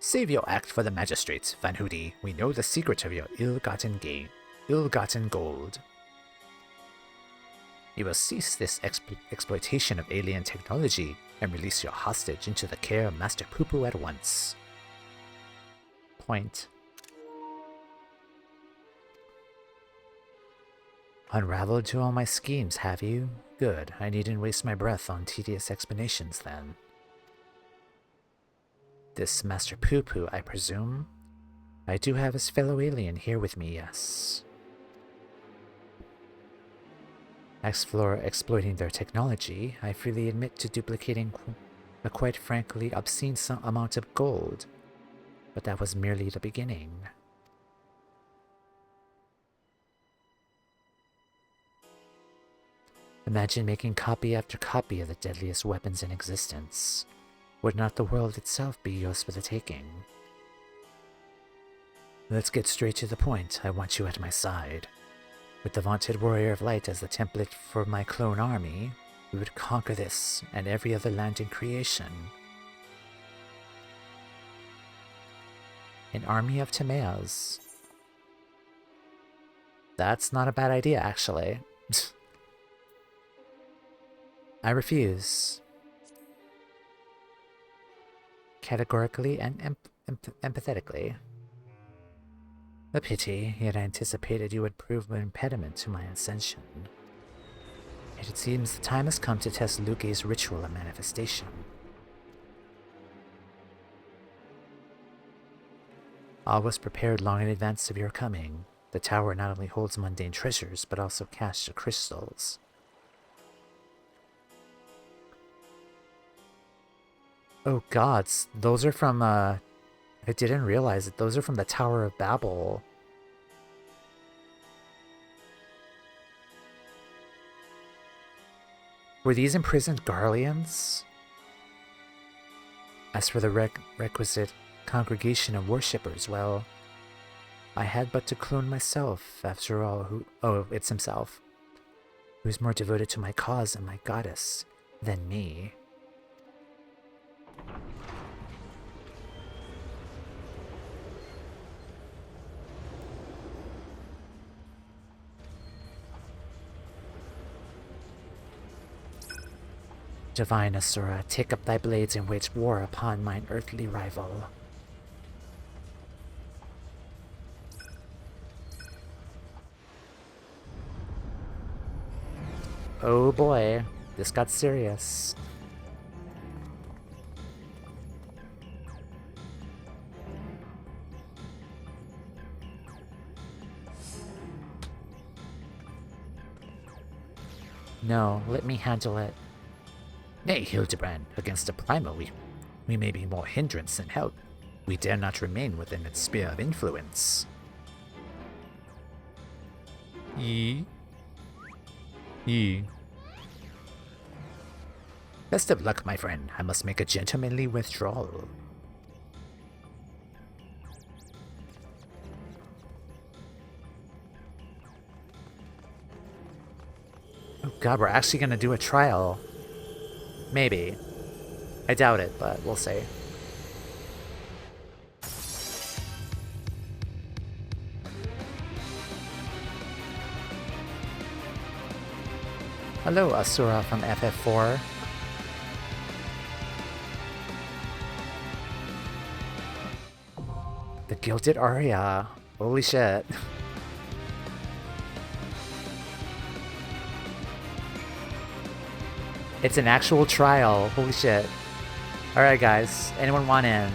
Save your act for the magistrates, Van Hoody. We know the secret of your ill-gotten gold. You will cease this exploitation of alien technology and release your hostage into the care of Master Poo-Poo at once. Point. Unraveled to all my schemes, have you? Good. I needn't waste my breath on tedious explanations then. This Master Poo-Poo, I presume? I do have his fellow alien here with me, yes. Exploiting their technology, I freely admit to duplicating a quite frankly obscene amount of gold. But that was merely the beginning. Imagine making copy after copy of the deadliest weapons in existence. Would not the world itself be yours for the taking? Let's get straight to the point. I want you at my side. With the vaunted Warrior of Light as the template for my clone army, we would conquer this and every other land in creation. An army of Timaeus. That's not a bad idea, actually. I refuse. Categorically and empathetically. A pity, yet I anticipated you would prove an impediment to my ascension. Yet it seems the time has come to test Luke's ritual of manifestation. All was prepared long in advance of your coming. The tower not only holds mundane treasures, but also caches crystals. Oh gods, those are from, I didn't realize that those are from the Tower of Babel. Were these imprisoned Garleans? As for the requisite congregation of worshippers, well, I had but to clone myself, after all, it's himself. Who's more devoted to my cause and my goddess than me? Divine Asura, take up thy blades and wage war upon mine earthly rival. Oh boy, this got serious. No, let me handle it. Nay, Hildibrand, against a primal we may be more hindrance than help. We dare not remain within its sphere of influence. Yee. Best of luck, my friend. I must make a gentlemanly withdrawal. Oh god, we're actually gonna do a trial. Maybe. I doubt it, but we'll see. Hello, Asura from FF4. The Gilded Aria. Holy shit. It's an actual trial. Holy shit. Alright guys, anyone want in?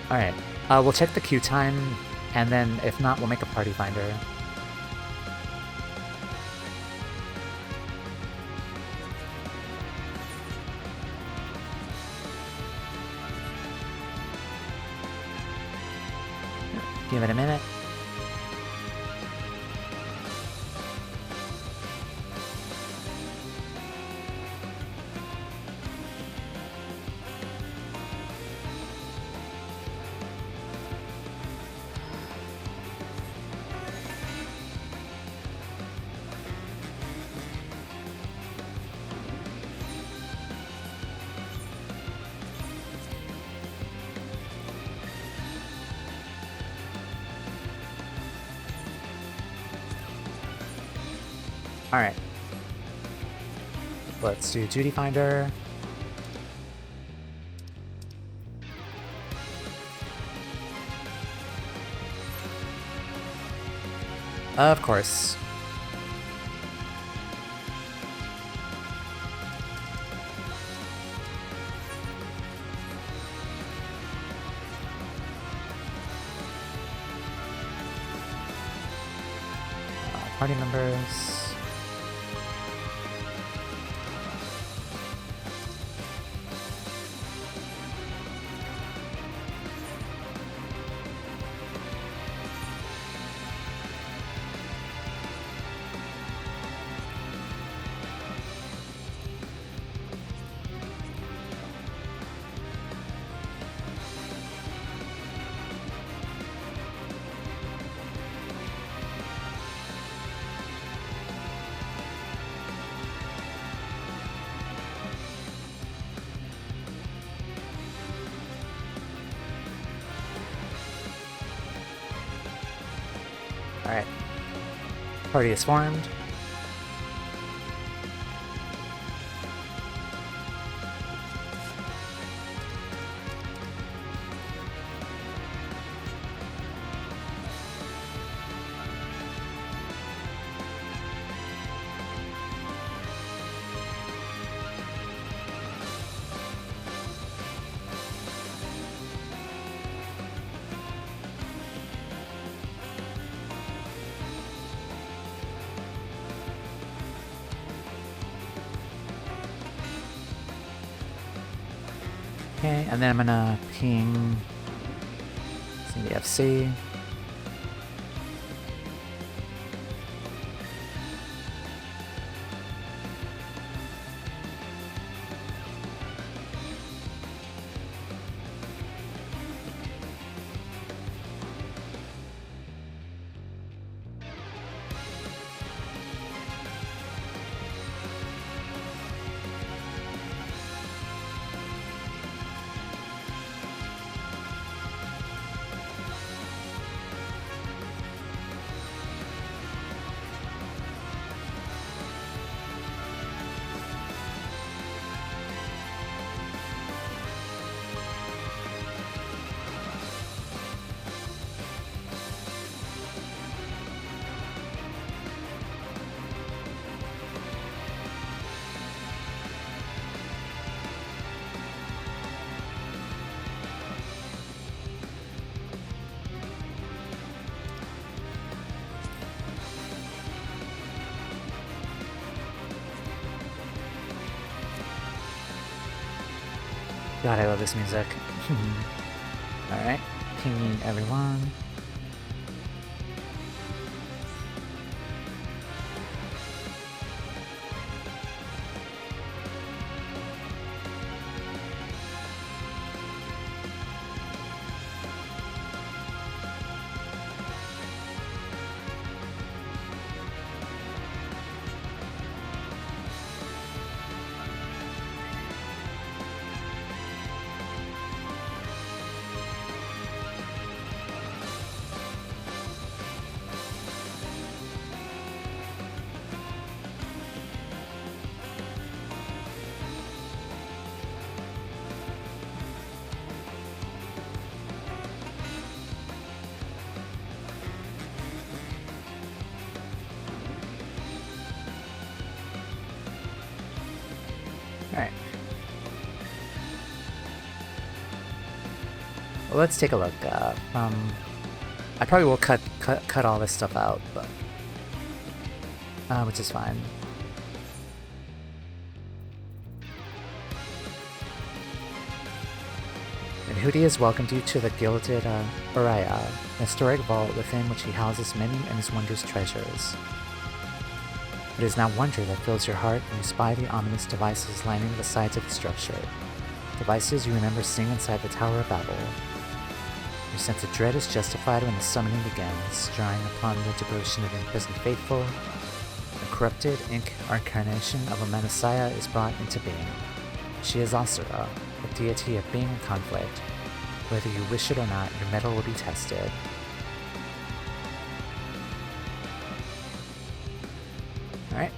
Alright, we'll check the queue time, and then if not, we'll make a party finder. Give it a minute. Alright. Let's do Duty Finder. Of course. Party members. Alright. Party is formed. Okay, and then I'm gonna ping CDFC. God, I love this music. Alright, pinging everyone. Alright. Well, let's take a look. I probably will cut all this stuff out, but which is fine. And Hootie has welcomed you to the Gilded Araya, a historic vault within which he houses many and his wondrous treasures. It is now wonder that fills your heart when you spy the ominous devices lining the sides of the structure. Devices you remember seeing inside the Tower of Babel. Your sense of dread is justified when the summoning begins, drawing upon the devotion of imprisoned faithful. A corrupted incarnation of a Messiah is brought into being. She is Asura, a deity of being and conflict. Whether you wish it or not, your mettle will be tested. Alright.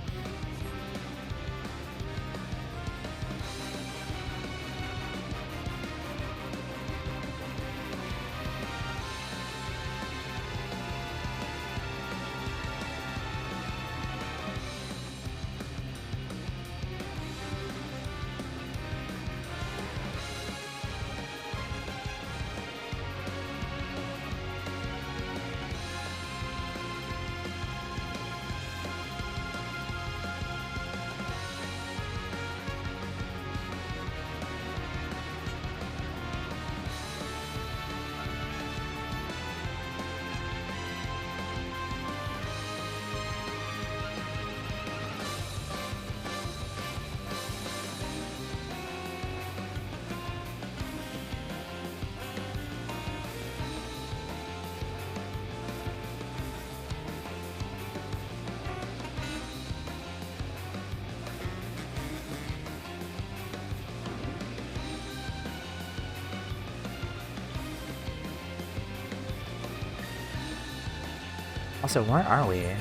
Also, where are we? I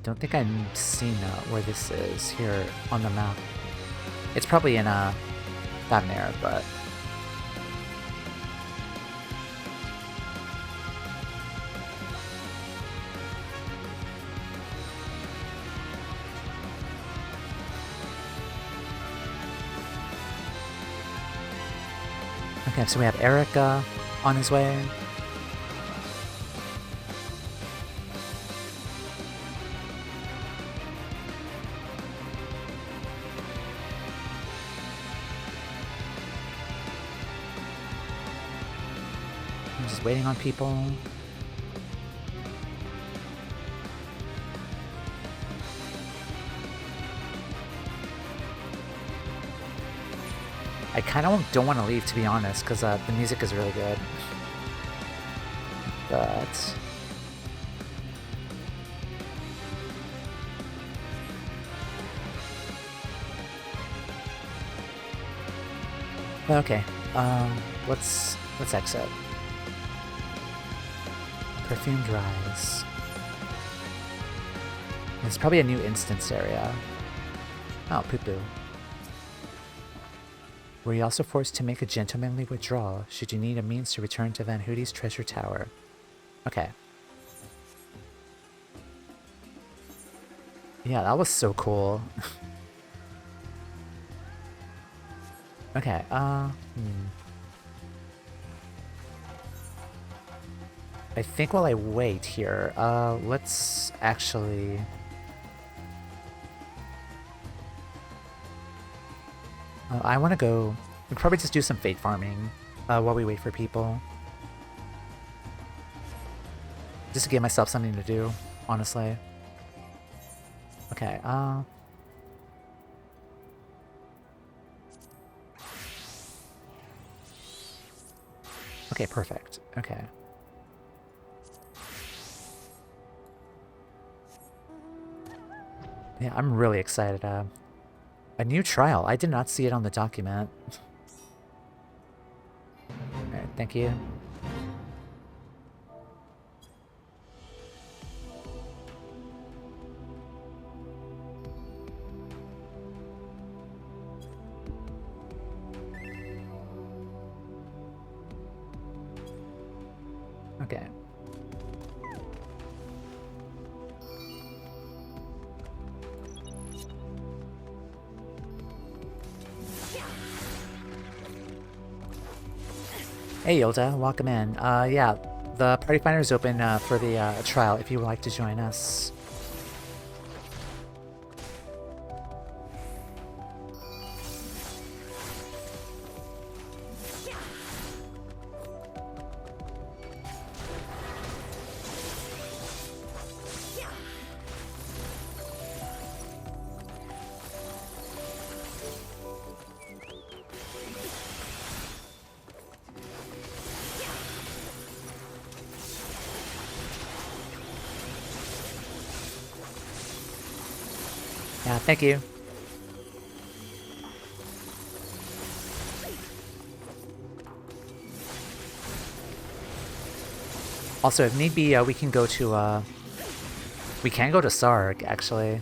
don't think I'm seeing where this is here on the map. It's probably in Thavnair, but okay, so we have Erica on his way. I'm just waiting on people. I kind of don't want to leave, to be honest, because the music is really good. But okay, let's exit. Perfumed Rise. It's probably a new instance area. Oh, poo-poo. Were you also forced to make a gentlemanly withdrawal should you need a means to return to Van Hootie's treasure tower? Okay. Yeah, that was so cool. Okay, I think while I wait here, let's actually... I want to go... We probably just do some fate farming while we wait for people. Just to give myself something to do, honestly. Okay, okay, perfect. Okay. Yeah, I'm really excited. A new trial. I did not see it on the document. Alright, thank you. Okay. Hey Yolda, welcome in. Yeah, the Party Finder is open for the trial if you would like to join us. Yeah, thank you. Also, if need be, we can go to, we can go to Sarg, actually.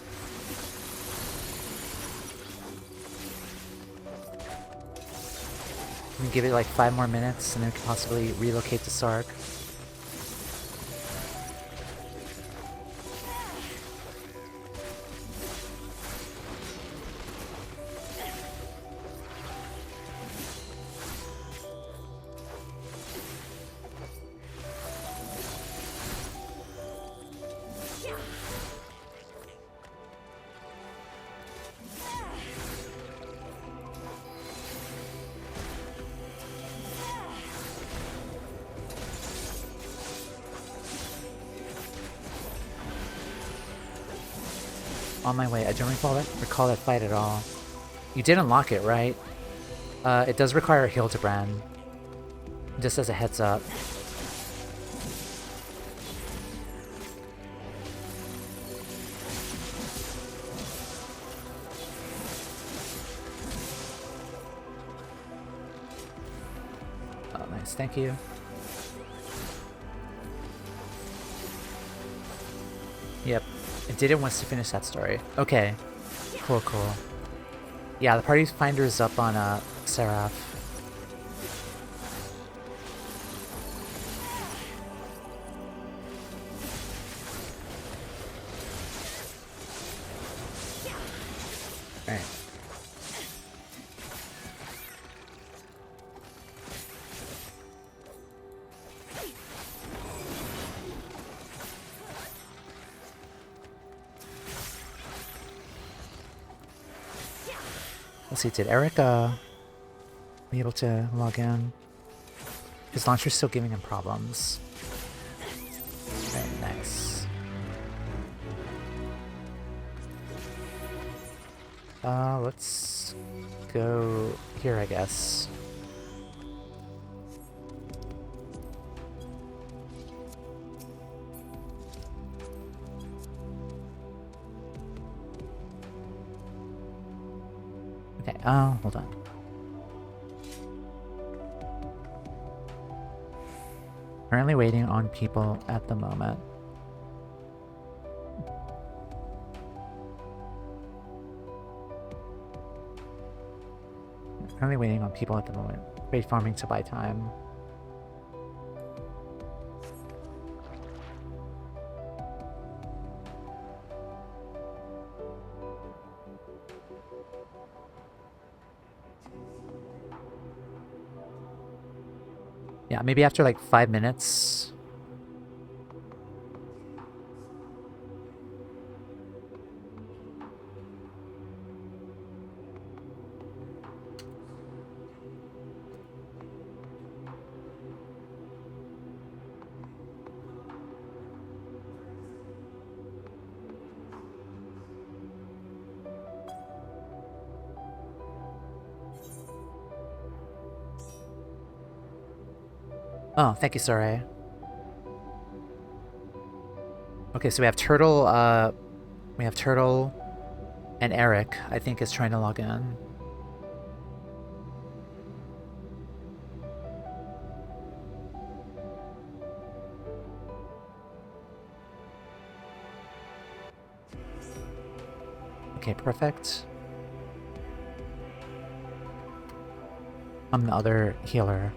We can give it like 5 more minutes, and then we can possibly relocate to Sarg. On my way. I don't recall that fight at all. You did unlock it, right? It does require Hildibrand. Just as a heads up. Oh, nice. Thank you. Yep. It didn't want us to finish that story. Okay. Cool, cool. Yeah, the Party Finder is up on Seraph. Alright. Let's see, did Eric be able to log in? His launcher's still giving him problems. Very nice. Let's go here, I guess. Okay, hold on. Currently waiting on people at the moment. Currently waiting on people at the moment. Wait farming to buy time. Yeah, maybe after like 5 minutes, Oh, thank you, Sorry. Okay, so we have Turtle, and Eric, I think, is trying to log in. Okay, perfect. I'm the other healer.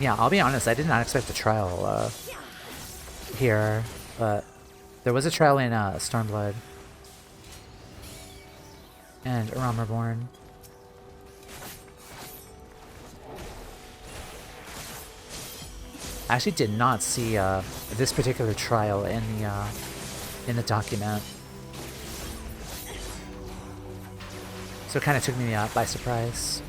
Yeah, I'll be honest, I did not expect a trial here, but there was a trial in Stormblood and Realm Reborn. I actually did not see this particular trial in the document, so it kind of took me by surprise.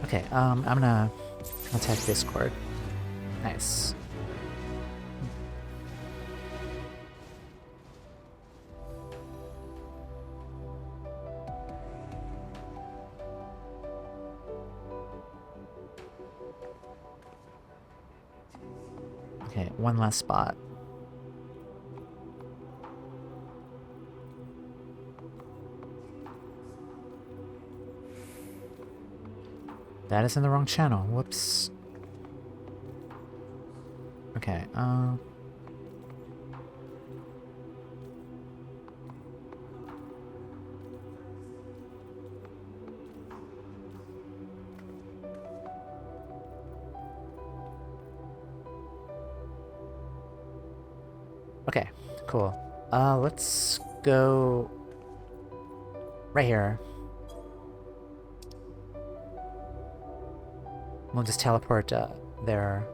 Okay, I'm gonna contact Discord. Nice. Okay, one last spot. That is in the wrong channel. Whoops. Okay, okay, cool. Let's go right here. We'll just teleport there.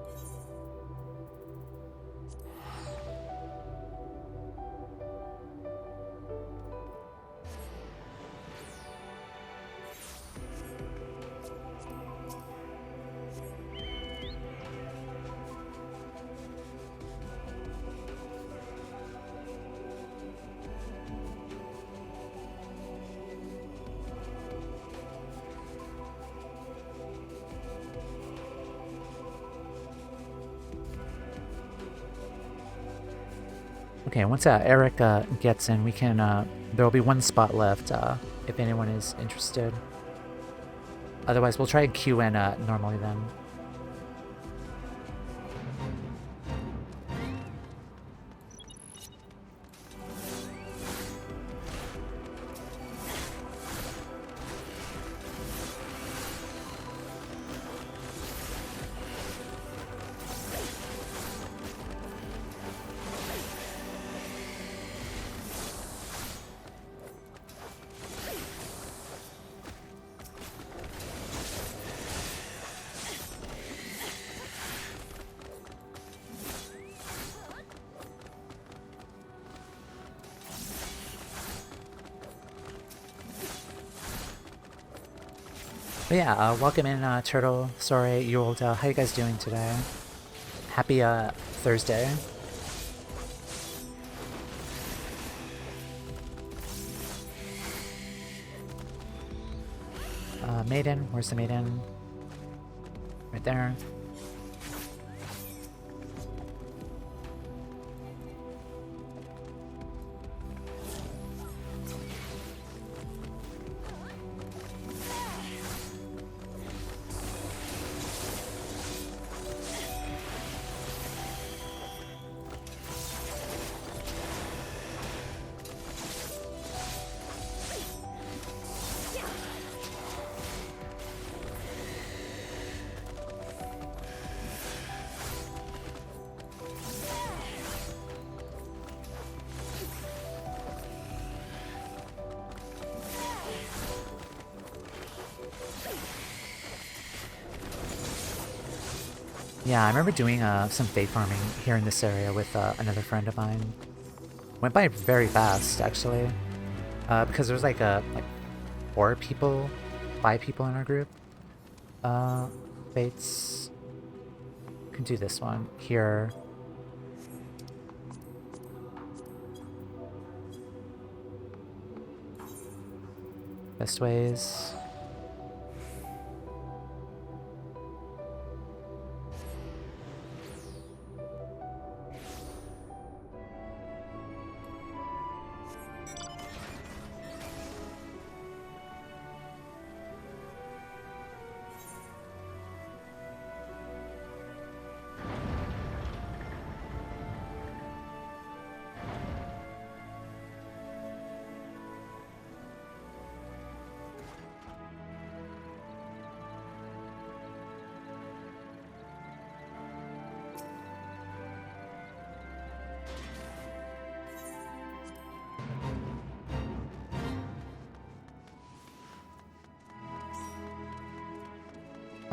Okay, once Eric gets in, we can. There will be one spot left if anyone is interested. Otherwise, we'll try and queue in normally then. But yeah, welcome in, Turtle. Sorry, you old. How you guys doing today? Happy Thursday. Maiden, where's the maiden? Right there. Yeah, I remember doing some fade farming here in this area with another friend of mine. Went by very fast, actually, because there was like 4 people, 5 people in our group. Fates. Can do this one here. Best ways.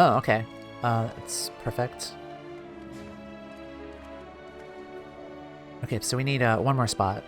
Oh, okay. That's perfect. Okay, so we need one more spot.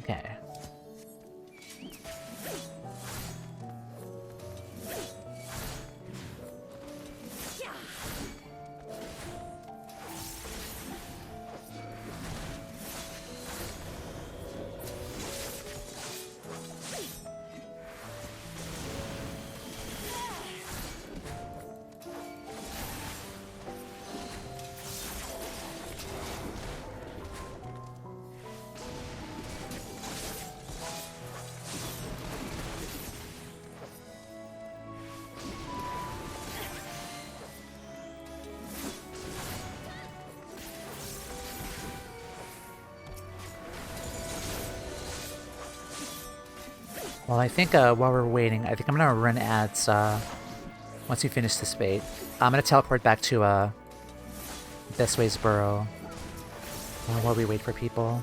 Okay. Well, I think while we're waiting, I think I'm gonna run ads once we finish this bait. I'm gonna teleport back to Best Ways Burrow while we wait for people.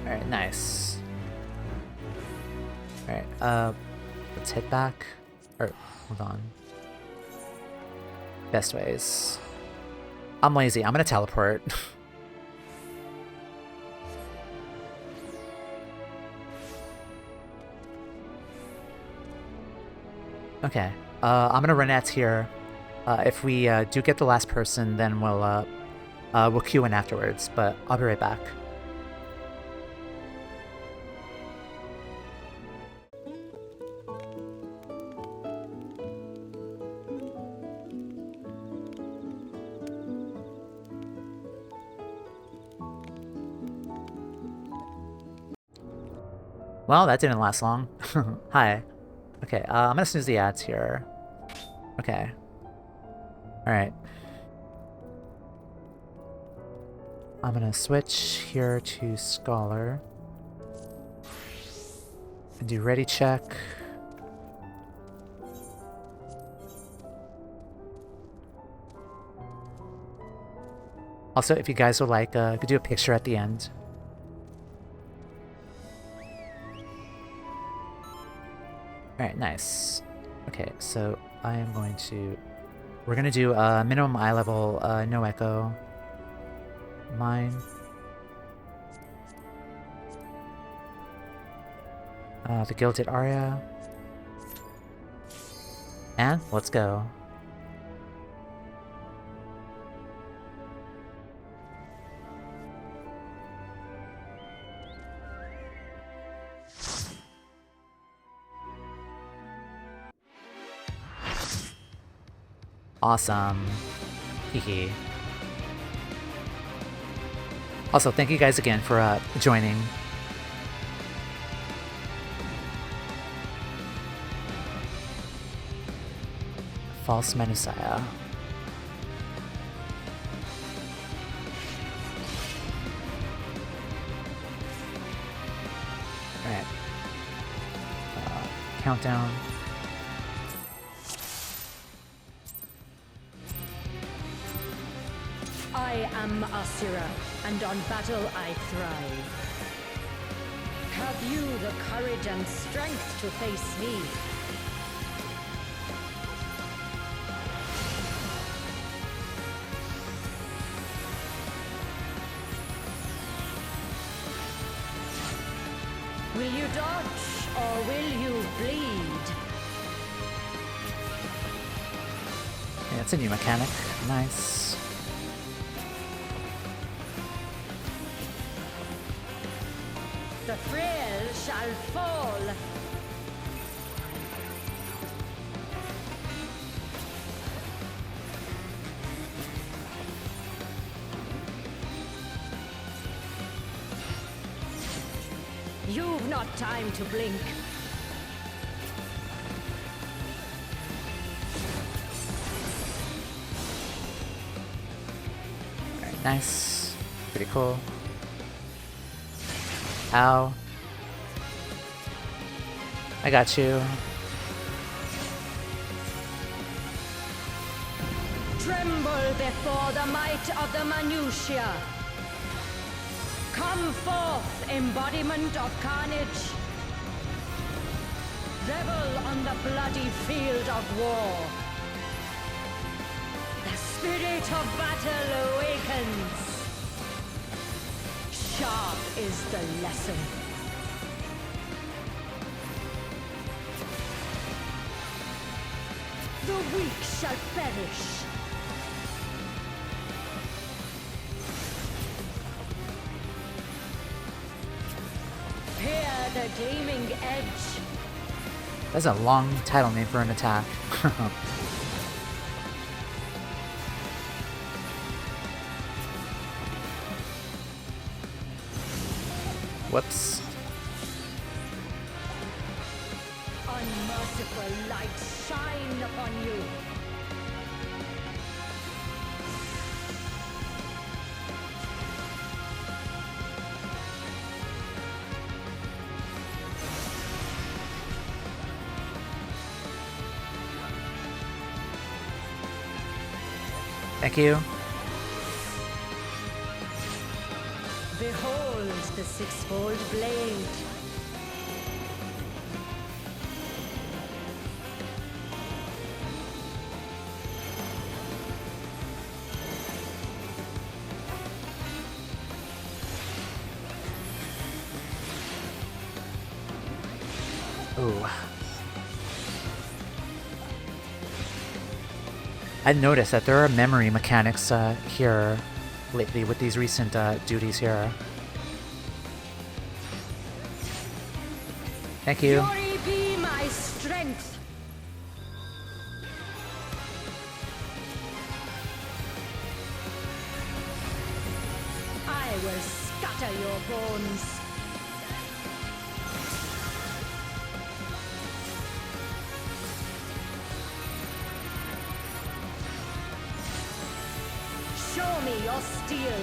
Alright, nice. Alright, let's head back. Or, hold on. Best Ways. I'm lazy, I'm gonna teleport. Okay, I'm gonna run ads here. If we do get the last person, then we'll queue in afterwards, but I'll be right back. Well, that didn't last long. Hi. Okay, I'm gonna snooze the ads here. Okay. Alright. I'm gonna switch here to Scholar. Do ready check. Also, if you guys would like, could do a picture at the end. Alright, nice. Okay, so I am going to... We're going to do a minimum eye level, no echo. Mine. The Gilded Aria. And let's go. Awesome. Hehe. Also, thank you guys again for joining. False Menusaya. Alright. Countdown. I am Asura, and on battle I thrive. Have you the courage and strength to face me? Will you dodge, or will you bleed? Yeah, that's a new mechanic. Nice. The frail shall fall. You've not time to blink. Alright, nice. Pretty cool. Ow. I got you. Tremble before the might of the minutiae. Come forth, embodiment of carnage. Revel on the bloody field of war. The spirit of battle awakens. Sharp is the lesson. The weak shall perish. Hear the gleaming edge. That's a long title name for an attack. Whoops. Unmerciful light shine upon you. Thank you. Behold the six-fold blade. Ooh. I noticed that there are memory mechanics here lately with these recent duties here. Thank you. Glory be my strength. I will scatter your bones. Show me your steel.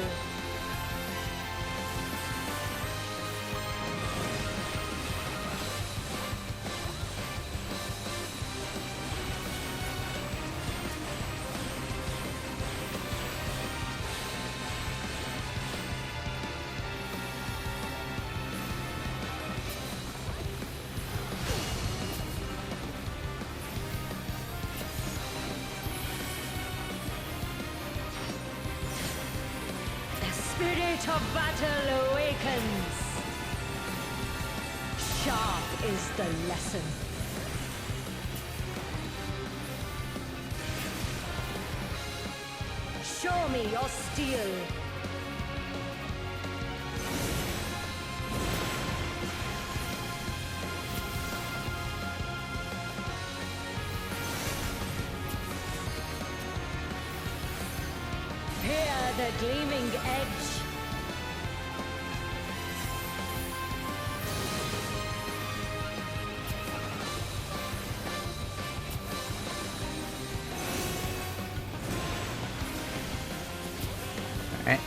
spirit of battle awakens. Sharp is the lesson. Show me your steel. Hear the gleaming edge. Alright.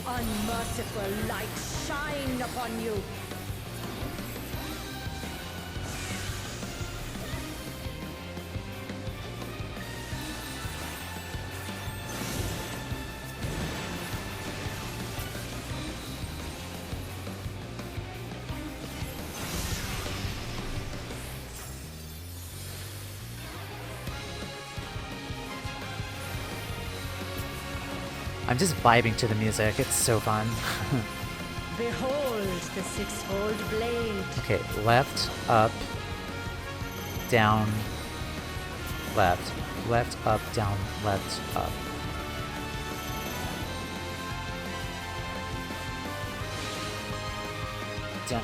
Unmerciful light shine upon you. I'm just vibing to the music. It's so fun. Behold the six-fold blade. Okay, left, up, down, left. Left, up, down, left, up. Down.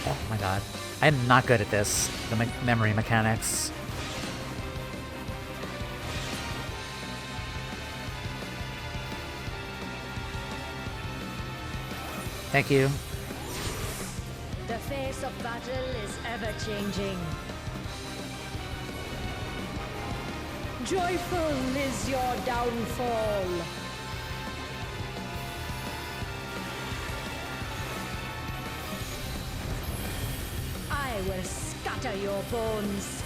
Oh my god. I'm not good at this. The memory mechanics. Thank you. The face of battle is ever changing. Joyful is your downfall. I will scatter your bones.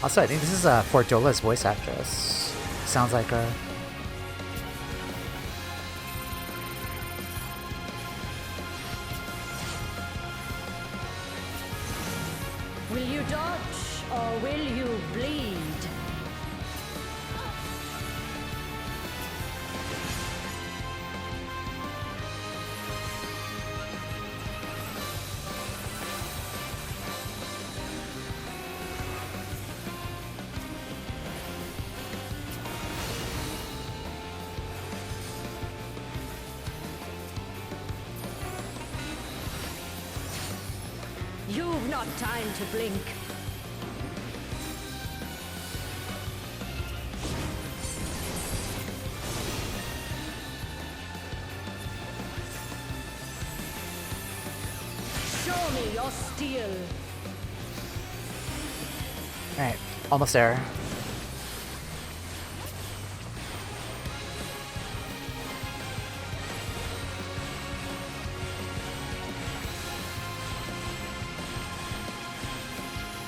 Also, I think this is Fort Dola's voice actress. Sounds like her. Will you dodge or will you bleed? You've not time to blink. Show me your steel. Alright, almost there.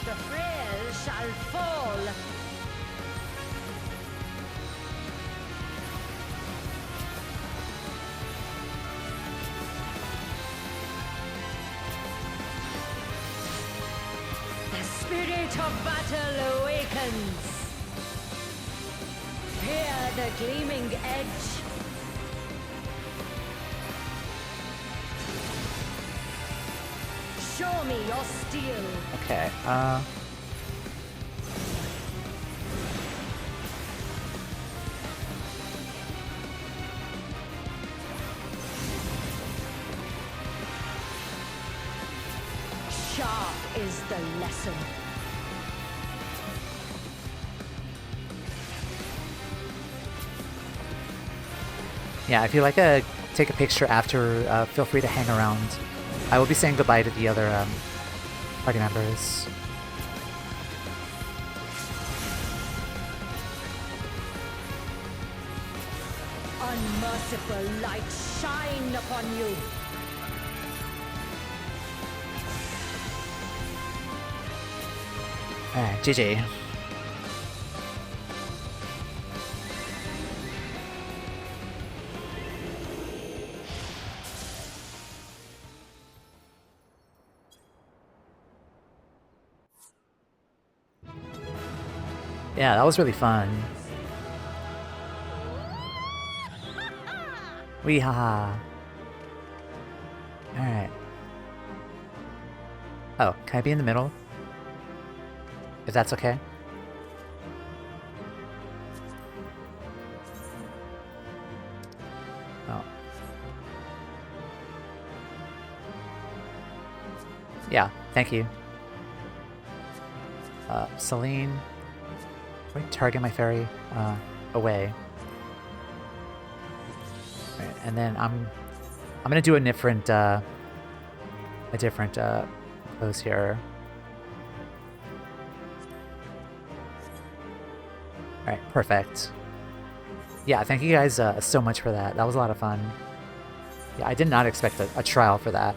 The frail shall fall. The spirit of battle awakens. Hear the gleaming edge. Show me your steel. Okay, Sharp is the lesson. yeah, if you like to take a picture after, feel free to hang around. I will be saying goodbye to the other party members. Unmerciful light shine upon you. Alright, GG. Yeah, that was really fun. Wee haha. Alright. Oh, can I be in the middle? If that's okay? Oh. Yeah, thank you. Celine. Wait, target my fairy. Away. Right, and then I'm gonna do a different pose here. Alright, perfect. Yeah, thank you guys so much for that. That was a lot of fun. Yeah, I did not expect a trial for that.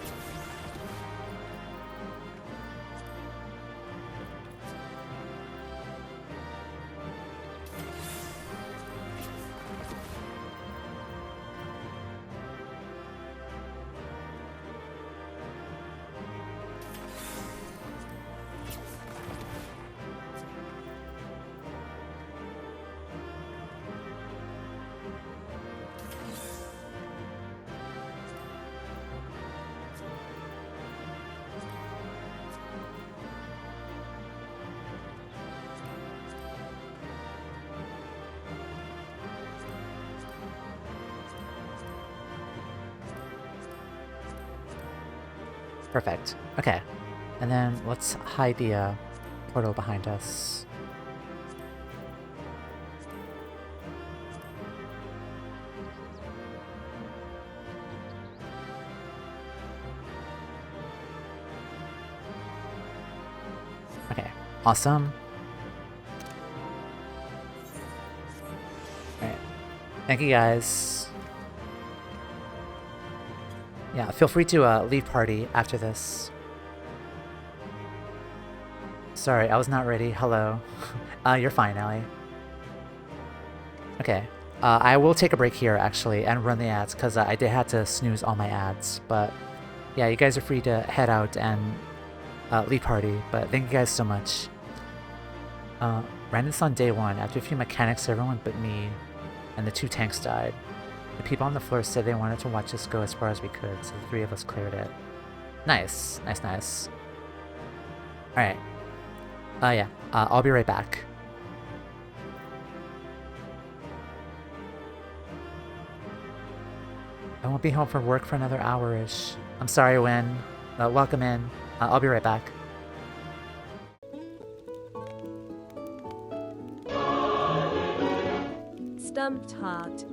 Perfect. Okay. And then let's hide the portal behind us. Okay. Awesome. Alright. Thank you guys. Yeah, feel free to leave party after this. Sorry, I was not ready. Hello. You're fine, Allie. Okay. I will take a break here, actually, and run the ads, because I did have to snooze all my ads. But, yeah, you guys are free to head out and leave party. But thank you guys so much. Ran this on day 1. After a few mechanics, everyone but me and the 2 tanks died. The people on the floor said they wanted to watch us go as far as we could, so the 3 of us cleared it. Nice. Nice, nice. Alright. Yeah. I'll be right back. I won't be home from work for another hour-ish. I'm sorry, Win. Welcome in. I'll be right back. Stumped heart.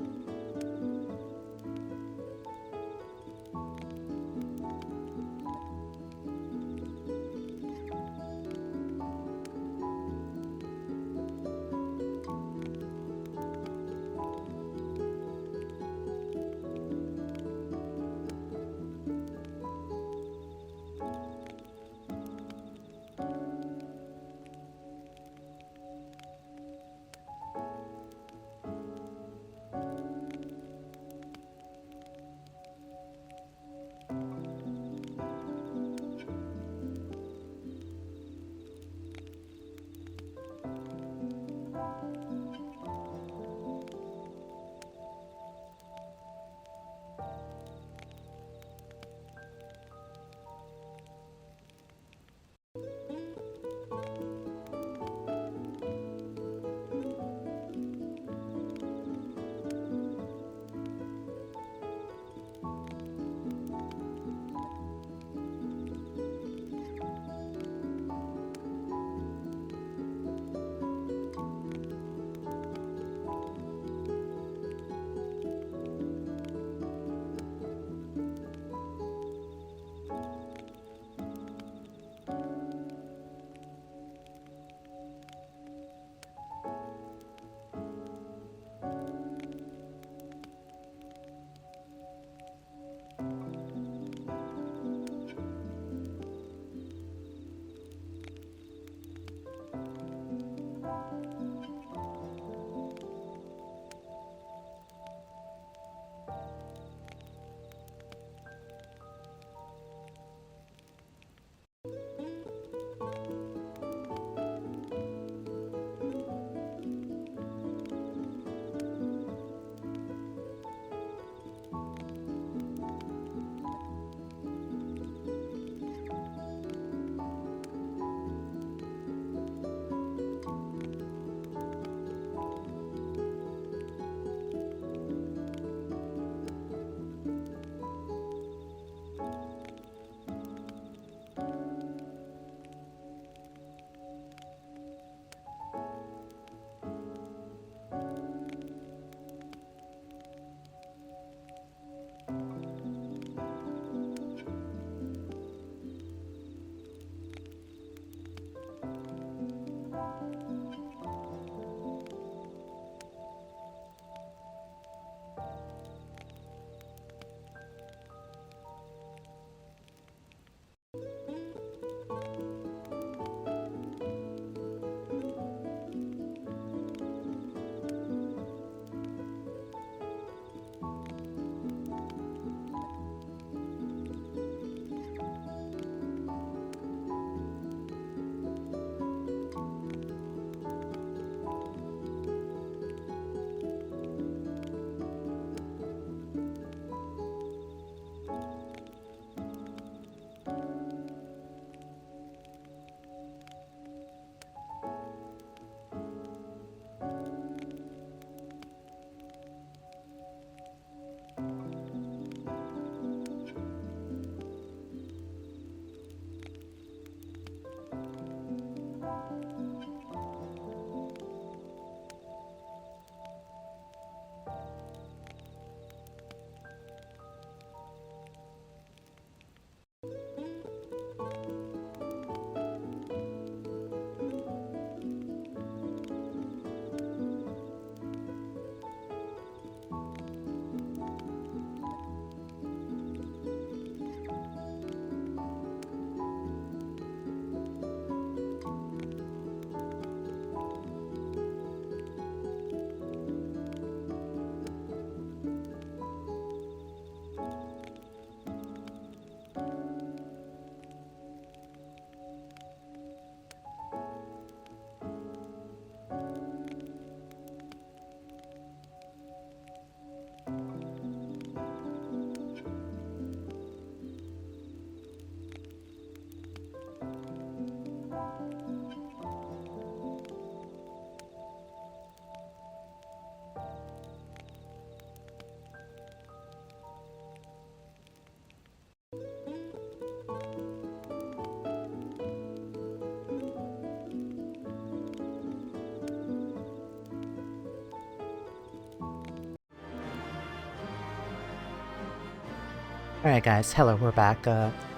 Alright guys, hello, we're back.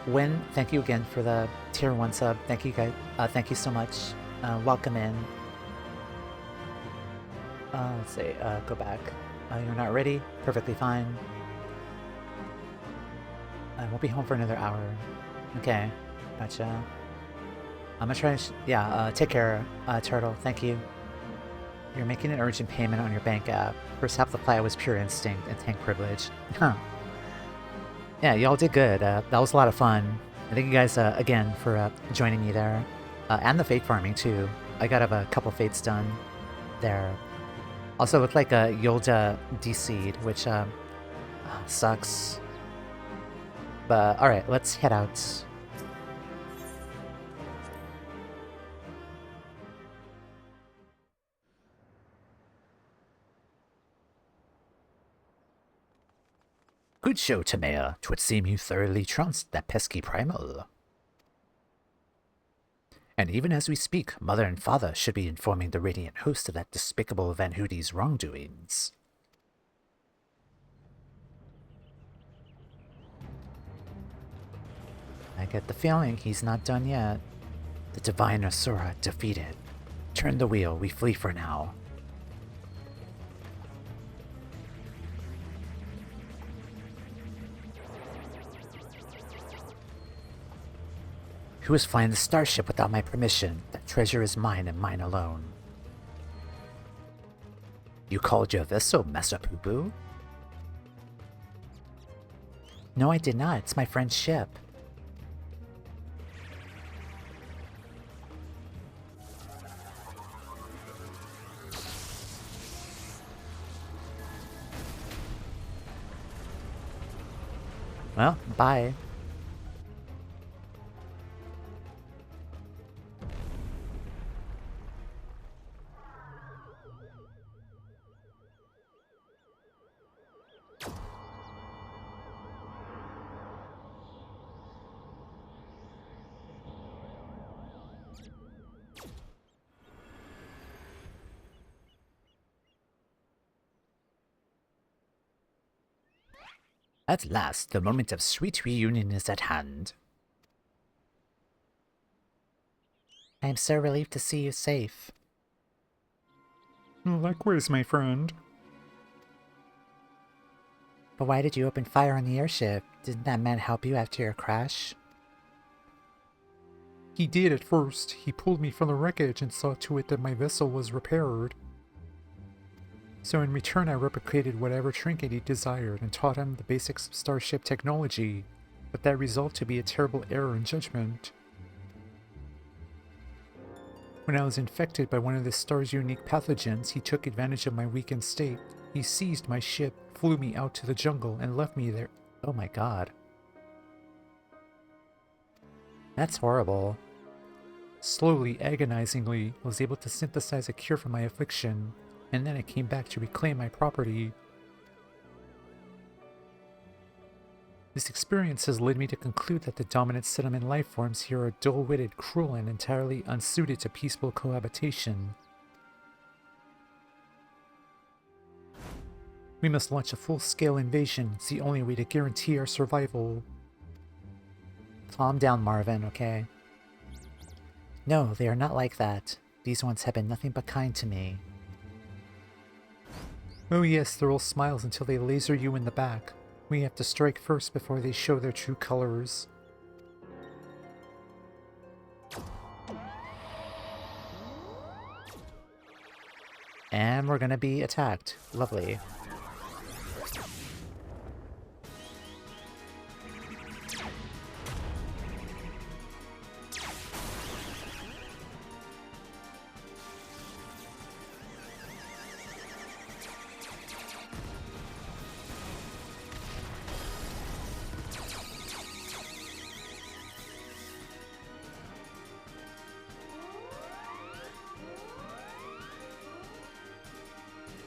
Win, thank you again for the tier 1 sub. Thank you guys, thank you so much. Welcome in. Let's see, go back. You're not ready? Perfectly fine. I won't be home for another hour. Okay, gotcha. I'm gonna try to, take care, Turtle, thank you. You're making an urgent payment on your bank app. First half of the flight was pure instinct and tank privilege. Huh. Yeah, y'all did good. That was a lot of fun. Thank you guys, again, for joining me there. And the fate farming, too. I got a couple fates done there. Also, looked like Yolda DC'd, which sucks. But, alright, let's head out. Good show, Tamea. 'Twould seem you thoroughly trounced that pesky primal. And even as we speak, Mother and Father should be informing the Radiant Host of that despicable Van Hoody's wrongdoings. I get the feeling he's not done yet. The Divine Asura defeated. Turn the wheel, we flee for now. Who is flying the starship without my permission? That treasure is mine and mine alone. You called your vessel Masapupu? No, I did not. It's my friend's ship. Well, bye. At last, the moment of sweet reunion is at hand. I am so relieved to see you safe. Likewise, my friend. But why did you open fire on the airship? Didn't that man help you after your crash? He did at first. He pulled me from the wreckage and saw to it that my vessel was repaired. So in return I replicated whatever trinket he desired and taught him the basics of starship technology, but that resulted to be a terrible error in judgment. When I was infected by one of the star's unique pathogens, he took advantage of my weakened state. He seized my ship, flew me out to the jungle, and left me there. Oh my god. That's horrible. Slowly, agonizingly, I was able to synthesize a cure for my affliction, and then I came back to reclaim my property. This experience has led me to conclude that the dominant settlement life forms here are dull-witted, cruel, and entirely unsuited to peaceful cohabitation. We must launch a full-scale invasion. It's the only way to guarantee our survival. Calm down, Marvin, okay? No, they are not like that. These ones have been nothing but kind to me. Oh yes, they're all smiles until they laser you in the back. We have to strike first before they show their true colors. And we're gonna be attacked. Lovely.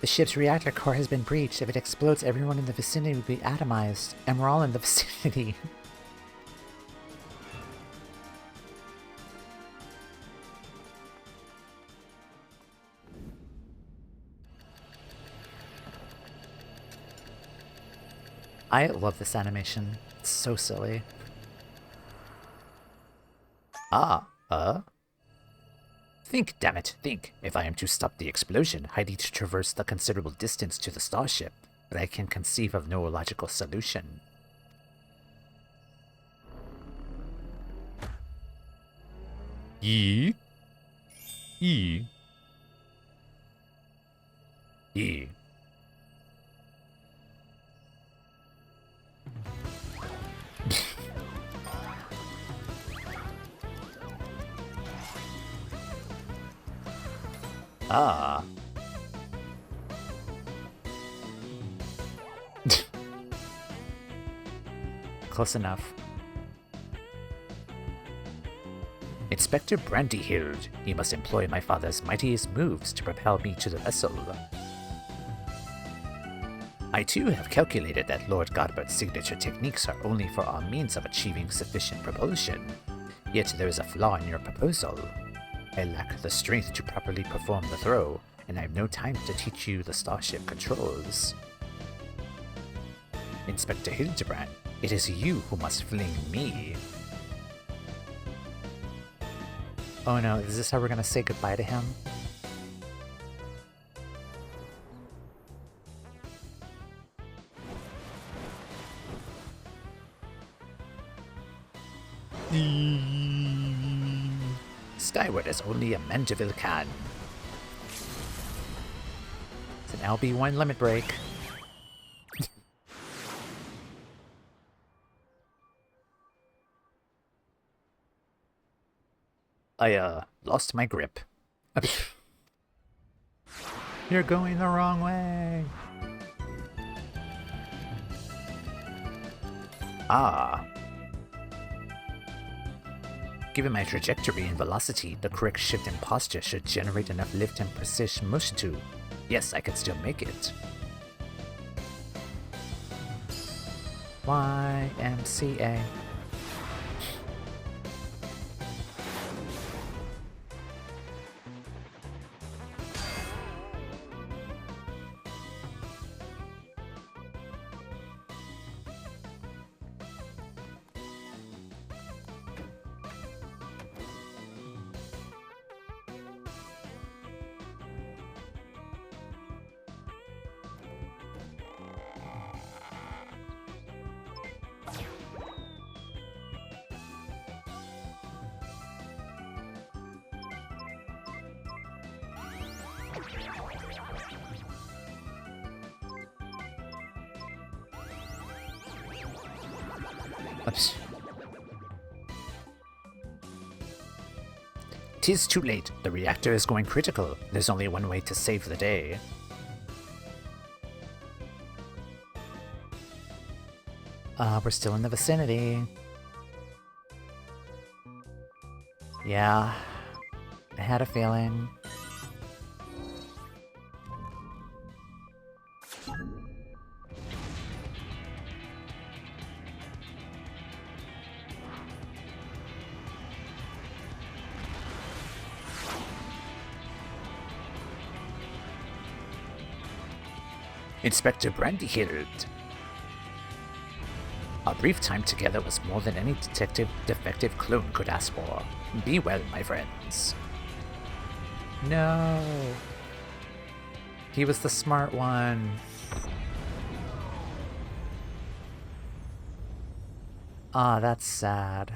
The ship's reactor core has been breached. If it explodes, everyone in the vicinity will be atomized. And we're all in the vicinity. I love this animation. It's That's so silly. Think, damn it, think. If I am to stop the explosion, I need to traverse the considerable distance to the starship, but I can conceive of no logical solution. Yee. Yee. Yee. Ah. Close enough. Inspector Brandyhild. He must employ my father's mightiest moves to propel me to the vessel. I too have calculated that Lord Godbert's signature techniques are only for our means of achieving sufficient propulsion. Yet there is a flaw in your proposal. I lack the strength to properly perform the throw, and I have no time to teach you the starship controls. Inspector Hildibrand, it is you who must fling me. Oh no, is this how we're gonna say goodbye to him? Skyward as only a Mandeville can. It's an LB1 limit break. I, lost my grip. You're going the wrong way. Ah. Given my trajectory and velocity, the correct shift and posture should generate enough lift and precision motion to... Yes, I can still make it. YMCA. Oops. 'Tis too late. The reactor is going critical. There's only one way to save the day. We're still in the vicinity. Yeah, I had a feeling. Inspector Brandyhild. Our brief time together was more than any defective clone could ask for. Be well, my friends. No. He was the smart one. Ah, that's sad.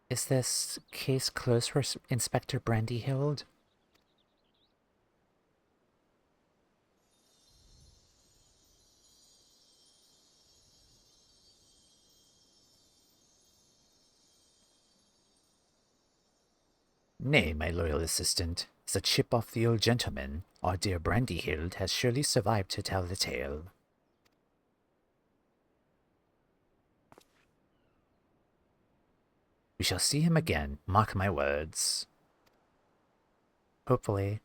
Is this case closed for Inspector Brandyhild? Nay, my loyal assistant. As a chip off the old gentleman, our dear Brandyhild has surely survived to tell the tale. We shall see him again, mark my words. Hopefully.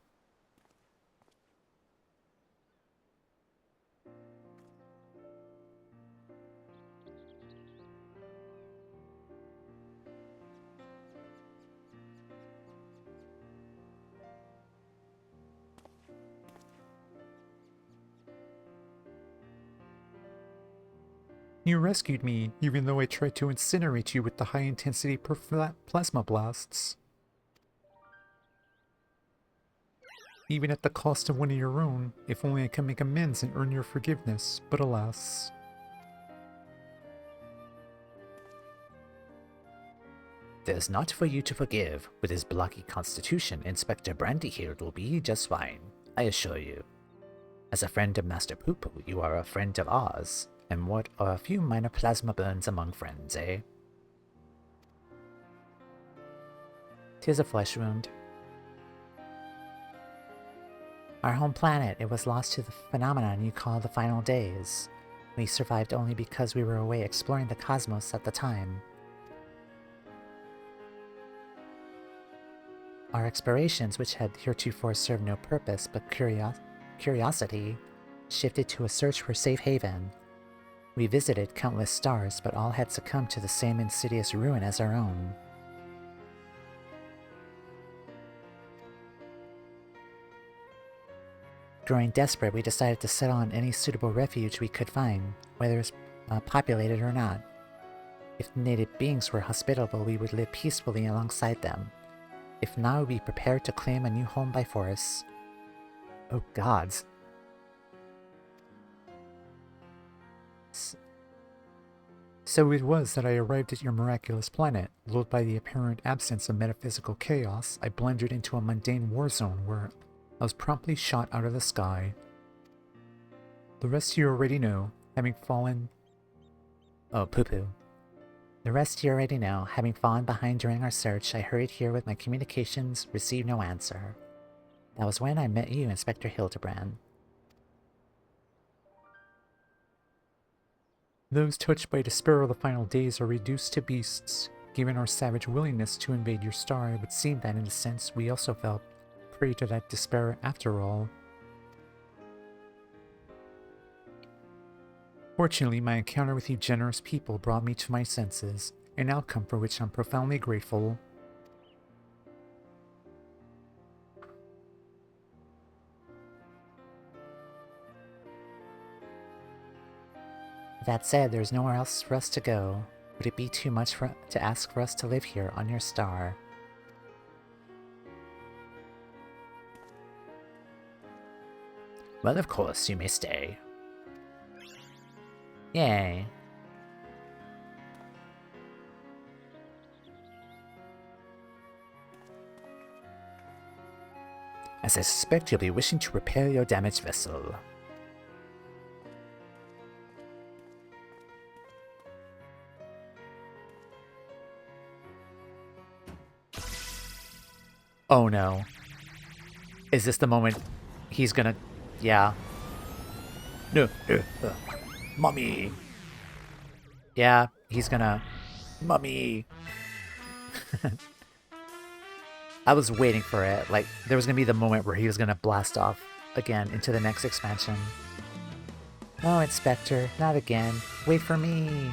You rescued me, even though I tried to incinerate you with the high-intensity plasma blasts. Even at the cost of one of your own, if only I can make amends and earn your forgiveness, but alas. There's naught for you to forgive. With his blocky constitution, Inspector Brandyhill will be just fine, I assure you. As a friend of Master Poo-Poo, you are a friend of ours, and what are a few minor plasma burns among friends, eh? 'Tis a flesh wound. Our home planet, it was lost to the phenomenon you call the final days. We survived only because we were away exploring the cosmos at the time. Our explorations, which had heretofore served no purpose but curiosity, shifted to a search for safe haven. We visited countless stars, but all had succumbed to the same insidious ruin as our own. Growing desperate, we decided to settle on any suitable refuge we could find, whether it's populated or not. If the native beings were hospitable, we would live peacefully alongside them. If not, we prepared to claim a new home by force. Oh gods. So it was that I arrived at your miraculous planet. Lulled by the apparent absence of metaphysical chaos, I blundered into a mundane war zone where I was promptly shot out of the sky. The rest you already know, having fallen... Oh, poo-poo. The rest you already know. Having fallen behind during our search, I hurried here with my communications, received no answer. That was when I met you, Inspector Hildibrand. Those touched by despair of the final days are reduced to beasts. Given our savage willingness to invade your star, it would seem that in a sense we also fell prey to that despair after all. Fortunately, my encounter with you generous people brought me to my senses, an outcome for which I'm profoundly grateful. That said, there's nowhere else for us to go. Would it be too much to ask for us to live here on your star? Well, of course, you may stay. Yay. As I suspect you'll be wishing to repair your damaged vessel. Oh no. Is this the moment he's gonna... Yeah. No, Mummy! Yeah, he's gonna... Mummy! I was waiting for it. Like, there was gonna be the moment where he was gonna blast off again into the next expansion. Oh, Inspector, not again. Wait for me.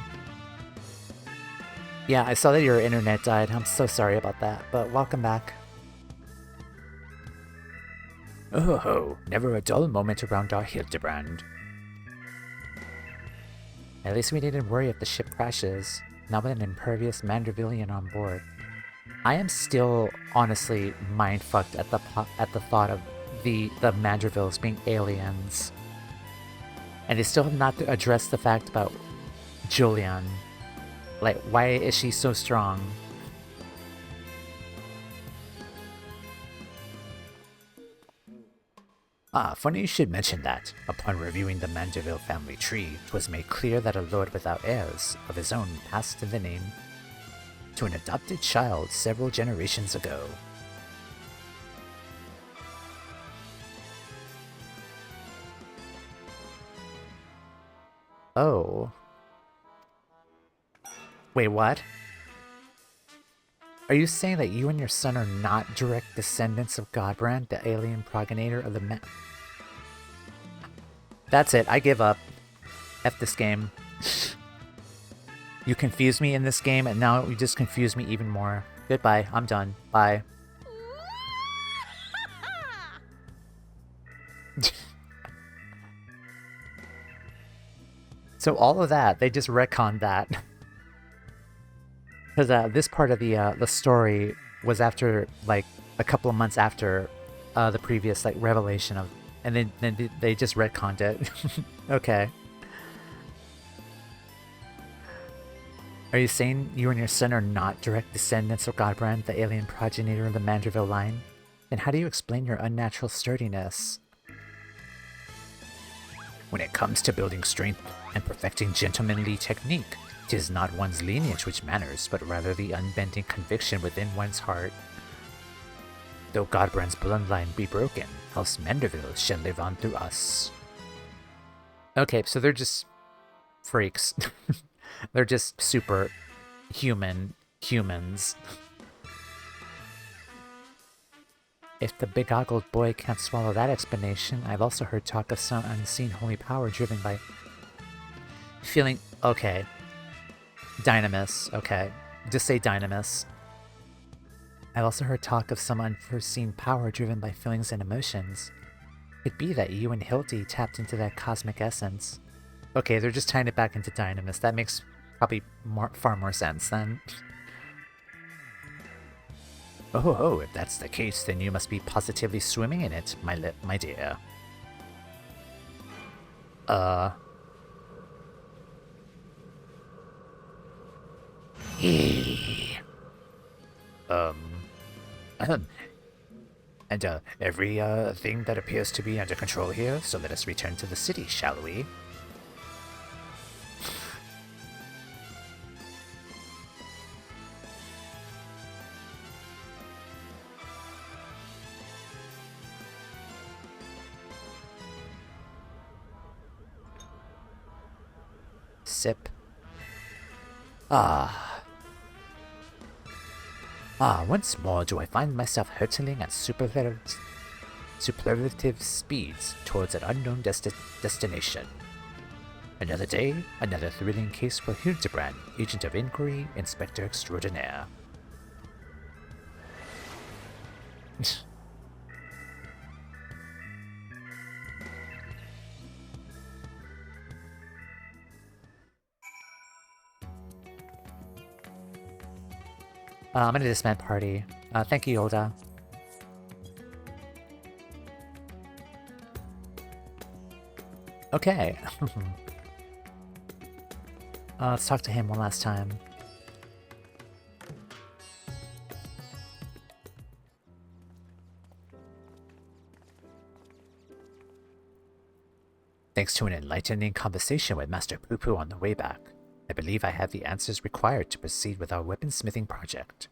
Yeah, I saw that your internet died. I'm so sorry about that, but welcome back. Oh ho, never a dull moment around our Hildibrand. At least we needn't worry if the ship crashes, not with an impervious Mandervillian on board. I am still honestly mind-fucked at the thought of the Mandervilles being aliens. And they still have not addressed the fact about Julian. Like, why is she so strong? Ah, funny you should mention that. Upon reviewing the Mandeville family tree, 'twas made clear that a lord without heirs of his own passed the name to an adopted child several generations ago. Oh. Wait, what? Are you saying that you and your son are not direct descendants of Godbrand, the alien progenitor of the That's it, I give up. F this game. You confused me in this game, and now you just confuse me even more. Goodbye, I'm done. Bye. So all of that, they just retconned that. Because this part of the story was after, like, a couple of months after the previous, like, revelation of... And then they just retconned it. Okay. Are you saying you and your son are not direct descendants of Godbrand, the alien progenitor of the Manderville line? Then how do you explain your unnatural sturdiness? When it comes to building strength and perfecting gentlemanly technique, 'tis not one's lineage which matters, but rather the unbending conviction within one's heart. Though Godbrand's bloodline be broken, House Manderville shall live on through us. Okay, so they're just freaks. They're just super humans. If the big-oggled boy can't swallow that explanation, I've also heard talk of some unseen holy power driven by... Feeling... Okay. Dynamis. Okay. Just say Dynamis. I've also heard talk of some unforeseen power driven by feelings and emotions. Could be that you and Hildy tapped into that cosmic essence. Okay, they're just tying it back into Dynamis. That makes probably far more sense then. Oh, if that's the case, then you must be positively swimming in it, my dear. And every thing that appears to be under control here, so let us return to the city, shall we? Sip. Once more do I find myself hurtling at superlative speeds towards an unknown destination. Another day, another thrilling case for Hildibrand, Agent of Inquiry, Inspector Extraordinaire. I'm gonna disband party. Thank you, Yoda. Okay. Let's talk to him one last time. Thanks to an enlightening conversation with Master Poo-Poo on the way back, I believe I have the answers required to proceed with our weaponsmithing project.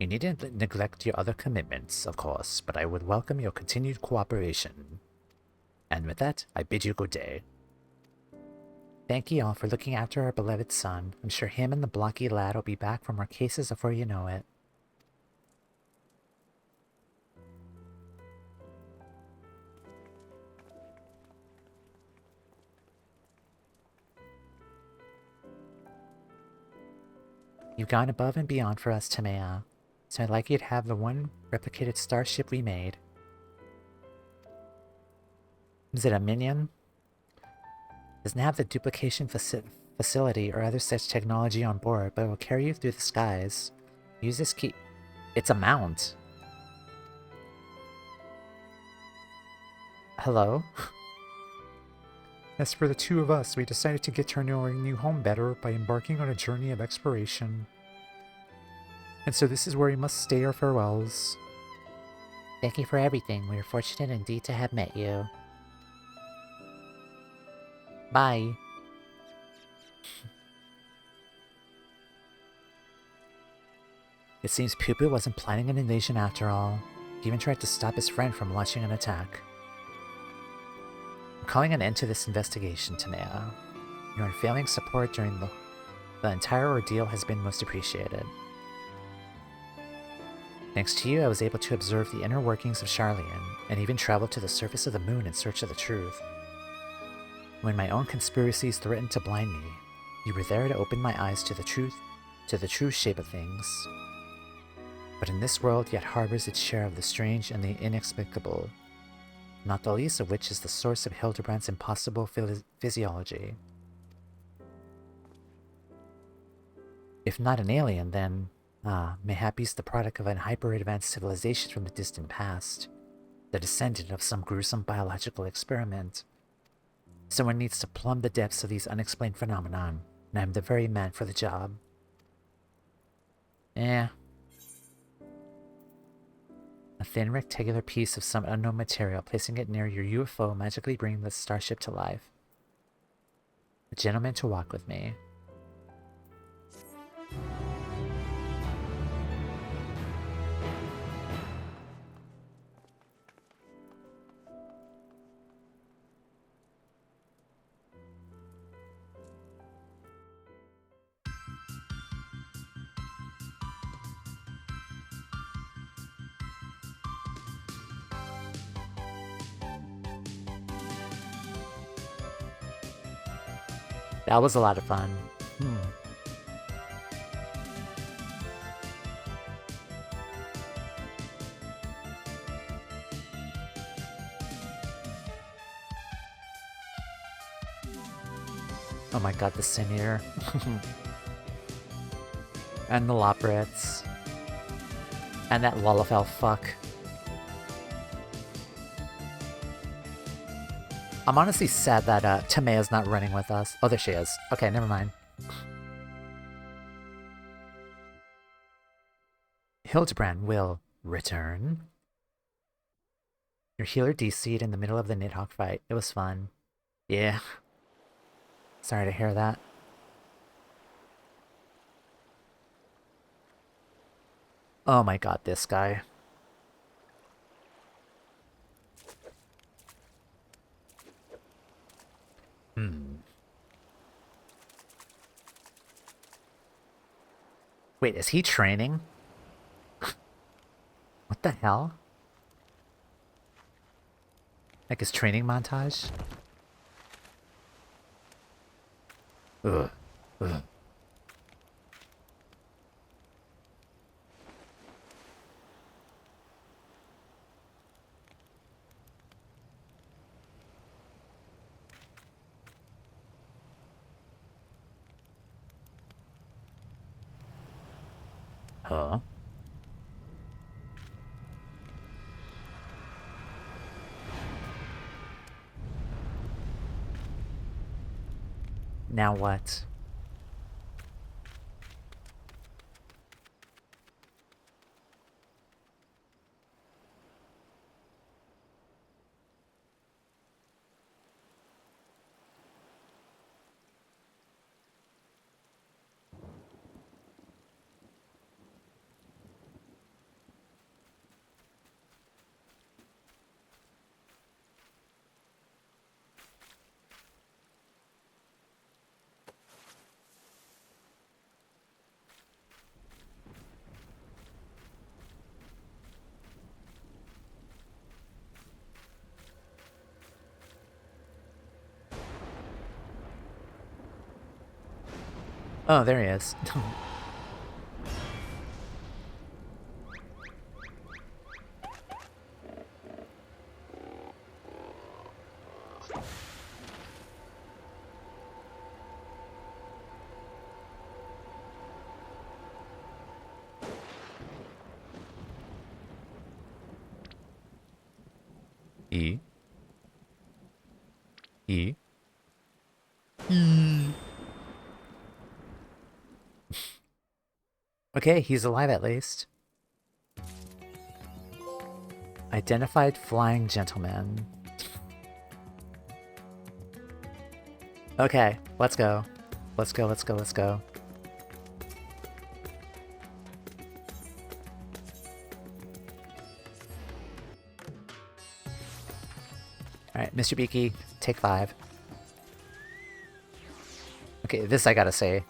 You needn't neglect your other commitments, of course, but I would welcome your continued cooperation. And with that, I bid you good day. Thank you all for looking after our beloved son. I'm sure him and the blocky lad will be back for more cases before you know it. You've gone above and beyond for us, Tamea, so I'd like you to have the one replicated starship we made. Is it a minion? Doesn't have the duplication facility or other such technology on board, but it will carry you through the skies. Use this key. It's a mount. Hello? As for the two of us, we decided to get to know our new home better by embarking on a journey of exploration. And so this is where we must stay our farewells. Thank you for everything. We are fortunate indeed to have met you. Bye. It seems Poo-Poo wasn't planning an invasion after all. He even tried to stop his friend from launching an attack. I'm calling an end to this investigation, Tamea. Your unfailing support during the entire ordeal has been most appreciated. Thanks to you, I was able to observe the inner workings of Charlian, and even travel to the surface of the moon in search of the truth. When my own conspiracies threatened to blind me, you were there to open my eyes to the true shape of things. But in this world yet harbors its share of the strange and the inexplicable, not the least of which is the source of Hildibrand's impossible physiology. If not an alien, then, mayhap he's the product of an hyper-advanced civilization from the distant past, the descendant of some gruesome biological experiment. Someone needs to plumb the depths of these unexplained phenomenon, and I'm the very man for the job. Eh. A thin rectangular piece of some unknown material, placing it near your UFO, magically bringing the starship to life. A gentleman to walk with me. That was a lot of fun. Oh my god, the Senior. And the Loprits. And that Lullafell fuck. I'm honestly sad that Tamea's not running with us. Oh, there she is. Okay, never mind. Hildibrand will return. Your healer DC'd in the middle of the Nidhogg fight. It was fun. Yeah. Sorry to hear that. Oh my god, this guy. Wait, is he training? What the hell? Like his training montage? Ugh. Ugh. Huh? Now what? Oh, there he is. E. E. E. Okay, he's alive at least. Identified flying gentleman. Okay, let's go. Let's go, let's go, let's go. Alright, Mr. Beaky, take 5. Okay, this I gotta say.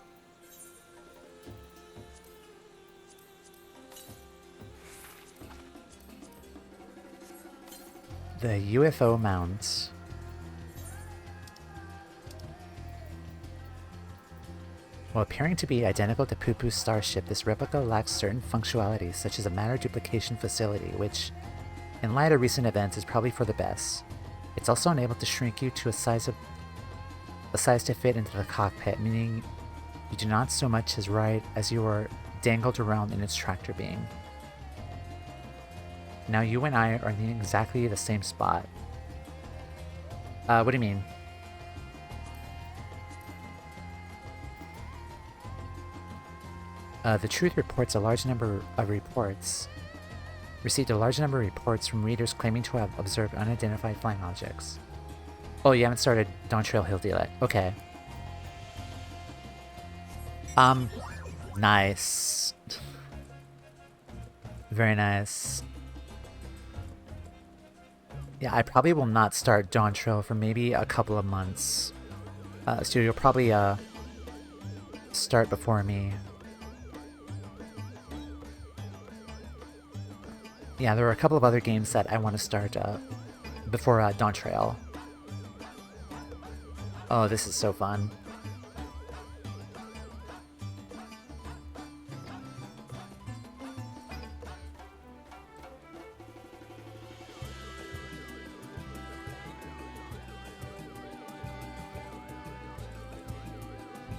The UFO mounts. While appearing to be identical to Poo Poo's starship, this replica lacks certain functionalities, such as a matter duplication facility, which, in light of recent events, is probably for the best. It's also unable to shrink you to a size to fit into the cockpit, meaning You do not so much as ride as you are dangled around in its tractor beam. Now you and I are in exactly the same spot. What do you mean? The truth reports a large number of reports. Received a large number of reports from readers claiming to have observed unidentified flying objects. Oh, you haven't started Dawntrail Hill yet. Okay. Nice. Very nice. Yeah, I probably will not start Dawntrail for maybe a couple of months. So you'll probably, start before me. Yeah, there are a couple of other games that I want to start, before, Dawntrail. Oh, this is so fun.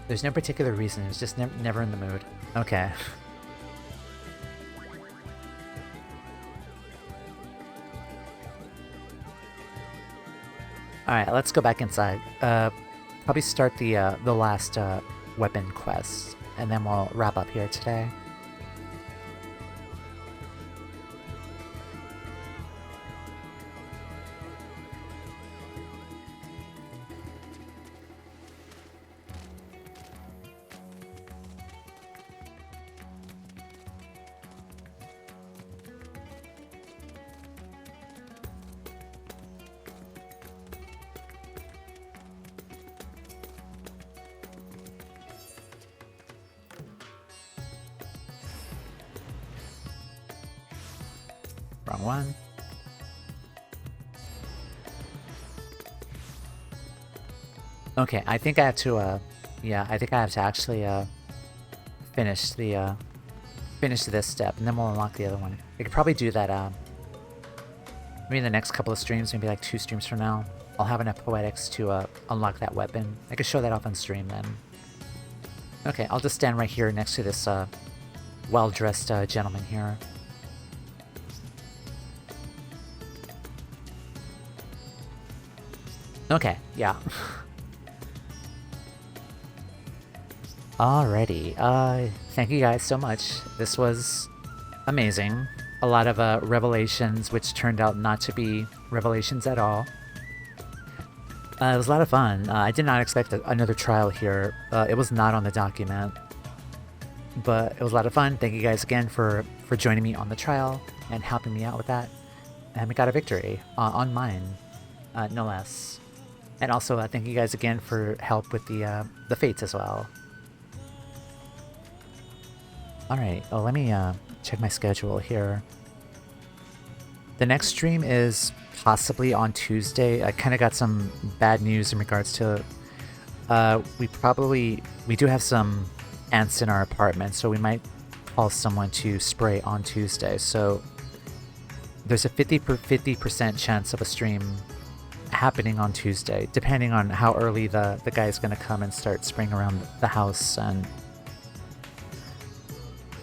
There's no particular reason, it's just never in the mood. Okay. Alright, let's go back inside. Probably start the last weapon quest, and then we'll wrap up here today. Wrong one. Okay, I think I have to, yeah, I think I have to actually, finish the, finish this step, and then we'll unlock the other one. I could probably do that, maybe in the next couple of streams, maybe like 2 streams from now. I'll have enough poetics to, unlock that weapon. I could show that off on stream then. Okay, I'll just stand right here next to this, well-dressed, gentleman here. Okay, yeah. Alrighty, thank you guys so much. This was amazing. A lot of revelations which turned out not to be revelations at all. It was a lot of fun. I did not expect another trial here. It was not on the document. But it was a lot of fun. Thank you guys again for joining me on the trial and helping me out with that. And we got a victory on mine, no less. And also, thank you guys again for help with the fates as well. Alright, well, let me check my schedule here. The next stream is possibly on Tuesday. I kind of got some bad news in regards to... we do have some ants in our apartment, so we might call someone to spray on Tuesday. So there's a 50% chance of a stream happening on Tuesday, depending on how early the guy's gonna come and start spraying around the house. And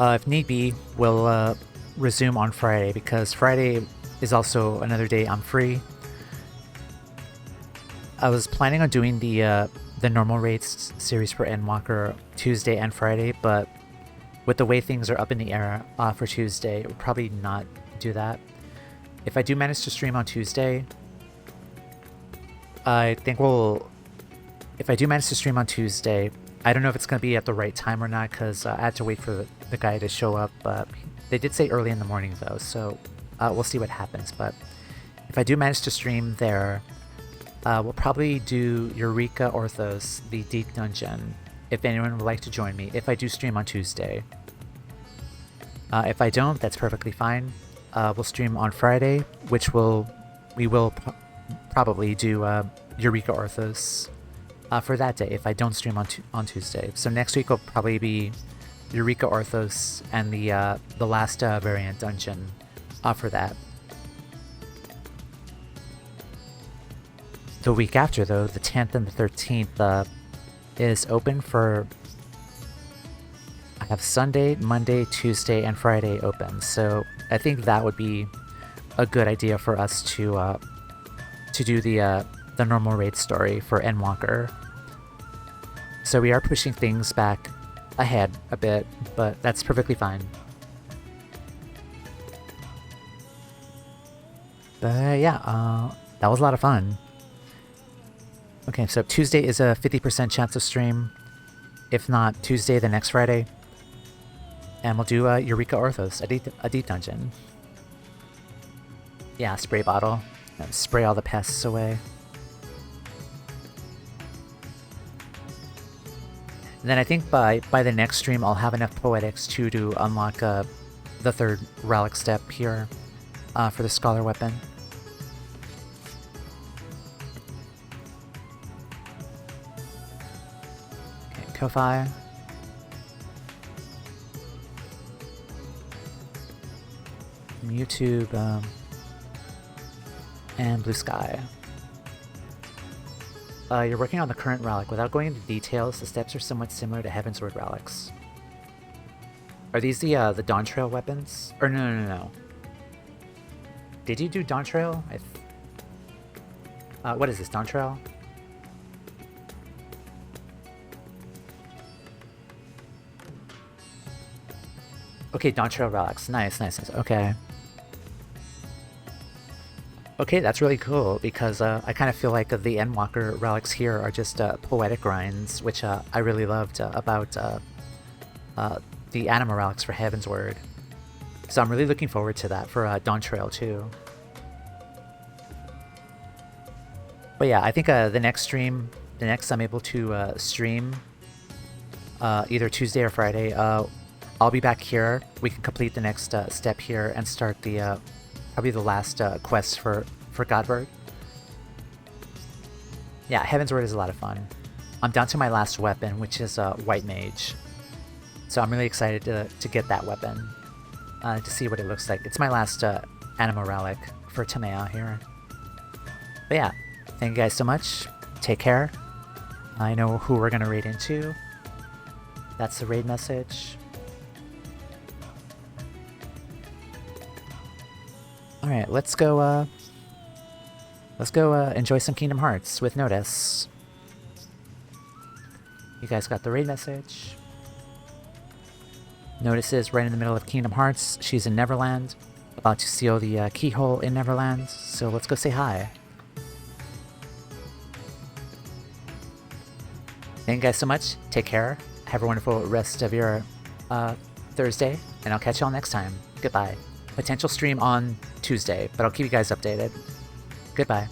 if need be, we'll resume on Friday, because Friday is also another day I'm free. I was planning on doing the normal rates series for Endwalker Tuesday and Friday, but with the way things are up in the air for Tuesday, we'll probably not do that. If I do manage to stream on Tuesday, I think if I do manage to stream on Tuesday, I don't know if it's going to be at the right time or not, because I had to wait for the guy to show up. They did say early in the morning though, so we'll see what happens. But if I do manage to stream there, we'll probably do Eureka Orthos, the Deep Dungeon, if anyone would like to join me, if I do stream on Tuesday. If I don't, that's perfectly fine. We'll stream on Friday, which we will probably do Eureka Orthos for that day if I don't stream on Tuesday. So next week will probably be Eureka Orthos and the last variant dungeon for that. The week after, though, the 10th and the 13th, is open for have Sunday, Monday, Tuesday, and Friday open. So I think that would be a good idea for us to do the normal raid story for Endwalker. So we are pushing things back ahead a bit, but that's perfectly fine. But yeah, that was a lot of fun. Okay, so Tuesday is a 50% chance of stream. If not Tuesday, the next Friday. And we'll do Eureka Orthos, a deep dungeon. Yeah, spray bottle. Spray all the pests away. And then I think by the next stream I'll have enough poetics to unlock the third relic step here for the scholar weapon. Okay, Ko-Fi. From YouTube and Blue Sky. You're working on the current relic. Without going into details, the steps are somewhat similar to Heavensward relics. Are these the Dawn Trail weapons? Or no. Did you do Dawn Trail? What is this, Dawn Trail? Okay, Dawn Trail relics. Nice. Okay. Okay, that's really cool, because I kind of feel like the Endwalker relics here are just poetic grinds, which I really loved about the Anima relics for Heavensward. So I'm really looking forward to that for Dawn Trail too. But yeah, I think the next I'm able to stream either Tuesday or Friday, I'll be back here. We can complete the next step here and start the probably the last quest for Godward. Yeah, Heavensward is a lot of fun. I'm down to my last weapon, which is White Mage. So I'm really excited to get that weapon, to see what it looks like. It's my last Anima relic for Tamea here. But yeah, thank you guys so much. Take care. I know who we're going to raid into. That's the raid message. Alright, let's go enjoy some Kingdom Hearts with Notice. You guys got the raid message. Notice is right in the middle of Kingdom Hearts. She's in Neverland, about to seal the keyhole in Neverland, so let's go say hi. Thank you guys so much. Take care. Have a wonderful rest of your Thursday, and I'll catch y'all next time. Goodbye. Potential stream on Tuesday, but I'll keep you guys updated. Goodbye.